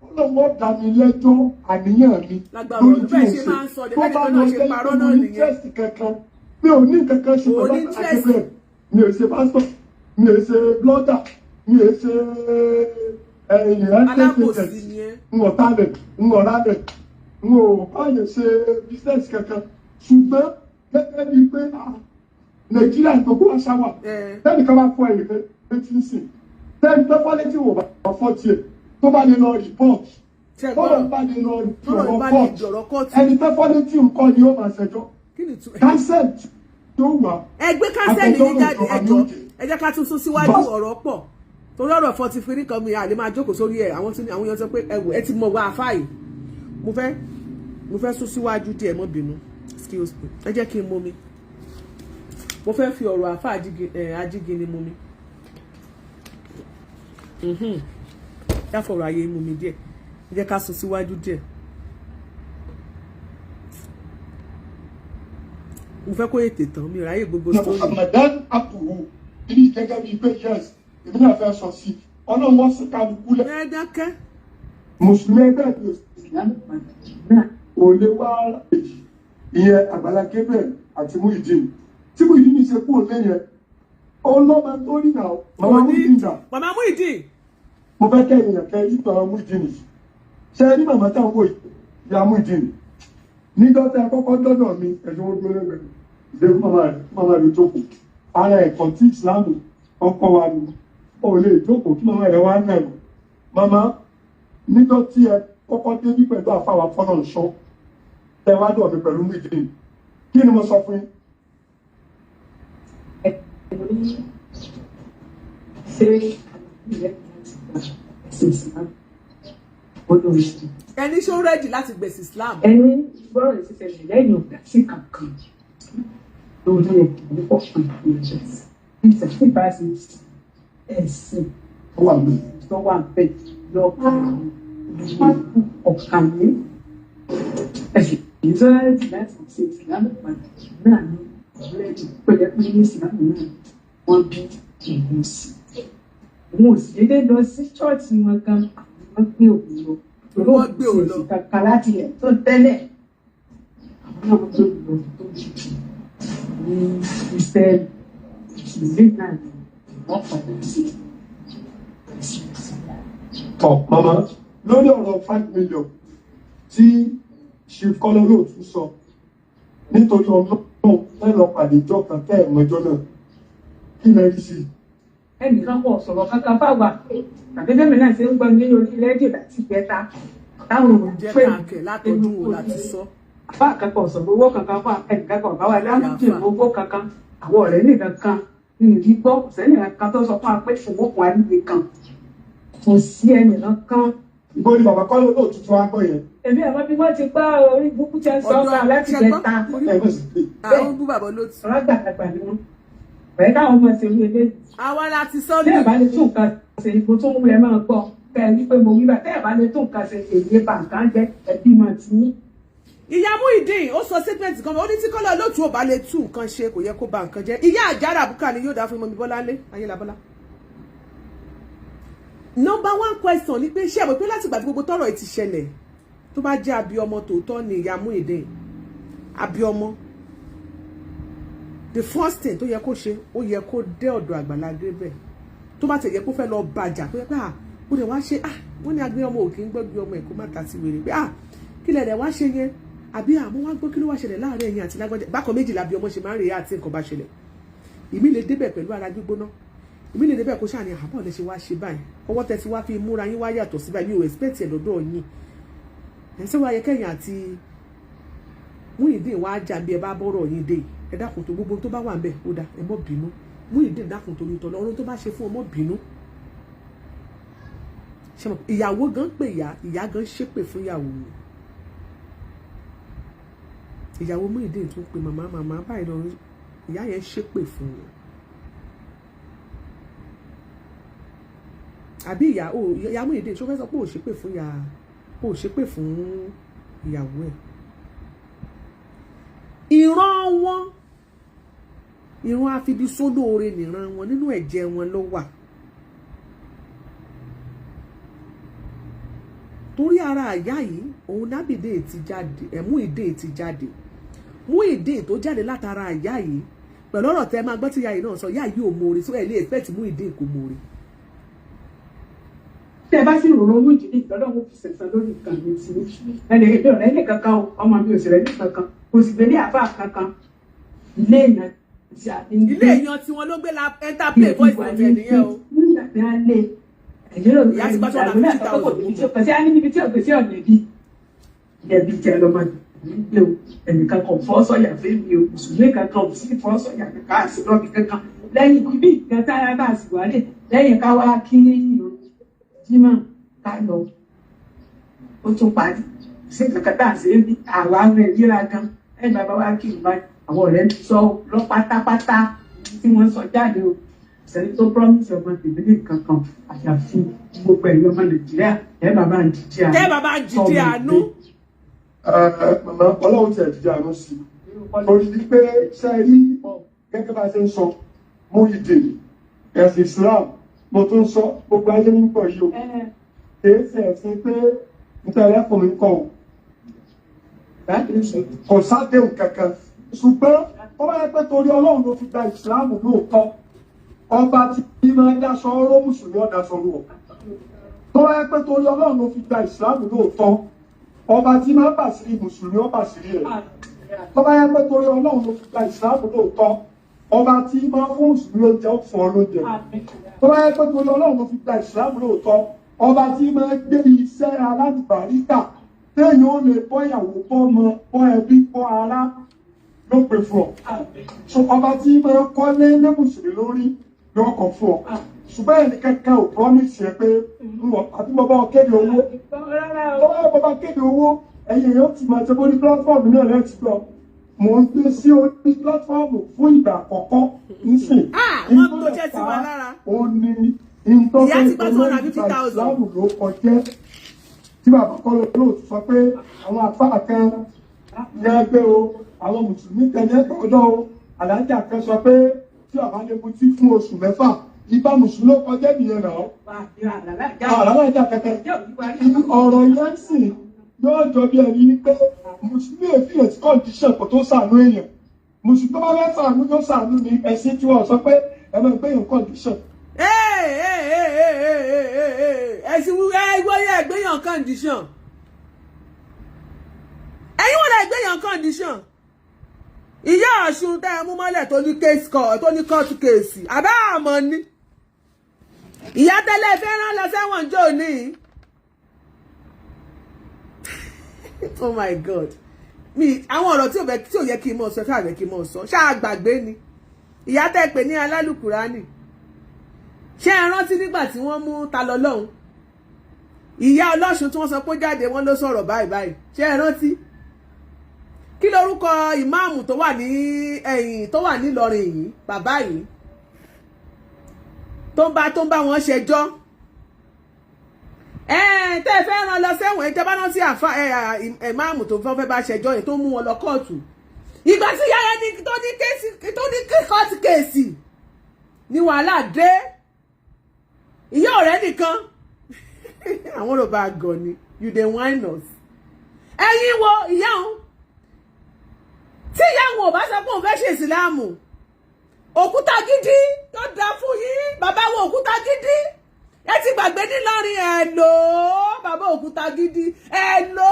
ọlọ́wọ́ dá mi lẹ́jọ́ àníyàn mi lórí tí mo ṣe tó bá lọ lẹ́yìn tó mo ní interest kankan mi ò ní kankan ṣe pẹ̀lú Agbala Gabriel mi ò ṣe pastor mi ò ṣe blogger mi ò ṣe ẹ̀yìn ọ̀tálẹ̀ ọ̀rálẹ̀ ò báyìí ṣe business kankan ṣùgbọ́n gẹ́gẹ́ bíi pé Nàìjíríà gbogbo àṣà wà lẹ́nu kan bá fọ ẹ̀yìn létí sìn lẹ́nu tó fọ́ létí wò bá fọ́ tiẹ̀ tó bá lè lọ report tó bá lè lọ jọ̀rọ̀ court ẹni tó fọ́ létí nǹkan ni ó máa ṣẹjọ́ cancel tó wà. ẹgbẹ́ cancel ní jáde ẹjọ́ ẹ jẹ́ ká tún sún síwájú ọ̀rọ̀ pọ̀ torí ọ̀rọ̀ 43 kan mi à lè máa jókòó sórí ẹ̀ àwọn èèyàn sọ pé ẹ ti mọ̀ wá àfáì mo fẹ́ sún síwájú díẹ̀ mọ́ bínú excuse me ẹ jẹ́ kí n mú mi mo fẹ́ fi ọ̀rọ̀ àfá ajígini mú mi yáfọ̀rọ̀ ayé mú mi díẹ̀ ẹ jẹ́ ká sún síwájú díẹ̀ mo fẹ́ kó ètè tán mi ò ráyè gbogbo sórí. Ramadan àpòwò ní gẹ́gẹ́ bíi pé yes èmi náà fẹ́ sọ sí ọlọ́wọ́ sí kálukú lẹ́. ẹ dákẹ́. Mùsùlùmí ẹgbẹ́ ìgbésí ò lè wá èyí ìyẹn Agbala Gabriel àti Muyideen tí Muyideen ṣe kúrò lẹ́yìn ọlọ́mọ tó rí náà màmá Muyideen dà. màmá Muyideen. mo fẹ́ kẹ́ èèyàn kẹ́ yí màmá Muyideen yìí ṣe rí màmá táwọn wò ìyá Muyideen nígbà tí a kọ́kọ́ dọ́dọ̀ mi ẹ̀sùn ó gbé lẹ́gbẹ̀ẹ́ ìdè màmá rẹ̀ jókòó ara ẹ̀kọ́ tí ìsìlámù ọkọ̀ wa ni ó lè jókòó kí màmá rẹ̀ wá náà lọ màmá nígbà tí ẹ kọ́kọ́ débí pẹ̀lú àfàwà fọ́nà ṣọ́ ẹ wá dọ̀ mi pẹ̀lú Muyideen kí ni mo sọ fún yín. ẹni ṣó rẹ́dì láti gbèsè Islam. ẹni gbọ́dọ̀ lè ṣiṣẹ́ ṣe lẹ́yìn ọ̀gá sí kankan lórí ẹ̀kọ́ ní ọ̀pọ̀ ìpínlẹ̀ ìṣẹ̀fíbáṣe ẹ̀sìn tó wà bẹ́ẹ̀ lọ́kàn ọ̀kan ní ẹ̀sìn ìsọ́láìtì láti ṣe ìsìlámù padà náà ní ọ̀rẹ́dì pẹ̀lẹ́ pé ní ìsìlámù náà wọ́n bí ìlú sí. Òun ò sì dédé lọ sí ṣọ́ọ̀ṣì wọn gan àwọn gbé òun lọ. Wọ́n gbé òun lọ kankan láti ẹ̀ tó tẹ́lẹ̀. Àwọn náà gbé òun lọ tó bí ní iṣẹ́ ìlú náà ni wọ́n padà sí. Màmá lórí ọ̀rọ̀ 5 million tí chief kọ́lọ́ lóòtú sọ nítorí ọlọ́run fẹ́ lọ pàdé ìjọ kan tẹ́ ẹ̀ mọ́jọ́ náà kí lẹ rí sí. Ẹnìkan pọ̀ sọ̀rọ̀ kankan fáwa tàbí bẹ́ẹ̀ náà ṣe ń gbọ́ ní orí rédíò láti ìgbẹ́ta táwọn olùgbé látọdún wo láti sọ. Àbá àkẹ́kọ̀ọ́ sọ̀rọ̀ owó kankan fún ẹnìkẹ́kọ̀ọ́ báwa láwùjọ owó kankan àwọn ọ̀rẹ́ nìkan kan ní ìlú gbọ́ sẹ́ni kan tó sọ fún apẹ́ owó kan àdìgbé kan kò sí ẹnìkan kan. Ìbò ni bàbá kọ́lọ́ lóòtú tó wá gbọ́ yẹn. Èmi àwọn bí wọ́n ti gbá orí búkú tẹ́ sọ ọ́ láti ìgbẹ́ta. Àwọn bú bàbá ló ti. Ọ̀rọ̀ gbàgbà ni wọ́n. Bẹ̀rẹ̀ káwọn ọmọ ṣe wí ilé. Àwa la ti sọ ní. Bẹ́ẹ̀ bá lè tún nǹkan ṣe ipò tó ń wúlẹ̀ máa gbọ́. Bẹ́ẹ̀ ni pé mo wí bá tẹ́ẹ̀ bá lè tún nǹkan ṣe èyí bàǹkà ń jẹ́ ẹbí máa ti ní. Ìyá Muyideen ó sọ statement kan ó ní tí kọ́lọ́ lóòtú ò bá lè tún nǹkan ṣe kò yẹ kó ba nǹkan jẹ́. Ìyá àjàrà àbúkà ni yóò dá fún mọ́mí Bọ́láńlé Ayélabọ́lá. Number 1 question ni pé ṣé ẹ mọ̀ pé láti ìgbà tí gbogbo tọ́rọ̀ ẹ ti ṣẹlẹ̀ tó bá jẹ́ abiyọmọ tòótọ́ ni ìyá Muyideen abiyọmọ the first thing tó yẹ kó ṣe ó yẹ kó dé ọ̀dọ̀ Àgbàlá Gabriel tó bá tẹ̀ yẹ kó fẹ́ lọ bàjà pé ó dẹ̀ wá ṣe wọ́n ní agbé ọmọ òkè ń gbọ́gbé ọmọ ẹ̀ kó má ta sí wèrè pé kí lẹ̀ dẹ̀ wá ṣe yẹn àbí àmọ́ wá gbọ́ kí ló wá ṣẹlẹ̀ láàárín ẹ̀yin àti lágbọ́jà bákan méjìlá bí ọmọ ṣe máa ń rèé àti nǹkan bá ṣẹlẹ̀ ìmí lè débẹ̀ pẹ̀lú ara gbígbóná ìmí lè débẹ̀ kó ṣáà ní àbọ̀ lè ṣe wá ṣe báyìí ọwọ́ tẹ́ ti wá fi múra yín wá yàtọ̀ sí báyìí mi ò expect ẹ̀ lọ́dọ̀ yín ẹ̀ ṣé wáyé kẹ́yìn àti Muyideen wá jà bí ẹ bá bọ́rọ̀ yín dé ẹ dákun tó gbogbo tó bá wà ń bẹ̀ ó dá ẹ mọ́ bínú Muyideen dákun torí tọ́lọ́ ọ̀run tó bá ṣe fún ọmọ bínú ìyàwó gan pè ìyá gan ṣépè fún ìyàwó ìyàwó Muyideen tún pè màmá báyìí lọ ìyá yẹn ṣépè fún un àbí ìyá Muyideen ṣó fẹ́ sọ pé ò ṣépè fún ìyàwó ẹ̀ ìran afibisólóore nìran wọn nínú ẹ̀jẹ̀ wọn ló wà torí ara àyà yìí òun nábìdé ti jáde Muyideen ti jáde Muyideen tó jáde látara àyà yìí pẹ̀lú ọ̀rọ̀ tẹ́ máa gbọ́ tí ìyá yìí náà sọ ìyá yìí ò mọ̀ọ́rẹ́ sọ ẹ̀ lè expect Muyideen kò mọ̀ọ́rẹ́. Tẹ́ bá sì rò Muyideen lọ́dọ̀ wọn fi sẹ̀sán lórí nǹkan mi ti ní ẹnì èdè ọ̀rẹ́ ẹnì kankan ọmọ mi ò sì rẹ̀ ní kankan kò sì gbé ní àbá kankan ilé èèyàn tí wọn ló gbé la enter play voice note nìyẹn o. nígbà tí a lé ìyá ti gbàtọ́ ọ̀nà 50,000 kò sí á ní níbi tí ọ̀gbẹ́ sí ọ̀nà ẹbí jẹ́ lọ́mọdé nígbè o ẹnìkan kan fọ́ sọ̀yà fẹ́mi o mùsùlùmí kankan ò sí fọ́ sọ̀yà kankan àti lọ́bì kankan lẹ́yìn ibi ìgbà táyà bá sì wálé lẹ́yìn ká wá kí jímọ̀ ká lọ ó tún parí sí kankan tá à ń ṣe é bí àwa rẹ̀ yíra gan ẹ̀ bàbá wa kí n bá àwọn ọ̀rẹ́ sọ lọ pátápátá tí wọ́n sọ jáde o sẹ́ni tó promise ọmọ tèmílì kankan àyàfi gbogbo ẹ̀yọ́ ọmọ Nàìjíríà ẹ̀ bàbá ń jíjẹ́ àánú. ẹ̀ bàbá ń jíjẹ́ àánú. Màmá ọlọ́run ti ẹ̀jíjẹ́ àánú sí i torí wípé ṣe rí gẹ́gẹ́ bá ṣe ń sọ Muyideen ẹ̀sìn Islam mo tún sọ gbogbo ayé ń pọ̀ yìí o kìí ṣe ẹ̀sìn pé nítorí ẹ̀fọ́ mi kọ́ o kò sádéhùn kankan ṣùgbọ́n ó bá yẹ pé torí ọlọ́run ló fi gba ìsìláàmù lóòótọ́ ọba tí máa dáṣọ ọ̀rọ̀ mùsùlùmí ọ̀dàṣọ lù ọ́ tó bá yẹ pé torí ọlọ́run ló fi gba ìsìláàmù lóòótọ́ ọba tí máa bàṣírí mùsùlùmí ọ̀bàṣírí rẹ̀ tó bá yẹ pé torí ọlọ́run ló fi gba ìsìláàmù lóòótọ́ ọba tí máa fún mùsùlùmí oúnjẹ ó fún ọ lóúnjẹ tó bá yẹ pé torí ọlọ́run ló fi gba ìsìláàmù lóòótọ́ ọba tí máa gbé iṣẹ́ aládùbáríkà téèyàn ó lè bọ́ ìyàwó bọ́ ọmọ bọ́ ẹbí bọ́ ará ló pè fún ọ. So ọba tí máa kọ́ lé mùsùlùmí lórí ló kọ̀ fún ọ. Ṣùgbọ́n ẹnì kankan ò promise ẹ pé àbí mo bá ọ kéde owó. Tọ́wọ́ bá kéde owó ẹ̀yìn yóò ti máa ṣe bó ní platform náà lẹ́ẹ̀tì lọ. Mò ń gbé sí orí platform fún ìgbà àkọ́kọ́ nísìn. Wọ́n tó jẹ́ sí wa lára. Ó ní ìtọ́jú ìtọ́jú ìsìlámù ló kọjẹ́. tí bàbá kọ́ lóòótọ́ sọ pé àwọn àfáà kan ní ẹgbẹ́ o àwọn mùsùlùmí tẹ̀lé ẹgbẹ́ ọ̀dọ́ o alájà kan sọ pé tí bàbá lè mutí fún oṣù 6 ibà mùsùlùmí kọjá nìyẹn náà. alájà kẹkẹ ọ̀rọ̀ yẹn sì yóò jọ bí ẹni pé mùsùlùmí èfìyàn tí kọ́ndíṣàn kò tó sànú èèyàn mùsùlùmí tó bá fẹ́ sànú yóò sànú ní ẹ̀sìn tí wọ́n sọ pé ẹ̀rọ ìgbéyàn kọ́ndíṣàn. ẹ̀sìn wọ́yẹ̀ ìgbéyàn kọ́ndíṣàn ẹ̀yin wọ́n lè ìgbéyàn kọ́ndíṣàn ìyá Ọ̀ṣun tẹ́ ẹ mú mọ́lẹ̀ tó ní kọ́ọ̀tù kéèsì àbá àmọ́ ni ìyá tẹ́lẹ̀ fẹ́ràn lọ sẹ́wọ̀n jò ní. Oh my God àwọn ọ̀rọ̀ tí ò yẹ kí n mọ̀ sọ ṣáà yẹ kí n mọ̀ sọ ṣáà gbàgbé ni ìyá tẹ́ pè ní alálùkùránì ṣé ẹ rántí nígbà tí wọ́n mú ta lọ lọ́hùn ìyá Ọlọ́ṣun tí wọ́n sọ pé jáde wọ́n ló sọ̀rọ̀ báyìí ṣé ẹ rántí kí lorúkọ ìmáàmù tó wà ní ẹ̀yìn tó wà nílọrin yìí bàbá yìí tó ń bá wọn ṣẹjọ́ tẹ́ ẹ fẹ́ ràn lọ sẹ́wọ̀n ìjọba náà sí ìmáàmù tó fẹ́ bá ṣẹjọ́ yìí tó mú wọn lọ kóòtù ìgbà tí ìyá yẹn tó ní kóòtù kéèsì ní wàhálà dé ìyá ọ̀rẹ́ nìkan àwọn ò bá gọ̀ ni you dey whine us ẹ̀yin wo ìyá òun tí ìyá òun ò bá sọ pé òun fẹ́ ṣe ìsìláàmù òkúta gidi tó dá fún yín bàbá wo òkúta gidi ẹ ti gbàgbé nílọrin ẹ̀lò bàbá òkúta gidi ẹ̀lò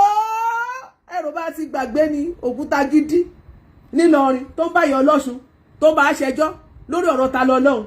ẹ̀rọ bá ti gbàgbé ní òkúta gidi nílọrin tó ń bá Ìyá Ọlọ́ṣun tó ń bá ṣẹjọ́ lórí ọ̀rọ̀ ta lọ lọ́hùn